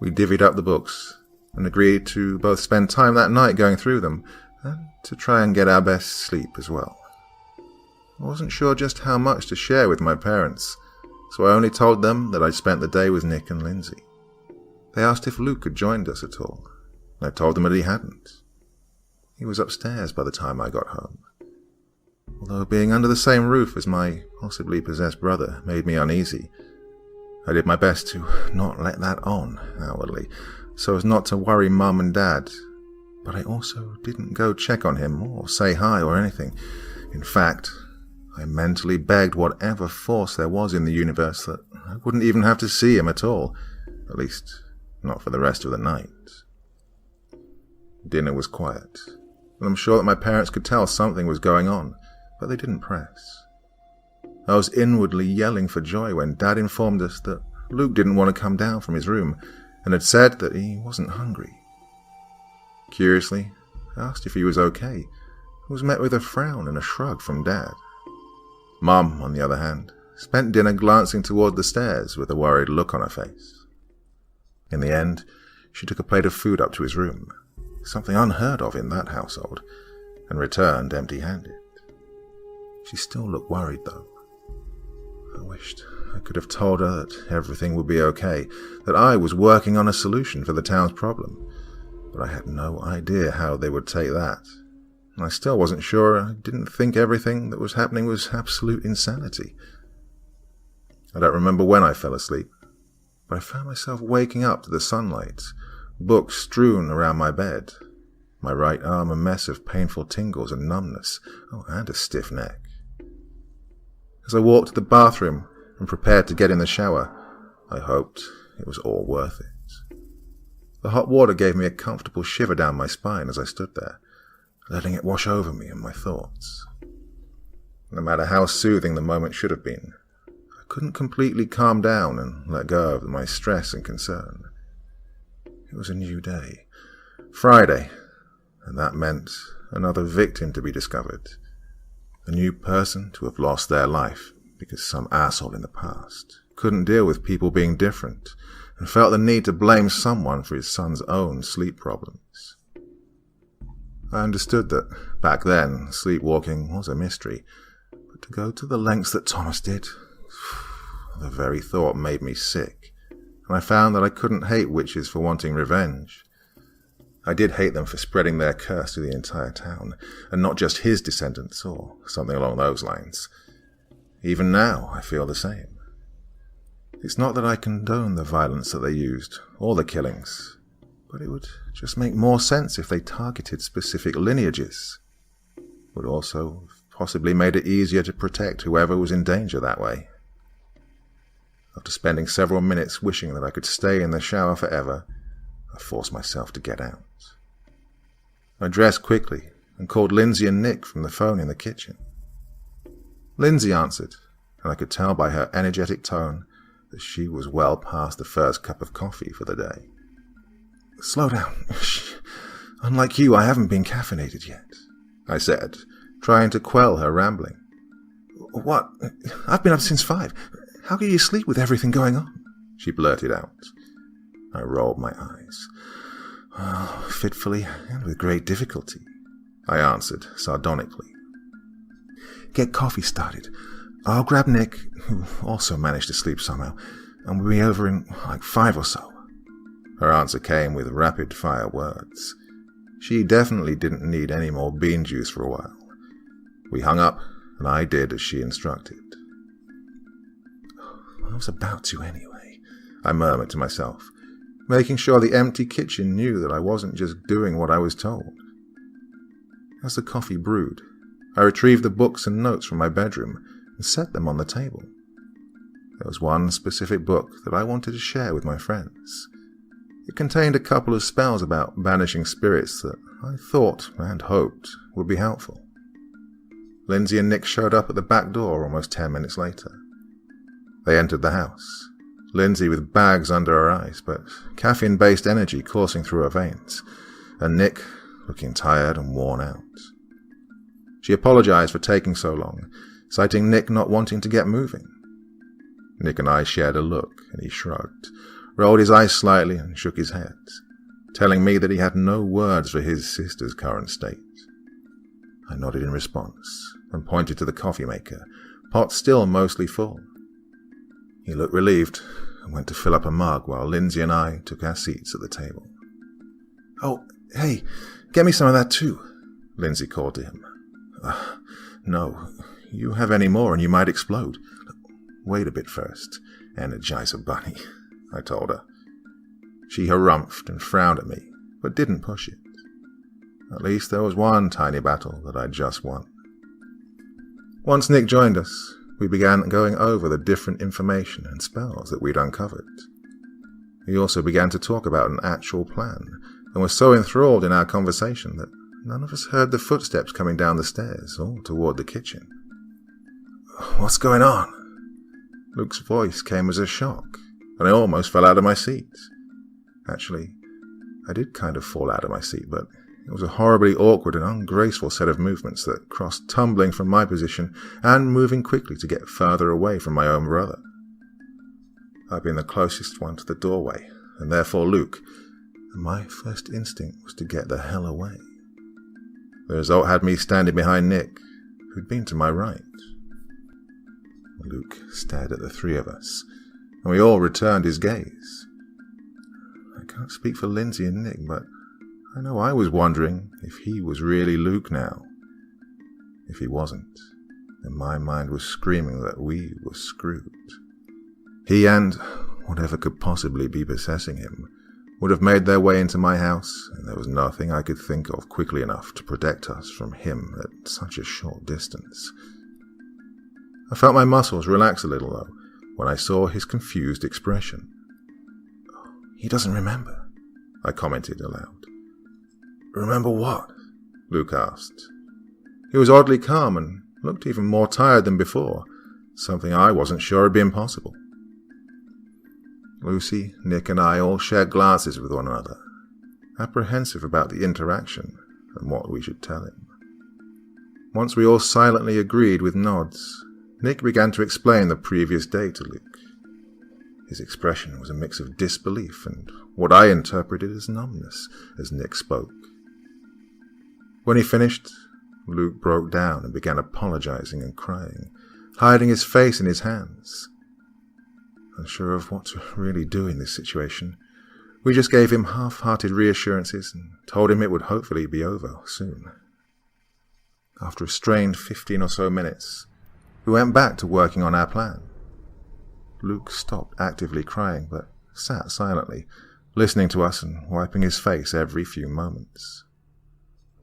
We divvied up the books and agreed to both spend time that night going through them and to try and get our best sleep as well. I wasn't sure just how much to share with my parents, so I only told them that I'd spent the day with Nick and Lindsay. They asked if Luke had joined us at all, and I told them that he hadn't. He was upstairs by the time I got home. Although being under the same roof as my possibly possessed brother made me uneasy, I did my best to not let that on outwardly, so as not to worry Mum and Dad, but I also didn't go check on him or say hi or anything. In fact, I mentally begged whatever force there was in the universe that I wouldn't even have to see him at all, at least not for the rest of the night. Dinner was quiet, and I'm sure that my parents could tell something was going on, but they didn't press. I was inwardly yelling for joy when Dad informed us that Luke didn't want to come down from his room and had said that he wasn't hungry. Curiously, I asked if he was okay, and was met with a frown and a shrug from Dad. Mum, on the other hand, spent dinner glancing toward the stairs with a worried look on her face. In the end, she took a plate of food up to his room, something unheard of in that household, and returned empty-handed. She still looked worried, though. I wished I could have told her that everything would be okay, that I was working on a solution for the town's problem, but I had no idea how they would take that. I still wasn't sure. I didn't think everything that was happening was absolute insanity. I don't remember when I fell asleep, but I found myself waking up to the sunlight, books strewn around my bed, my right arm a mess of painful tingles and numbness, and a stiff neck. As I walked to the bathroom and prepared to get in the shower, I hoped it was all worth it. The hot water gave me a comfortable shiver down my spine as I stood there, letting it wash over me and my thoughts. No matter how soothing the moment should have been, I couldn't completely calm down and let go of my stress and concern. It was a new day, Friday, and that meant another victim to be discovered, a new person to have lost their life because some asshole in the past couldn't deal with people being different and felt the need to blame someone for his son's own sleep problems. I understood that back then sleepwalking was a mystery, but to go to the lengths that Thomas did, the very thought made me sick, and I found that I couldn't hate witches for wanting revenge. I did hate them for spreading their curse to the entire town, and not just his descendants or something along those lines. Even now, I feel the same. It's not that I condone the violence that they used, or the killings, but it would just make more sense if they targeted specific lineages. It would also have possibly made it easier to protect whoever was in danger that way. After spending several minutes wishing that I could stay in the shower forever, I forced myself to get out. I dressed quickly and called Lindsay and Nick from the phone in the kitchen. Lindsay answered, and I could tell by her energetic tone that she was well past the first cup of coffee for the day. "Slow down. Unlike you, I haven't been caffeinated yet," I said, trying to quell her rambling. "What? I've been up since 5. How can you sleep with everything going on?" she blurted out. I rolled my eyes. "Fitfully and with great difficulty," I answered sardonically. "Get coffee started. I'll grab Nick, who also managed to sleep somehow, and we'll be over in 5 or so." Her answer came with rapid-fire words. She definitely didn't need any more bean juice for a while. We hung up, and I did as she instructed. "I was about to anyway," I murmured to myself, making sure the empty kitchen knew that I wasn't just doing what I was told. As the coffee brewed, I retrieved the books and notes from my bedroom and set them on the table. There was one specific book that I wanted to share with my friends. It contained a couple of spells about banishing spirits that I thought and hoped would be helpful. Lindsay and Nick showed up at the back door almost 10 minutes later. They entered the house, Lindsay with bags under her eyes, but caffeine-based energy coursing through her veins, and Nick looking tired and worn out. She apologized for taking so long, citing Nick not wanting to get moving. Nick and I shared a look, and he shrugged, rolled his eyes slightly and shook his head, telling me that he had no words for his sister's current state. I nodded in response and pointed to the coffee maker, pot still mostly full. He looked relieved and went to fill up a mug while Lindsay and I took our seats at the table. "Oh, hey, get me some of that too," Lindsay called to him. "No, you have any more and you might explode." "Wait a bit first, Energizer Bunny," I told her. She harumphed and frowned at me, but didn't push it. At least there was one tiny battle that I'd just won. Once Nick joined us, we began going over the different information and spells that we'd uncovered. We also began to talk about an actual plan, and were so enthralled in our conversation that none of us heard the footsteps coming down the stairs or toward the kitchen. "What's going on?" Luke's voice came as a shock, and I almost fell out of my seat. Actually, I did kind of fall out of my seat, but it was a horribly awkward and ungraceful set of movements that crossed tumbling from my position and moving quickly to get further away from my own brother. I'd been the closest one to the doorway, and therefore Luke, and my first instinct was to get the hell away. The result had me standing behind Nick, who'd been to my right. Luke stared at the three of us, and we all returned his gaze. I can't speak for Lindsay and Nick, but I know I was wondering if he was really Luke now. If he wasn't, then my mind was screaming that we were screwed. He and whatever could possibly be possessing him would have made their way into my house, and there was nothing I could think of quickly enough to protect us from him at such a short distance. I felt my muscles relax a little, though, when I saw his confused expression. "He doesn't remember," I commented aloud. "Remember what?" Luke asked. He was oddly calm and looked even more tired than before, something I wasn't sure had been possible. Lucy, Nick and I all shared glances with one another, apprehensive about the interaction and what we should tell him. Once we all silently agreed with nods, Nick began to explain the previous day to Luke. His expression was a mix of disbelief and what I interpreted as numbness as Nick spoke. When he finished, Luke broke down and began apologizing and crying, hiding his face in his hands. Unsure of what to really do in this situation, we just gave him half-hearted reassurances and told him it would hopefully be over soon. After a strained 15 or so minutes, we went back to working on our plan. Luke stopped actively crying, but sat silently, listening to us and wiping his face every few moments.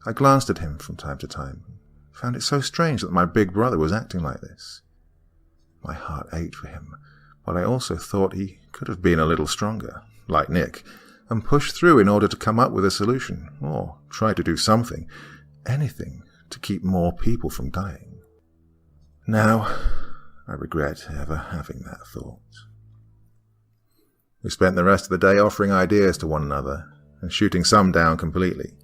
I glanced at him from time to time, and found it so strange that my big brother was acting like this. My heart ached for him, but I also thought he could have been a little stronger, like Nick, and pushed through in order to come up with a solution, or try to do something, anything, to keep more people from dying. Now, I regret ever having that thought. We spent the rest of the day offering ideas to one another, and shooting some down completely.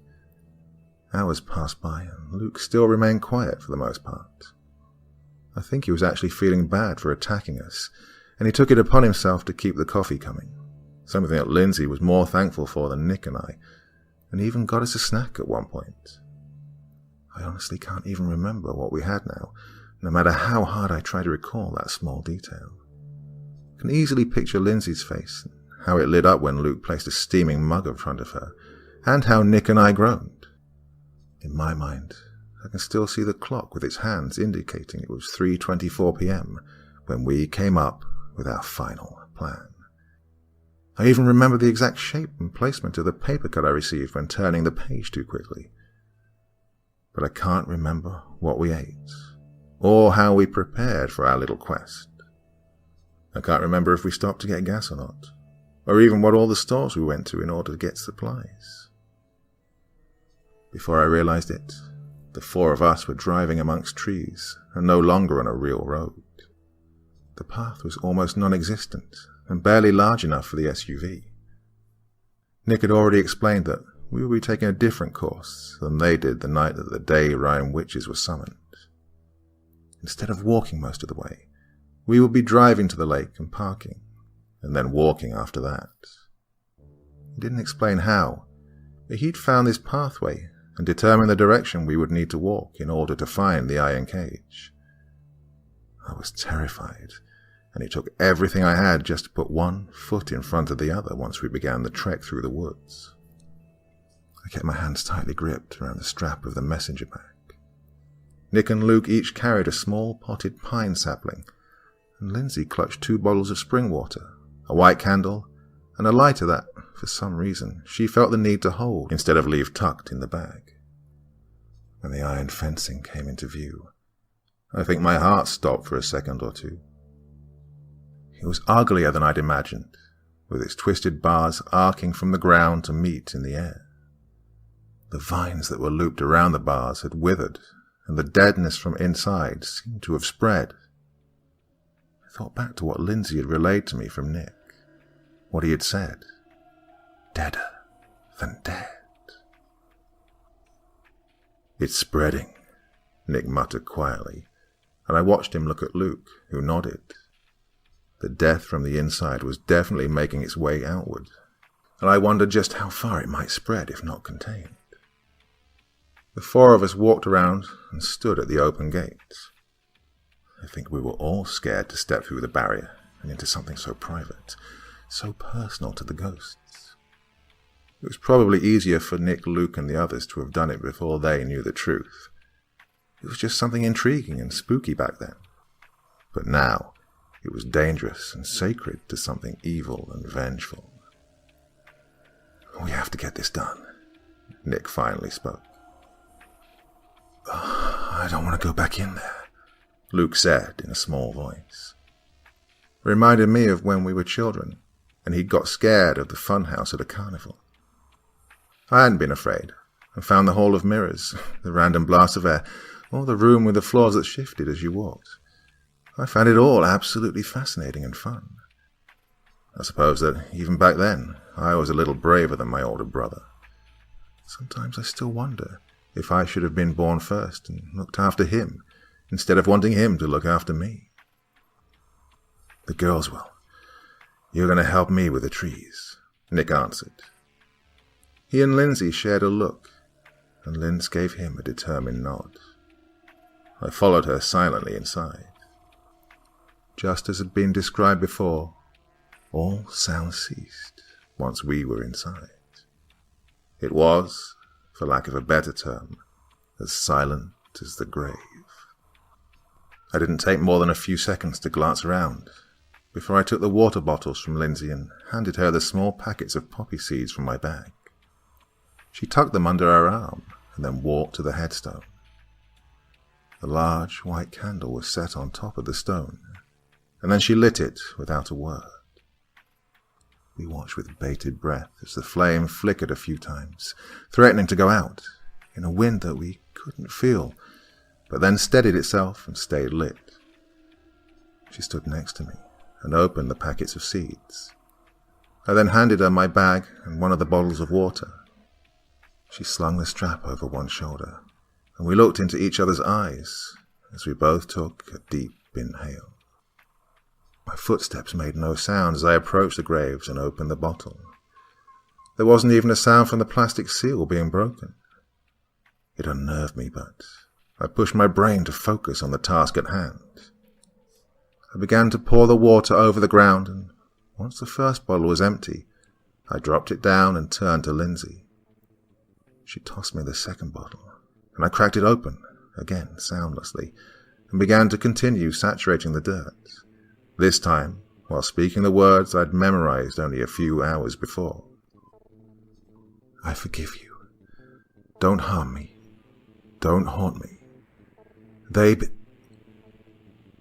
Hours passed by, and Luke still remained quiet for the most part. I think he was actually feeling bad for attacking us, and he took it upon himself to keep the coffee coming, something that Lindsay was more thankful for than Nick and I, and even got us a snack at one point. I honestly can't even remember what we had now, no matter how hard I try to recall that small detail. I can easily picture Lindsay's face, how it lit up when Luke placed a steaming mug in front of her, and how Nick and I groaned. In my mind, I can still see the clock with its hands indicating it was 3:24 p.m. when we came up with our final plan. I even remember the exact shape and placement of the paper cut I received when turning the page too quickly. But I can't remember what we ate, or how we prepared for our little quest. I can't remember if we stopped to get gas or not, or even what all the stores we went to in order to get supplies. Before I realized it, the four of us were driving amongst trees and no longer on a real road. The path was almost non-existent and barely large enough for the SUV. Nick had already explained that we would be taking a different course than they did the night that the Day-Rhyme witches were summoned. Instead of walking most of the way, we would be driving to the lake and parking, and then walking after that. He didn't explain how, but he'd found this pathway and determined the direction we would need to walk in order to find the iron cage. I was terrified, and it took everything I had just to put one foot in front of the other once we began the trek through the woods. I kept my hands tightly gripped around the strap of the messenger bag. Nick and Luke each carried a small potted pine sapling, and Lindsay clutched 2 bottles of spring water, a white candle, and a lighter that, for some reason, she felt the need to hold instead of leave tucked in the bag. When the iron fencing came into view, I think my heart stopped for a second or two. It was uglier than I'd imagined, with its twisted bars arcing from the ground to meet in the air. The vines that were looped around the bars had withered, and the deadness from inside seemed to have spread. I thought back to what Lindsay had relayed to me from Nick, what he had said. Deader than dead. "It's spreading," Nick muttered quietly, and I watched him look at Luke, who nodded. The death from the inside was definitely making its way outward, and I wondered just how far it might spread if not contained. The four of us walked around and stood at the open gates. I think we were all scared to step through the barrier and into something so private, so personal to the ghosts. It was probably easier for Nick, Luke, and the others to have done it before they knew the truth. It was just something intriguing and spooky back then. But now, It was dangerous and sacred to something evil and vengeful. "We have to get this done," Nick finally spoke. "I don't want to go back in there," Luke said in a small voice. It reminded me of when we were children, and he'd got scared of the funhouse at a carnival. I hadn't been afraid, and found the Hall of Mirrors, the random blast of air, or the room with the floors that shifted as you walked. I found it all absolutely fascinating and fun. I suppose that even back then, I was a little braver than my older brother. Sometimes I still wonder if I should have been born first and looked after him, instead of wanting him to look after me. "The girls will. You're going to help me with the trees," Nick answered. He and Lindsay shared a look, and Linz gave him a determined nod. I followed her silently inside. Just as had been described before, all sound ceased once we were inside. It was, for lack of a better term, as silent as the grave. I didn't take more than a few seconds to glance around before I took the water bottles from Lindsay and handed her the small packets of poppy seeds from my bag. She tucked them under her arm and then walked to the headstone. The large white candle was set on top of the stone, and then she lit it without a word. We watched with bated breath as the flame flickered a few times, threatening to go out in a wind that we couldn't feel, but then steadied itself and stayed lit. She stood next to me and opened the packets of seeds. I then handed her my bag and one of the bottles of water. She slung the strap over one shoulder, and we looked into each other's eyes as we both took a deep inhale. My footsteps made no sound as I approached the graves and opened the bottle. There wasn't even a sound from the plastic seal being broken. It unnerved me, but I pushed my brain to focus on the task at hand. I began to pour the water over the ground, and once the first bottle was empty, I dropped it down and turned to Lindsay. She tossed me the second bottle, and I cracked it open, again soundlessly, and began to continue saturating the dirt, this time while speaking the words I'd memorized only a few hours before. "I forgive you. Don't harm me. Don't haunt me.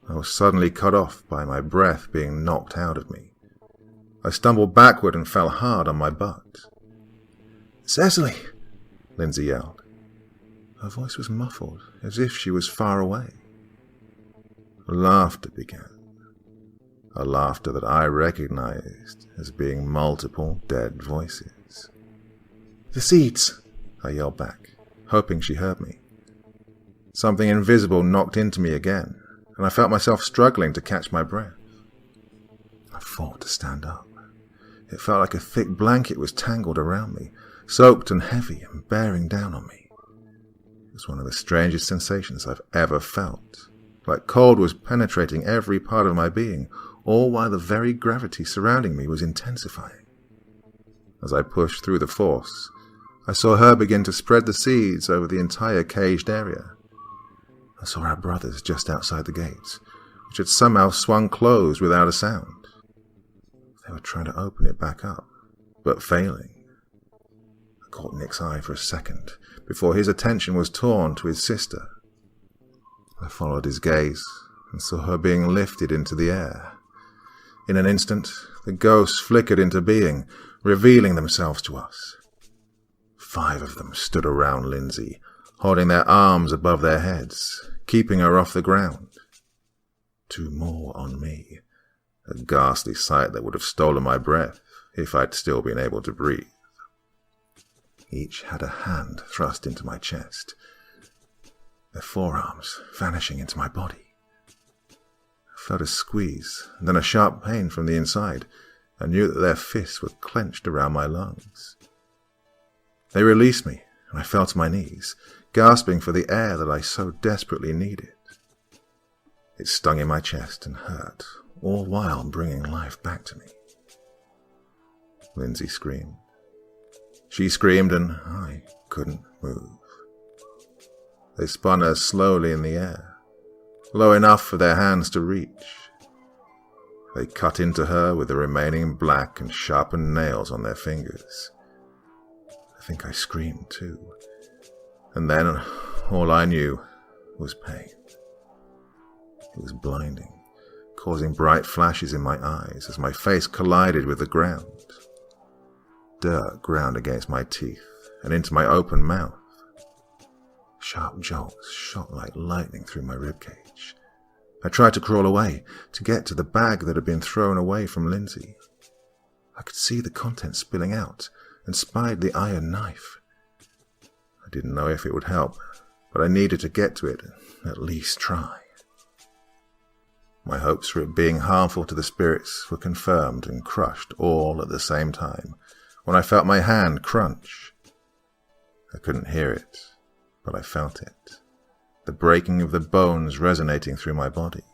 I was suddenly cut off by my breath being knocked out of me. I stumbled backward and fell hard on my butt. "Cecily!" Lindsay yelled. Her voice was muffled, as if she was far away. Laughter began. A laughter that I recognized as being multiple dead voices. "The seeds!" I yelled back, hoping she heard me. Something invisible knocked into me again, and I felt myself struggling to catch my breath. I fought to stand up. It felt like a thick blanket was tangled around me, soaked and heavy and bearing down on me. It was one of the strangest sensations I've ever felt, like cold was penetrating every part of my being, all while the very gravity surrounding me was intensifying. As I pushed through the force, I saw her begin to spread the seeds over the entire caged area. I saw our brothers just outside the gates, which had somehow swung closed without a sound. They were trying to open it back up, but failing. I caught Nick's eye for a second before his attention was torn to his sister. I followed his gaze and saw her being lifted into the air. In an instant, the ghosts flickered into being, revealing themselves to us. 5 of them stood around Lindsay, holding their arms above their heads, keeping her off the ground. 2 more on me, a ghastly sight that would have stolen my breath if I'd still been able to breathe. Each had a hand thrust into my chest, their forearms vanishing into my body. I felt a squeeze, and then a sharp pain from the inside. I knew that their fists were clenched around my lungs. They released me, and I fell to my knees, gasping for the air that I so desperately needed. It stung in my chest and hurt, all while bringing life back to me. Lindsay screamed. She screamed, and I couldn't move. They spun her slowly in the air, low enough for their hands to reach. They cut into her with the remaining black and sharpened nails on their fingers. I think I screamed too. And then all I knew was pain. It was blinding, causing bright flashes in my eyes as my face collided with the ground. Dirt ground against my teeth and into my open mouth. Sharp jolts shot like lightning through my ribcage. I tried to crawl away, to get to the bag that had been thrown away from Lindsay. I could see the contents spilling out and spied the iron knife. I didn't know if it would help, but I needed to get to it and at least try. My hopes for it being harmful to the spirits were confirmed and crushed all at the same time when I felt my hand crunch. I couldn't hear it, but I felt it. The breaking of the bones resonating through my body.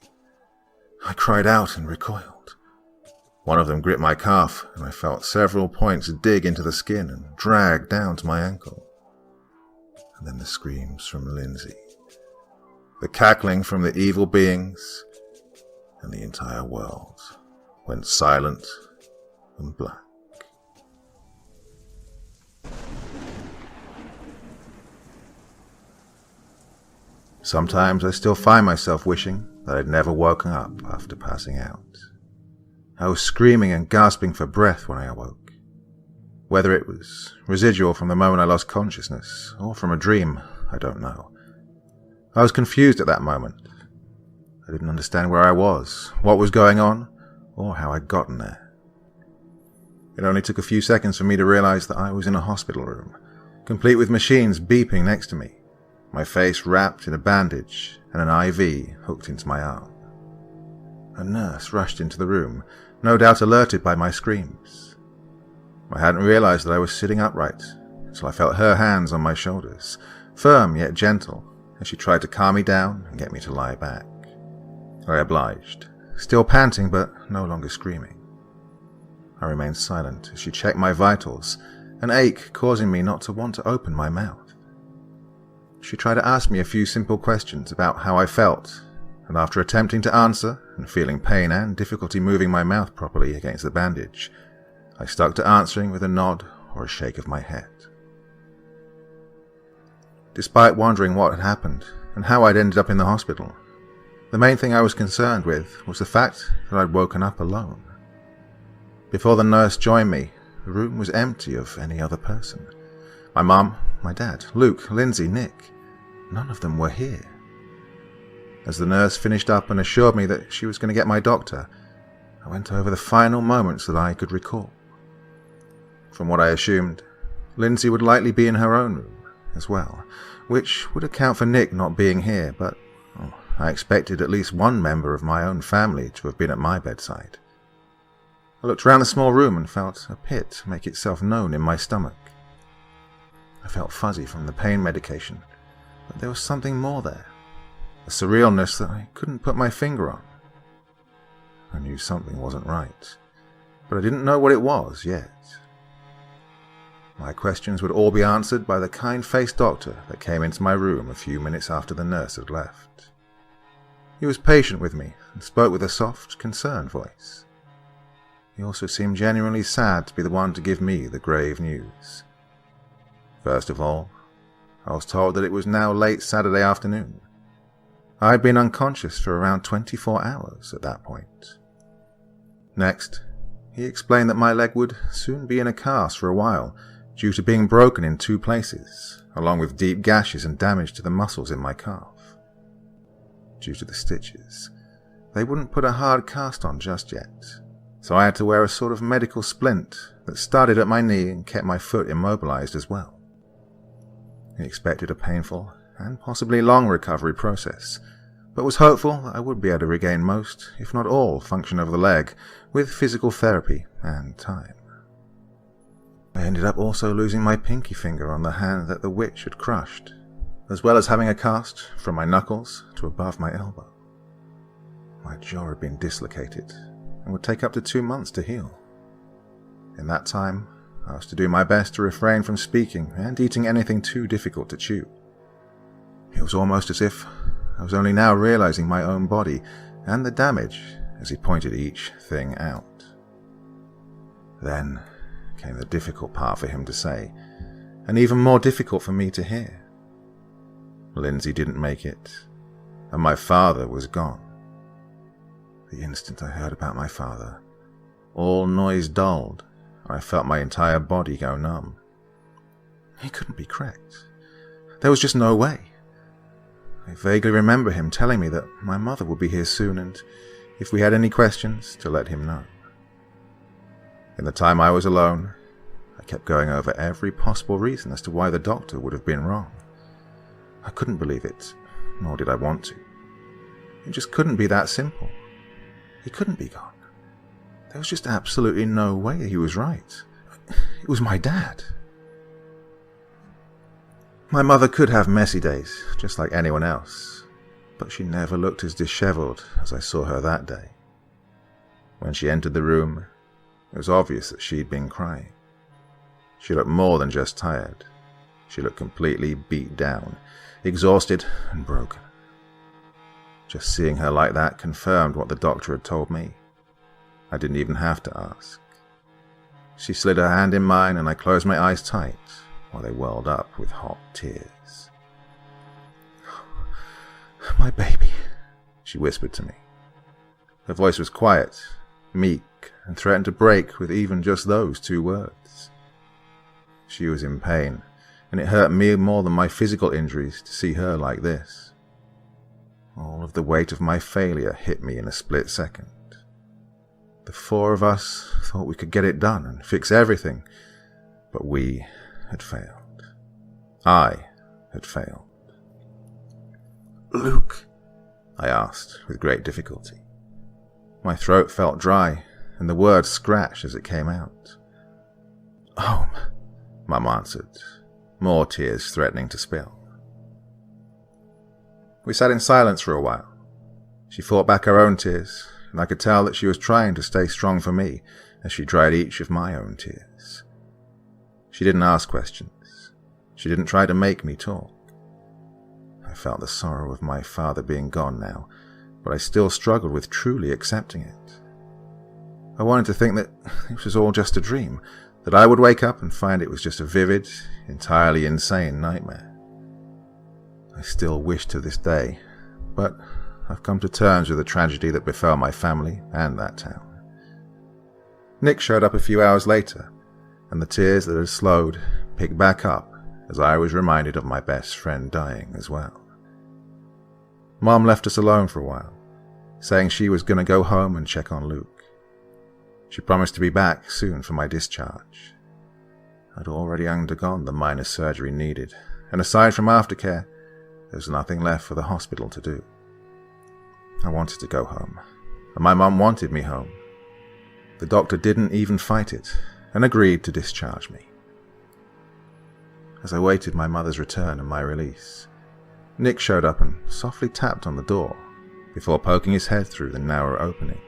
I cried out and recoiled. One of them gripped my calf, and I felt several points dig into the skin and drag down to my ankle. And then the screams from Lindsay, the cackling from the evil beings, and the entire world went silent and black. Sometimes I still find myself wishing that I'd never woken up after passing out. I was screaming and gasping for breath when I awoke. Whether it was residual from the moment I lost consciousness, or from a dream, I don't know. I was confused at that moment. I didn't understand where I was, what was going on, or how I'd gotten there. It only took a few seconds for me to realize that I was in a hospital room, complete with machines beeping next to me, my face wrapped in a bandage and an IV hooked into my arm. A nurse rushed into the room, no doubt alerted by my screams. I hadn't realized that I was sitting upright until I felt her hands on my shoulders, firm yet gentle, as she tried to calm me down and get me to lie back. I obliged, still panting but no longer screaming. I remained silent as she checked my vitals, an ache causing me not to want to open my mouth. She tried to ask me a few simple questions about how I felt, and after attempting to answer and feeling pain and difficulty moving my mouth properly against the bandage, I stuck to answering with a nod or a shake of my head. Despite wondering what had happened and how I'd ended up in the hospital, the main thing I was concerned with was the fact that I'd woken up alone. Before the nurse joined me, the room was empty of any other person. My mum, my dad, Luke, Lindsay, Nick, none of them were here. As the nurse finished up and assured me that she was going to get my doctor, I went over the final moments that I could recall. From what I assumed, Lindsay would likely be in her own room as well, which would account for Nick not being here, but I expected at least one member of my own family to have been at my bedside. I looked around the small room and felt a pit make itself known in my stomach. I felt fuzzy from the pain medication, but there was something more there, a surrealness that I couldn't put my finger on. I knew something wasn't right, but I didn't know what it was yet. My questions would all be answered by the kind-faced doctor that came into my room a few minutes after the nurse had left. He was patient with me and spoke with a soft, concerned voice. He also seemed genuinely sad to be the one to give me the grave news. First of all, I was told that it was now late Saturday afternoon. I had been unconscious for around 24 hours at that point. Next, he explained that my leg would soon be in a cast for a while due to being broken in 2 places, along with deep gashes and damage to the muscles in my calf. Due to the stitches, they wouldn't put a hard cast on just yet, so I had to wear a sort of medical splint that started at my knee and kept my foot immobilized as well. He expected a painful and possibly long recovery process, but was hopeful that I would be able to regain most, if not all, function of the leg with physical therapy and time. I ended up also losing my pinky finger on the hand that the witch had crushed, as well as having a cast from my knuckles to above my elbow. My jaw had been dislocated and would take up to 2 months to heal. In that time, I was to do my best to refrain from speaking and eating anything too difficult to chew. It was almost as if I was only now realizing my own body and the damage as he pointed each thing out. Then came the difficult part for him to say, and even more difficult for me to hear. Lindsay didn't make it, and my father was gone. The instant I heard about my father, all noise dulled, and I felt my entire body go numb. He couldn't be correct. There was just no way. I vaguely remember him telling me that my mother would be here soon, and if we had any questions, to let him know. In the time I was alone, I kept going over every possible reason as to why the doctor would have been wrong. I couldn't believe it, nor did I want to. It just couldn't be that simple. He couldn't be gone. There was just absolutely no way he was right. It was my dad. My mother could have messy days, just like anyone else, but she never looked as disheveled as I saw her that day. When she entered the room, it was obvious that she'd been crying. She looked more than just tired. She looked completely beat down, exhausted and broken. Just seeing her like that confirmed what the doctor had told me. I didn't even have to ask. She slid her hand in mine and I closed my eyes tight while they welled up with hot tears. "My baby," she whispered to me. Her voice was quiet, meek, and threatened to break with even just those 2 words. She was in pain, and it hurt me more than my physical injuries to see her like this. All of the weight of my failure hit me in a split second. The 4 of us thought we could get it done and fix everything, but we had failed. I had failed. "Luke?" I asked with great difficulty. My throat felt dry, and the word scratched as it came out. "Home," Mum answered, more tears threatening to spill. We sat in silence for a while. She fought back her own tears, and I could tell that she was trying to stay strong for me as she dried each of my own tears. She didn't ask questions. She didn't try to make me talk. I felt the sorrow of my father being gone now, but I still struggled with truly accepting it. I wanted to think that this was all just a dream, that I would wake up and find it was just a vivid, entirely insane nightmare. I still wish to this day, but I've come to terms with the tragedy that befell my family and that town. Nick showed up a few hours later, and the tears that had slowed picked back up as I was reminded of my best friend dying as well. Mom left us alone for a while, saying she was going to go home and check on Luke. She promised to be back soon for my discharge. I'd already undergone the minor surgery needed, and aside from aftercare, there was nothing left for the hospital to do. I wanted to go home, and my mum wanted me home. The doctor didn't even fight it, and agreed to discharge me. As I waited my mother's return and my release, Nick showed up and softly tapped on the door before poking his head through the narrow opening.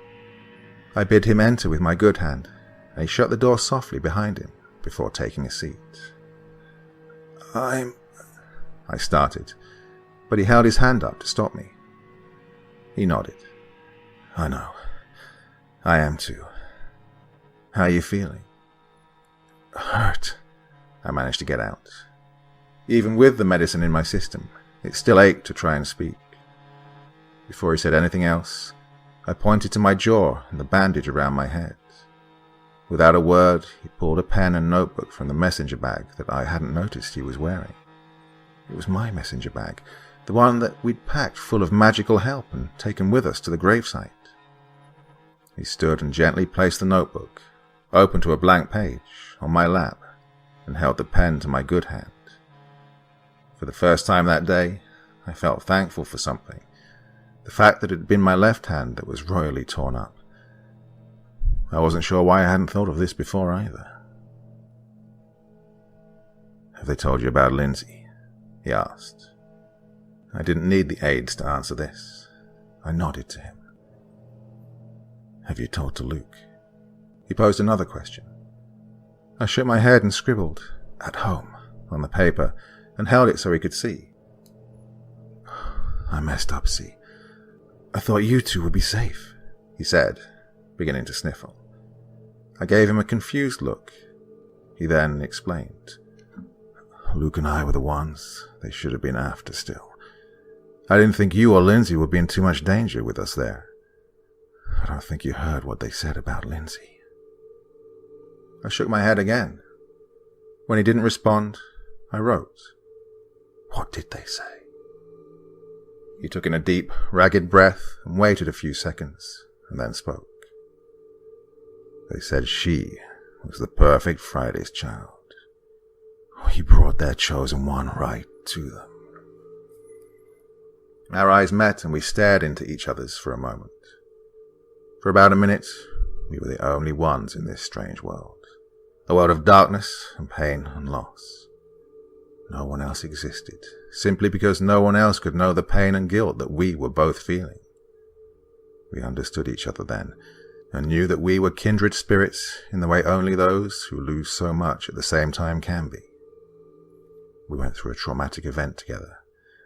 I bid him enter with my good hand, and he shut the door softly behind him before taking a seat. I started, but he held his hand up to stop me. He nodded. "I know. I am too. How are you feeling?" "Hurt," I managed to get out. Even with the medicine in my system, it still ached to try and speak. Before he said anything else, I pointed to my jaw and the bandage around my head. Without a word, he pulled a pen and notebook from the messenger bag that I hadn't noticed he was wearing. It was my messenger bag, the one that we'd packed full of magical help and taken with us to the gravesite. He stood and gently placed the notebook, open to a blank page, on my lap, and held the pen to my good hand. For the first time that day, I felt thankful for something. The fact that it had been my left hand that was royally torn up. I wasn't sure why I hadn't thought of this before either. "Have they told you about Lindsay?" he asked. I didn't need the aides to answer this. I nodded to him. "Have you talked to Luke?" He posed another question. I shook my head and scribbled, "At home," on the paper, and held it so he could see. "I messed up, see. I thought you two would be safe," he said, beginning to sniffle. I gave him a confused look. He then explained. Luke and I were the ones they should have been after still. I didn't think you or Lindsay would be in too much danger with us there. I don't think you heard what they said about Lindsay. I shook my head again. When he didn't respond, I wrote. What did they say? He took in a deep, ragged breath and waited a few seconds, and then spoke. They said she was the perfect Friday's child. He brought their chosen one right to them. Our eyes met and we stared into each other's for a moment. For about a minute, we were the only ones in this strange world. A world of darkness and pain and loss. No one else existed, simply because no one else could know the pain and guilt that we were both feeling. We understood each other then, and knew that we were kindred spirits in the way only those who lose so much at the same time can be. We went through a traumatic event together,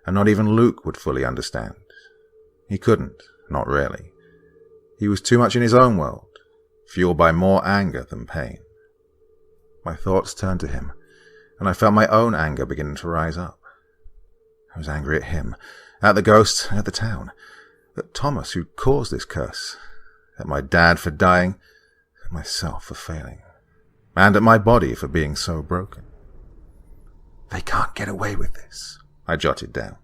and not even Luke would fully understand. He couldn't, not really. He was too much in his own world, fueled by more anger than pain. My thoughts turned to him, and I felt my own anger beginning to rise up. I was angry at him, at the ghosts, at the town, at Thomas who caused this curse, at my dad for dying, at myself for failing, and at my body for being so broken. They can't get away with this, I jotted down.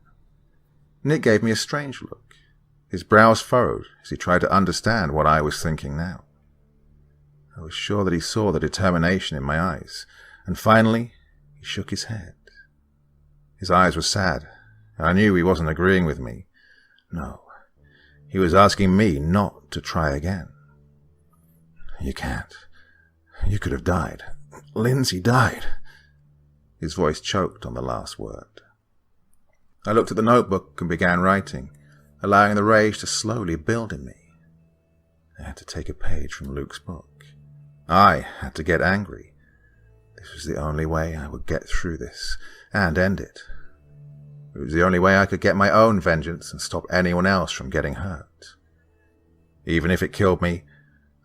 Nick gave me a strange look. His brows furrowed as he tried to understand what I was thinking now. I was sure that he saw the determination in my eyes, and finally he shook his head. His eyes were sad, and I knew he wasn't agreeing with me. No, he was asking me not to try again. You can't. You could have died. Lindsay died. His voice choked on the last word. I looked at the notebook and began writing, allowing the rage to slowly build in me. I had to take a page from Luke's book. I had to get angry. This was the only way I would get through this and end it. It was the only way I could get my own vengeance and stop anyone else from getting hurt. Even if it killed me,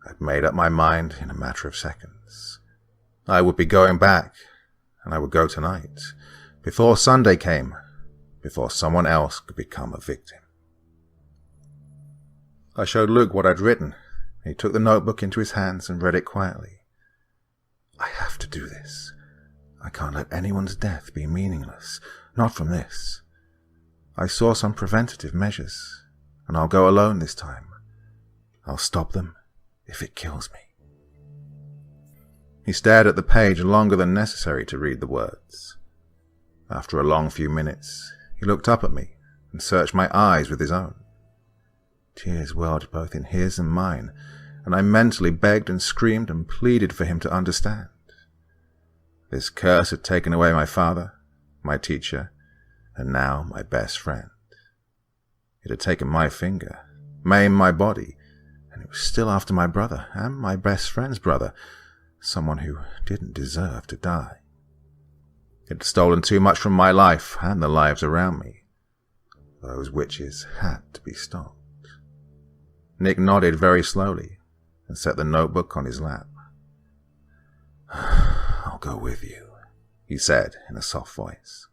I'd made up my mind in a matter of seconds. I would be going back, and I would go tonight, before Sunday came, before someone else could become a victim. I showed Luke what I'd written. He took the notebook into his hands and read it quietly. I have to do this. I can't let anyone's death be meaningless, not from this. I saw some preventative measures, and I'll go alone this time. I'll stop them if it kills me. He stared at the page longer than necessary to read the words. After a long few minutes, he looked up at me and searched my eyes with his own. Tears welled both in his and mine, and I mentally begged and screamed and pleaded for him to understand. This curse had taken away my father, my teacher, and now my best friend. It had taken my finger, maimed my body, and it was still after my brother and my best friend's brother, someone who didn't deserve to die. It had stolen too much from my life and the lives around me. Those witches had to be stopped. Nick nodded very slowly and set the notebook on his lap. I'll go with you, he said in a soft voice.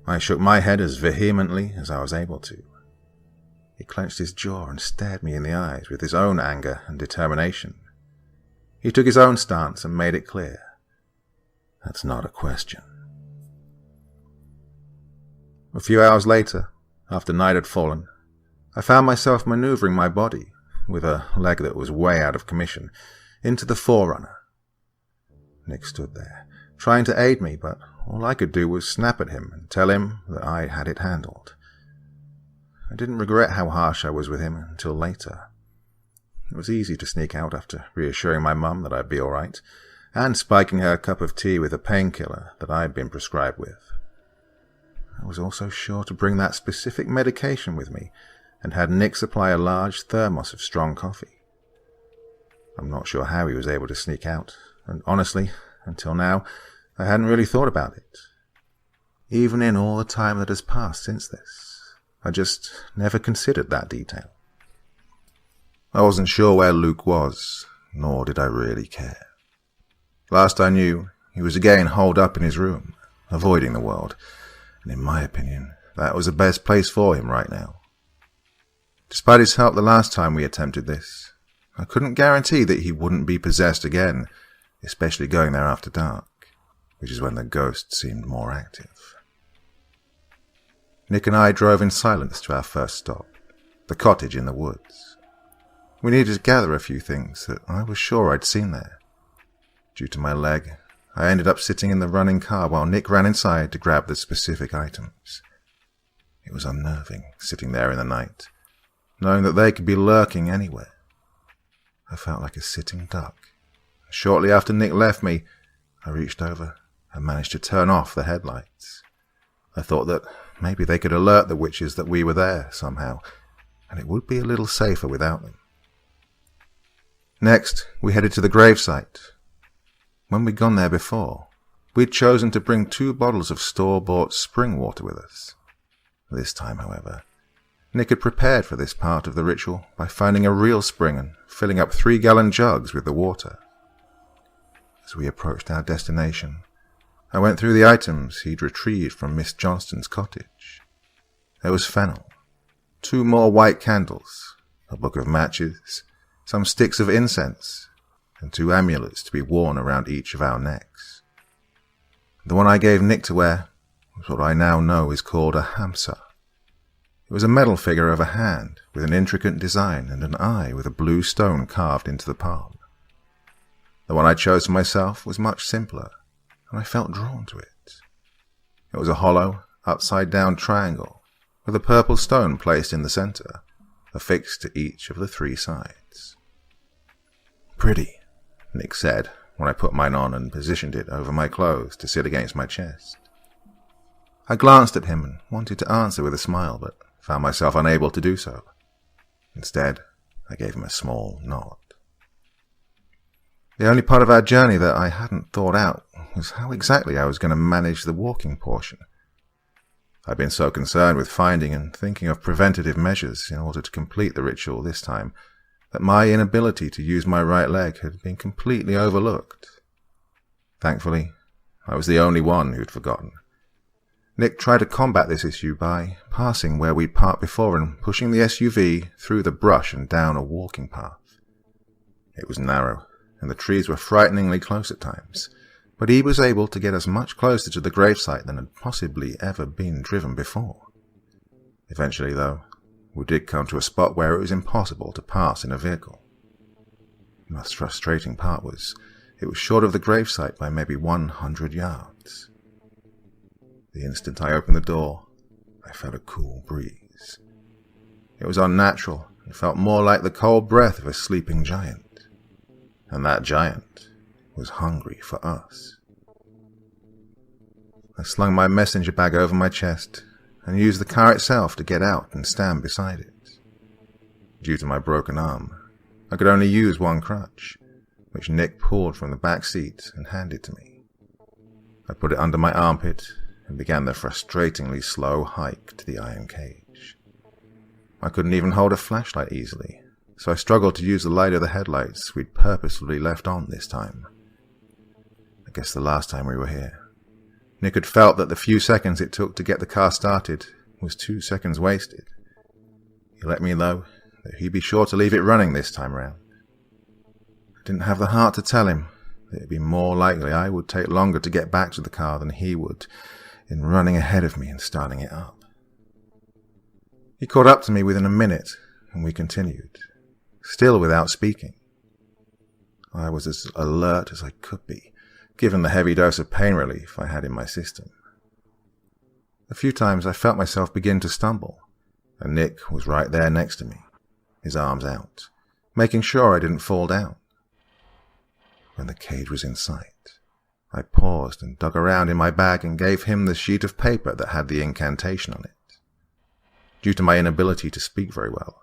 I shook my head as vehemently as I was able to. He clenched his jaw and stared me in the eyes with his own anger and determination. He took his own stance and made it clear. That's not a question. A few hours later, after night had fallen, I found myself maneuvering my body, with a leg that was way out of commission, into the forerunner. Nick stood there, trying to aid me, but all I could do was snap at him and tell him that I had it handled. I didn't regret how harsh I was with him until later. It was easy to sneak out after reassuring my mum that I'd be all right, and spiking her a cup of tea with a painkiller that I'd been prescribed with. I was also sure to bring that specific medication with me, and had Nick supply a large thermos of strong coffee. I'm not sure how he was able to sneak out, and honestly, until now, I hadn't really thought about it. Even in all the time that has passed since this, I just never considered that detail. I wasn't sure where Luke was, nor did I really care. Last I knew, he was again holed up in his room, avoiding the world, and in my opinion, that was the best place for him right now. Despite his help the last time we attempted this, I couldn't guarantee that he wouldn't be possessed again, especially going there after dark, which is when the ghost seemed more active. Nick and I drove in silence to our first stop, the cottage in the woods. We needed to gather a few things that I was sure I'd seen there. Due to my leg, I ended up sitting in the running car while Nick ran inside to grab the specific items. It was unnerving, sitting there in the night, knowing that they could be lurking anywhere. I felt like a sitting duck. Shortly after Nick left me, I reached over and managed to turn off the headlights. I thought that maybe they could alert the witches that we were there somehow, and it would be a little safer without them. Next, we headed to the gravesite. When we'd gone there before, we'd chosen to bring 2 bottles of store-bought spring water with us. This time, however, Nick had prepared for this part of the ritual by finding a real spring and filling up 3-gallon jugs with the water. As we approached our destination, I went through the items he'd retrieved from Miss Johnston's cottage. There was fennel, 2 more white candles, a book of matches, some sticks of incense, and 2 amulets to be worn around each of our necks. The one I gave Nick to wear was what I now know is called a hamsa. It was a metal figure of a hand with an intricate design and an eye with a blue stone carved into the palm. The one I chose for myself was much simpler, and I felt drawn to it. It was a hollow, upside-down triangle with a purple stone placed in the center, affixed to each of the 3 sides. "Pretty," Nick said when I put mine on and positioned it over my clothes to sit against my chest. I glanced at him and wanted to answer with a smile, but found myself unable to do so. Instead, I gave him a small nod. The only part of our journey that I hadn't thought out was how exactly I was going to manage the walking portion. I'd been so concerned with finding and thinking of preventative measures in order to complete the ritual this time that my inability to use my right leg had been completely overlooked. Thankfully, I was the only one who'd forgotten. Nick tried to combat this issue by passing where we'd parked before and pushing the SUV through the brush and down a walking path. It was narrow, and the trees were frighteningly close at times, but he was able to get us much closer to the gravesite than had possibly ever been driven before. Eventually, though, we did come to a spot where it was impossible to pass in a vehicle. The most frustrating part was it was short of the gravesite by maybe 100 yards. The instant I opened the door, I felt a cool breeze. It was unnatural and felt more like the cold breath of a sleeping giant. And that giant was hungry for us. I slung my messenger bag over my chest and used the car itself to get out and stand beside it. Due to my broken arm, I could only use one crutch, which Nick pulled from the back seat and handed to me. I put it under my armpit and began the frustratingly slow hike to the iron cage. I couldn't even hold a flashlight easily, so I struggled to use the light of the headlights we'd purposefully left on this time. I guess the last time we were here, Nick had felt that the few seconds it took to get the car started was 2 seconds wasted. He let me know that he'd be sure to leave it running this time round. I didn't have the heart to tell him that it'd be more likely I would take longer to get back to the car than he would in running ahead of me and starting it up. He caught up to me within a minute, and we continued, still without speaking. I was as alert as I could be, given the heavy dose of pain relief I had in my system. A few times I felt myself begin to stumble, and Nick was right there next to me, his arms out, making sure I didn't fall down. When the cage was in sight, I paused and dug around in my bag and gave him the sheet of paper that had the incantation on it. Due to my inability to speak very well,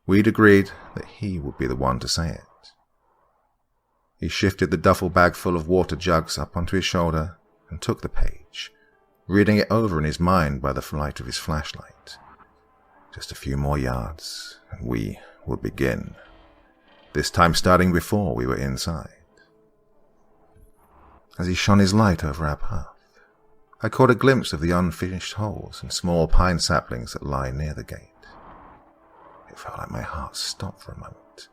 we'd agreed that he would be the one to say it. He shifted the duffel bag full of water jugs up onto his shoulder and took the page, reading it over in his mind by the light of his flashlight. Just a few more yards, and we would begin. this time starting before we were inside. As he shone his light over our path, I caught a glimpse of the unfinished holes and small pine saplings that lie near the gate. It felt like my heart stopped for a moment,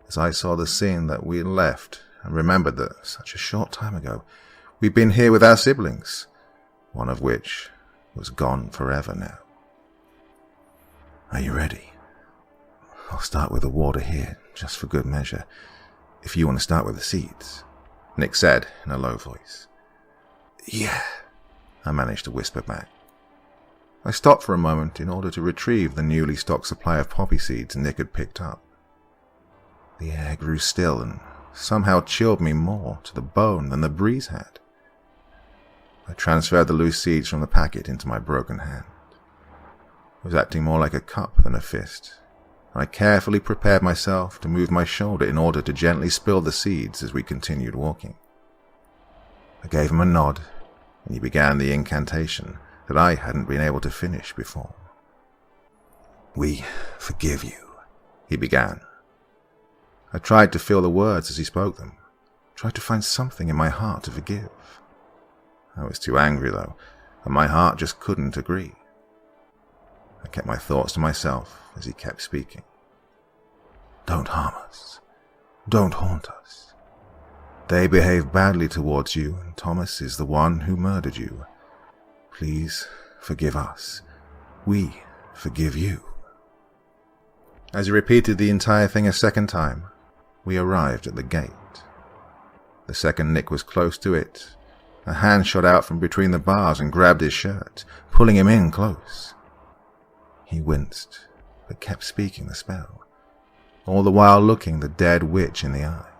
as I saw the scene that we had left and remembered that such a short time ago we'd been here with our siblings, one of which was gone forever now. Are you ready? I'll start with the water here, just for good measure, if you want to start with the seeds, Nick said in a low voice. Yeah, I managed to whisper back. I stopped for a moment in order to retrieve the newly stocked supply of poppy seeds Nick had picked up. The air grew still and somehow chilled me more to the bone than the breeze had. I transferred the loose seeds from the packet into my broken hand. It was acting more like a cup than a fist, and I carefully prepared myself to move my shoulder in order to gently spill the seeds as we continued walking. I gave him a nod, and he began the incantation that I hadn't been able to finish before. We forgive you, he began. I tried to feel the words as he spoke them, tried to find something in my heart to forgive. I was too angry, though, and my heart just couldn't agree. I kept my thoughts to myself as he kept speaking. Don't harm us. Don't haunt us. They behaved badly towards you, and Thomas is the one who murdered you. Please forgive us. We forgive you. As he repeated the entire thing a second time, we arrived at the gate. The second Nick was close to it, a hand shot out from between the bars and grabbed his shirt, pulling him in close. He winced, but kept speaking the spell, all the while looking the dead witch in the eye.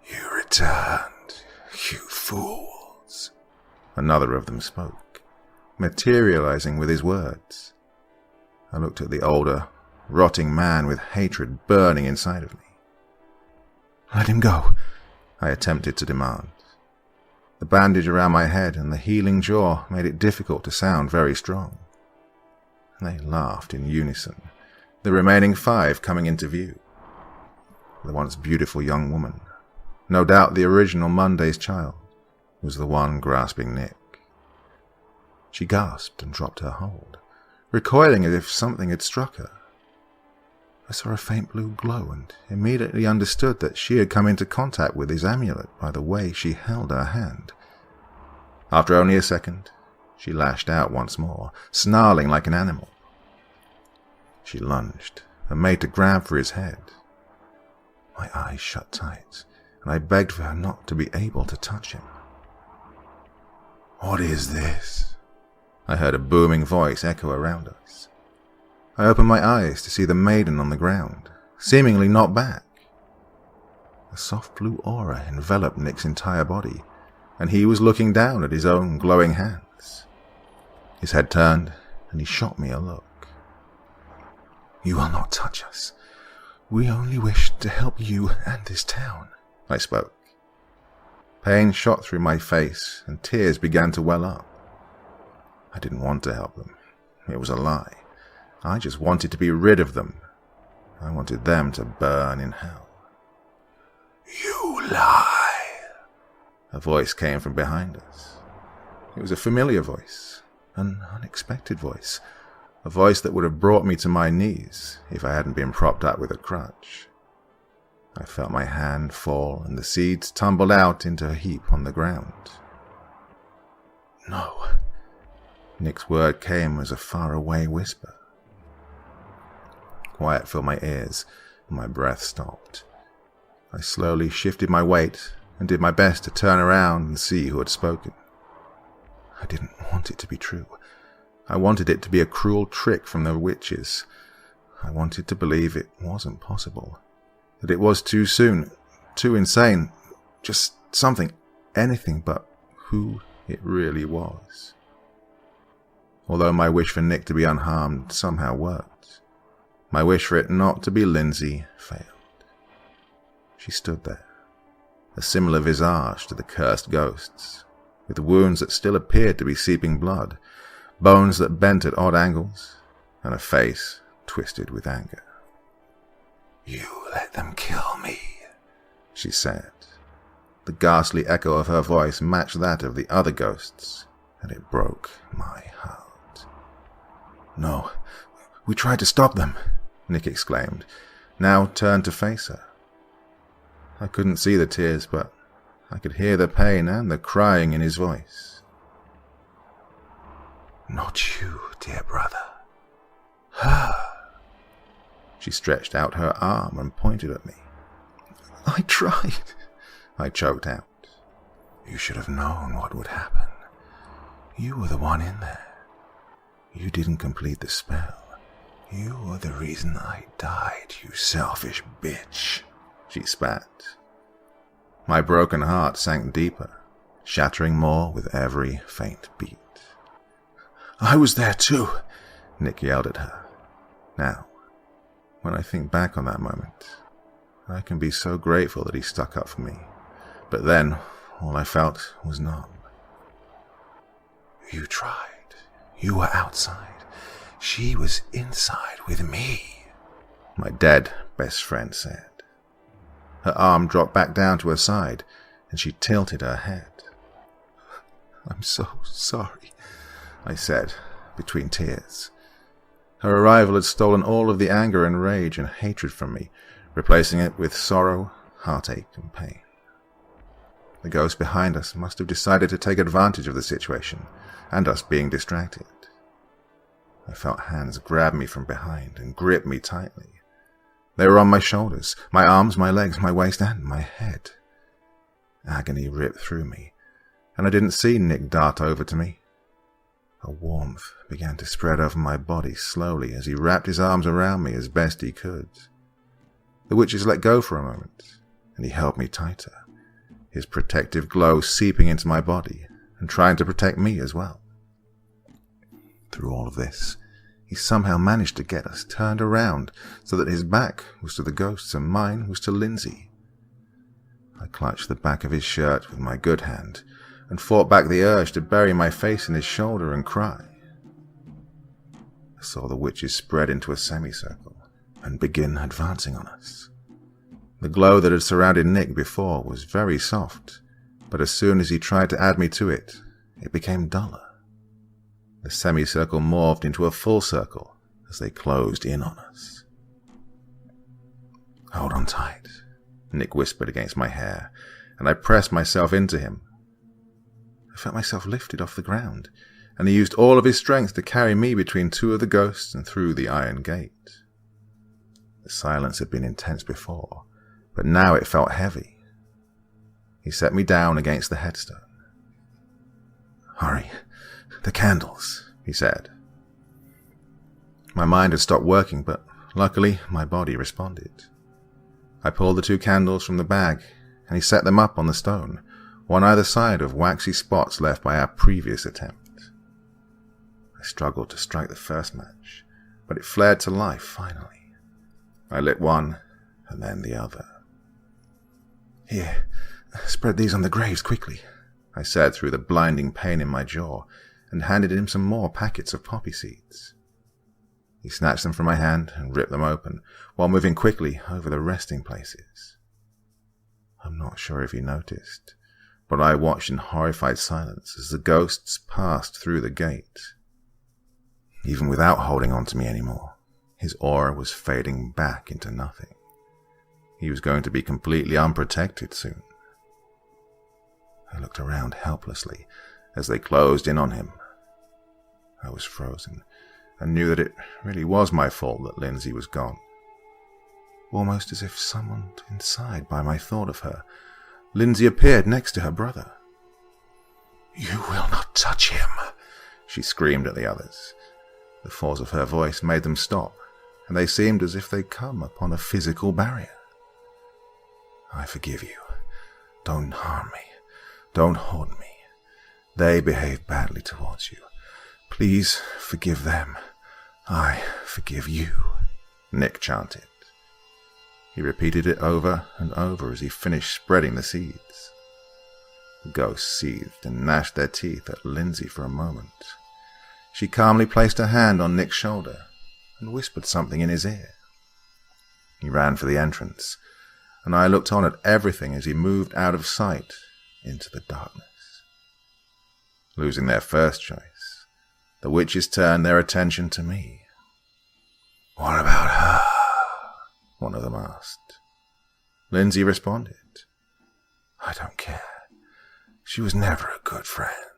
You returned, you fools, another of them spoke, materializing with his words. I looked at the older, rotting man with hatred burning inside of me. Let him go, I attempted to demand. The bandage around my head and the healing jaw made it difficult to sound very strong. They laughed in unison, the remaining 5 coming into view. The once beautiful young woman, no doubt the original Monday's child, was the one grasping Nick. She gasped and dropped her hold, recoiling as if something had struck her. I saw a faint blue glow and immediately understood that she had come into contact with his amulet by the way she held her hand. After only a second, she lashed out once more, snarling like an animal. She lunged and made to grab for his head. My eyes shut tight, and I begged for her not to be able to touch him. What is this? I heard a booming voice echo around us. I opened my eyes to see the maiden on the ground, seemingly not back. A soft blue aura enveloped Nick's entire body, and he was looking down at his own glowing hands. His head turned, and he shot me a look. You will not touch us. We only wish to help you and this town, I spoke. Pain shot through my face, and tears began to well up. I didn't want to help them. It was a lie. I just wanted to be rid of them. I wanted them to burn in hell. You lie. A voice came from behind us. It was a familiar voice, an unexpected voice, a voice that would have brought me to my knees if I hadn't been propped up with a crutch. I felt my hand fall and the seeds tumbled out into a heap on the ground. No. Nick's word came as a faraway whisper. Quiet filled my ears, and my breath stopped. I slowly shifted my weight and did my best to turn around and see who had spoken. I didn't want it to be true. I wanted it to be a cruel trick from the witches. I wanted to believe it wasn't possible, that it was too soon, too insane, just something, anything but who it really was. Although my wish for Nick to be unharmed somehow worked, my wish for it not to be Lindsay failed. She stood there, a similar visage to the cursed ghosts, with wounds that still appeared to be seeping blood, bones that bent at odd angles, and a face twisted with anger. You let them kill me, she said. The ghastly echo of her voice matched that of the other ghosts, and it broke my heart. No, we tried to stop them, Nick exclaimed, now turned to face her. I couldn't see the tears, but I could hear the pain and the crying in his voice. Not you, dear brother. Her. She stretched out her arm and pointed at me. I tried, I choked out. You should have known what would happen. You were the one in there. You didn't complete the spell. You were the reason I died, you selfish bitch, she spat. My broken heart sank deeper, shattering more with every faint beat. I was there too, Nick yelled at her. Now, when I think back on that moment, I can be so grateful that he stuck up for me. But then, all I felt was numb. You tried. You were outside. She was inside with me, my dead best friend said. Her arm dropped back down to her side, and she tilted her head. I'm so sorry, I said, between tears. Her arrival had stolen all of the anger and rage and hatred from me, replacing it with sorrow, heartache, and pain. The ghost behind us must have decided to take advantage of the situation, and us being distracted. I felt hands grab me from behind and grip me tightly. They were on my shoulders, my arms, my legs, my waist, and my head. Agony ripped through me, and I didn't see Nick dart over to me. A warmth began to spread over my body slowly as he wrapped his arms around me as best he could. The witches let go for a moment, and he held me tighter, his protective glow seeping into my body and trying to protect me as well. Through all of this, he somehow managed to get us turned around so that his back was to the ghosts and mine was to Lindsay. I clutched the back of his shirt with my good hand and fought back the urge to bury my face in his shoulder and cry. I saw the witches spread into a semicircle and begin advancing on us. The glow that had surrounded Nick before was very soft, but as soon as he tried to add me to it, it became duller. The semicircle morphed into a full circle as they closed in on us. Hold on tight, Nick whispered against my hair, and I pressed myself into him. I felt myself lifted off the ground, and he used all of his strength to carry me between two of the ghosts and through the iron gate. The silence had been intense before, but now it felt heavy. He set me down against the headstone. Hurry, the candles, he said. My mind had stopped working, but luckily my body responded. I pulled the 2 candles from the bag, and he set them up on the stone, one either side of waxy spots left by our previous attempt. I struggled to strike the first match, but it flared to life finally. I lit one, and then the other. Here, spread these on the graves quickly, I said through the blinding pain in my jaw, and handed him some more packets of poppy seeds. He snatched them from my hand and ripped them open, while moving quickly over the resting places. I'm not sure if he noticed, but I watched in horrified silence as the ghosts passed through the gate. Even without holding on to me anymore, his aura was fading back into nothing. He was going to be completely unprotected soon. I looked around helplessly as they closed in on him. I was frozen and knew that it really was my fault that Lindsay was gone. Almost as if summoned inside by my thought of her, Lindsay appeared next to her brother. You will not touch him, she screamed at the others. The force of her voice made them stop, and they seemed as if they'd come upon a physical barrier. I forgive you. Don't harm me. Don't haunt me. They behaved badly towards you. Please forgive them. I forgive you, Nick chanted. He repeated it over and over as he finished spreading the seeds. The ghosts seethed and gnashed their teeth at Lindsay for a moment. She calmly placed her hand on Nick's shoulder and whispered something in his ear. He ran for the entrance, and I looked on at everything as he moved out of sight into the darkness. Losing their first choice, the witches turned their attention to me. "What about her?" one of them asked. Lindsay responded, "I don't care. She was never a good friend."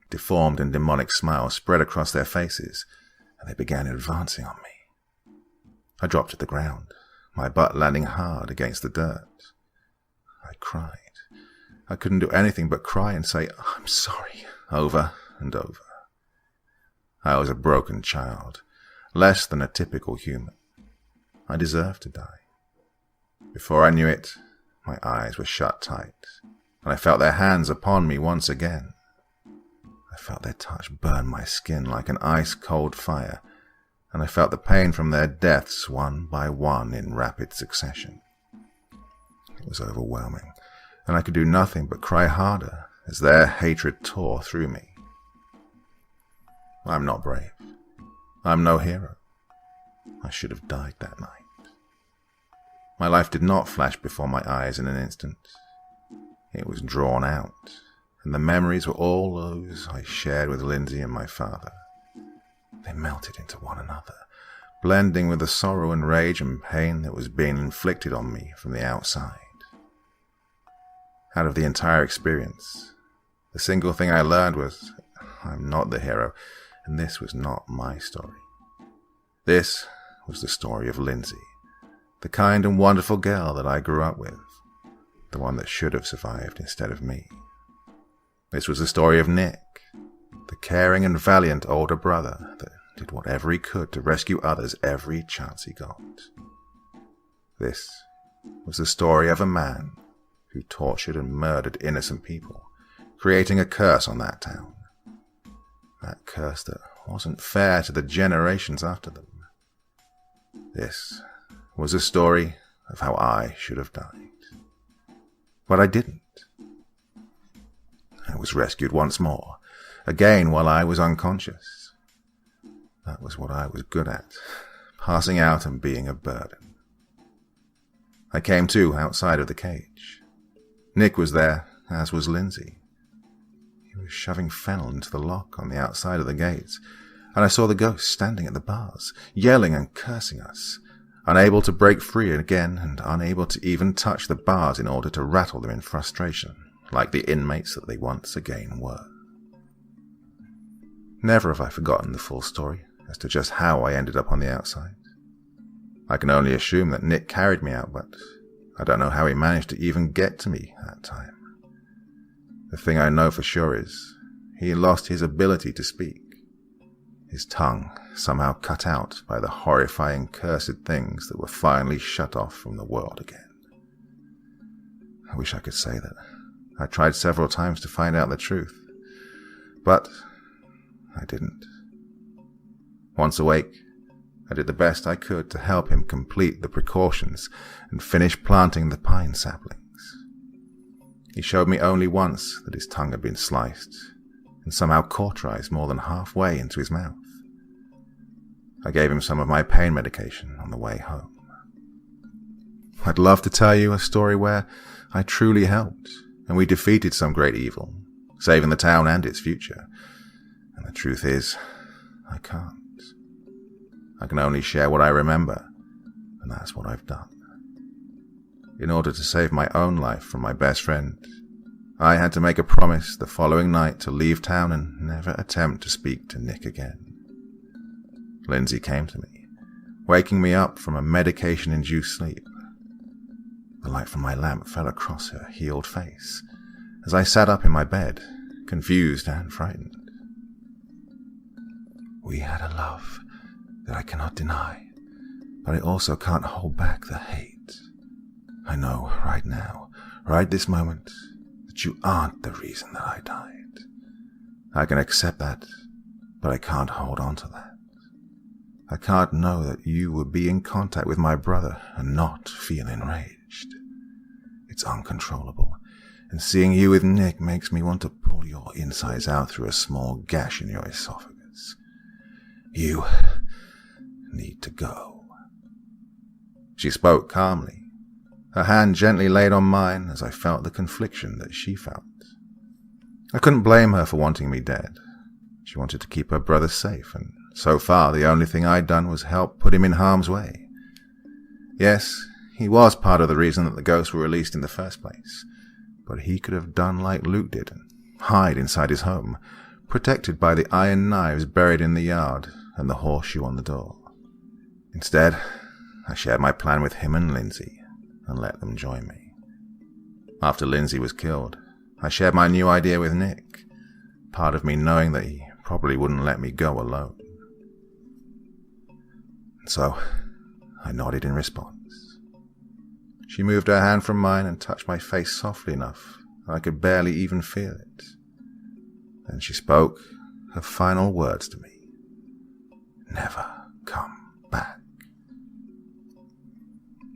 Deformed and demonic smiles spread across their faces, and they began advancing on me. I dropped to the ground, my butt landing hard against the dirt. I cried. I couldn't do anything but cry and say, "I'm sorry," over and over. I was a broken child, less than a typical human. I deserved to die. Before I knew it, my eyes were shut tight, and I felt their hands upon me once again. I felt their touch burn my skin like an ice-cold fire, and I felt the pain from their deaths one by one in rapid succession. It was overwhelming, and I could do nothing but cry harder as their hatred tore through me. I'm not brave. I'm no hero. I should have died that night. My life did not flash before my eyes in an instant. It was drawn out, and the memories were all those I shared with Lindsay and my father. They melted into one another, blending with the sorrow and rage and pain that was being inflicted on me from the outside. Out of the entire experience, the single thing I learned was I'm not the hero, and this was not my story. This was the story of Lindsay, the kind and wonderful girl that I grew up with, the one that should have survived instead of me. This was the story of Nick, the caring and valiant older brother that did whatever he could to rescue others every chance he got. This was the story of a man who tortured and murdered innocent people, creating a curse on that town. That curse that wasn't fair to the generations after them. This was a story of how I should have died. But I didn't. I was rescued once more, again while I was unconscious. That was what I was good at, passing out and being a burden. I came to outside of the cage. Nick was there, as was Lindsay. He was shoving fennel into the lock on the outside of the gates, and I saw the ghost standing at the bars, yelling and cursing us, unable to break free again and unable to even touch the bars in order to rattle them in frustration, like the inmates that they once again were. Never have I forgotten the full story as to just how I ended up on the outside. I can only assume that Nick carried me out, but I don't know how he managed to even get to me that time. The thing I know for sure is he lost his ability to speak. His tongue somehow cut out by the horrifying cursed things that were finally shut off from the world again. I wish I could say that. I tried several times to find out the truth, but I didn't. Once awake, I did the best I could to help him complete the precautions and finish planting the pine saplings. He showed me only once that his tongue had been sliced and somehow cauterized more than halfway into his mouth. I gave him some of my pain medication on the way home. I'd love to tell you a story where I truly helped and we defeated some great evil, saving the town and its future. And the truth is, I can't. I can only share what I remember, and that's what I've done. In order to save my own life from my best friend, I had to make a promise the following night to leave town and never attempt to speak to Nick again. Lindsay came to me, waking me up from a medication-induced sleep. The light from my lamp fell across her healed face as I sat up in my bed, confused and frightened. We had a love that I cannot deny, but I also can't hold back the hate. I know right now, right this moment, that you aren't the reason that I died. I can accept that, but I can't hold on to that. I can't know that you would be in contact with my brother and not feel enraged. It's uncontrollable, and seeing you with Nick makes me want to pull your insides out through a small gash in your esophagus. You need to go. She spoke calmly, her hand gently laid on mine as I felt the confliction that she felt. I couldn't blame her for wanting me dead. She wanted to keep her brother safe, and so far the only thing I'd done was help put him in harm's way. Yes, he was part of the reason that the ghosts were released in the first place, but he could have done like Luke did and hide inside his home, protected by the iron knives buried in the yard and the horseshoe on the door. Instead, I shared my plan with him and Lindsay and let them join me. After Lindsay was killed, I shared my new idea with Nick, part of me knowing that he probably wouldn't let me go alone. And so, I nodded in response. She moved her hand from mine and touched my face softly enough that I could barely even feel it. Then she spoke her final words to me. Never come back.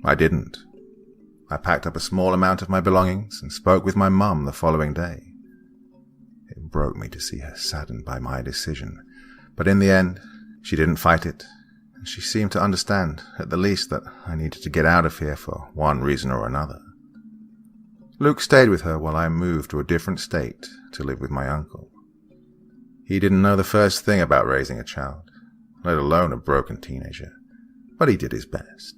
I didn't. I packed up a small amount of my belongings and spoke with my mum the following day. It broke me to see her saddened by my decision, but in the end, she didn't fight it, and she seemed to understand, at the least, that I needed to get out of here for one reason or another. Luke stayed with her while I moved to a different state to live with my uncle. He didn't know the first thing about raising a child, let alone a broken teenager, but he did his best.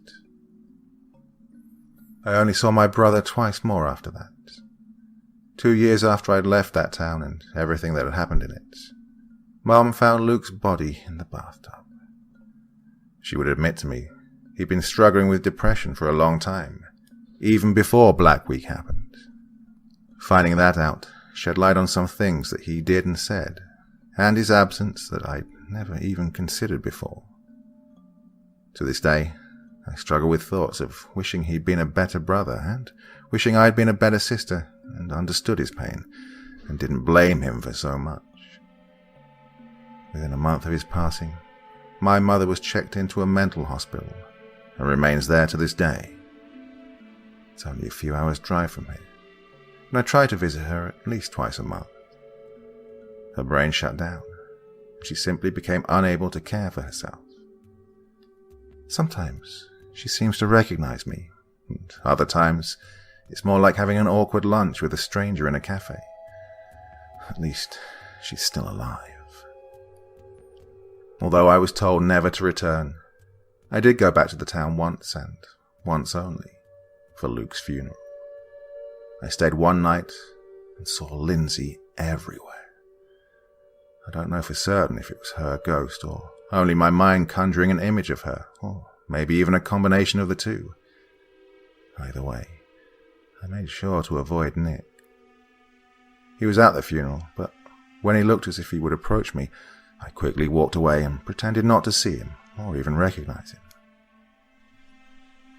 I only saw my brother twice more after that. 2 years after I'd left that town and everything that had happened in it, Mum found Luke's body in the bathtub. She would admit to me he'd been struggling with depression for a long time, even before Black Week happened. Finding that out shed light on some things that he did and said, and his absence that I'd never even considered before. To this day, I struggle with thoughts of wishing he'd been a better brother and wishing I'd been a better sister and understood his pain and didn't blame him for so much. Within a month of his passing, my mother was checked into a mental hospital and remains there to this day. It's only a few hours' drive from here, and I try to visit her at least twice a month. Her brain shut down, and she simply became unable to care for herself. Sometimes she seems to recognize me, and other times it's more like having an awkward lunch with a stranger in a cafe. At least she's still alive. Although I was told never to return, I did go back to the town once, and once only, for Luke's funeral. I stayed one night and saw Lindsay everywhere. I don't know for certain if it was her ghost or only my mind conjuring an image of her, or maybe even a combination of the two. Either way, I made sure to avoid Nick. He was at the funeral, but when he looked as if he would approach me, I quickly walked away and pretended not to see him or even recognize him.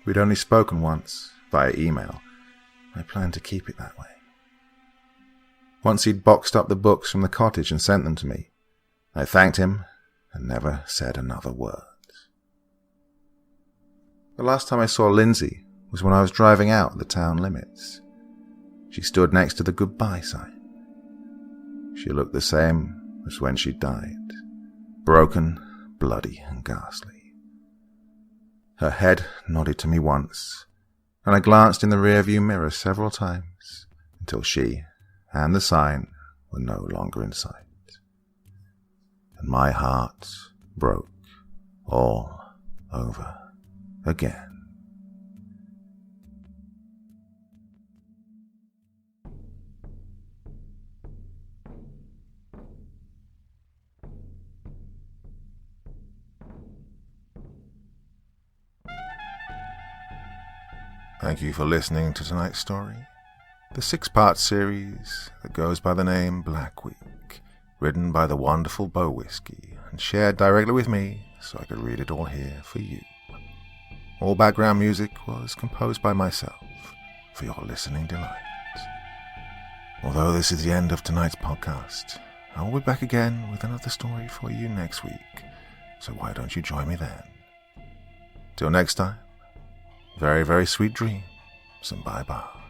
We'd only spoken once, via email. I planned to keep it that way. Once he'd boxed up the books from the cottage and sent them to me, I thanked him and never said another word. The last time I saw Lindsay was when I was driving out the town limits. She stood next to the goodbye sign. She looked the same as when she died, broken, bloody, and ghastly. Her head nodded to me once, and I glanced in the rearview mirror several times until she and the sign were no longer in sight. And my heart broke all over again. Thank you for listening to tonight's story, the 6-part series that goes by the name Black Week, written by the wonderful Boe Whiskey and shared directly with me so I could read it all here for you. All background music was composed by myself for your listening delight. Although this is the end of tonight's podcast, I will be back again with another story for you next week, so why don't you join me then? Till next time, very, very sweet dreams, and bye-bye.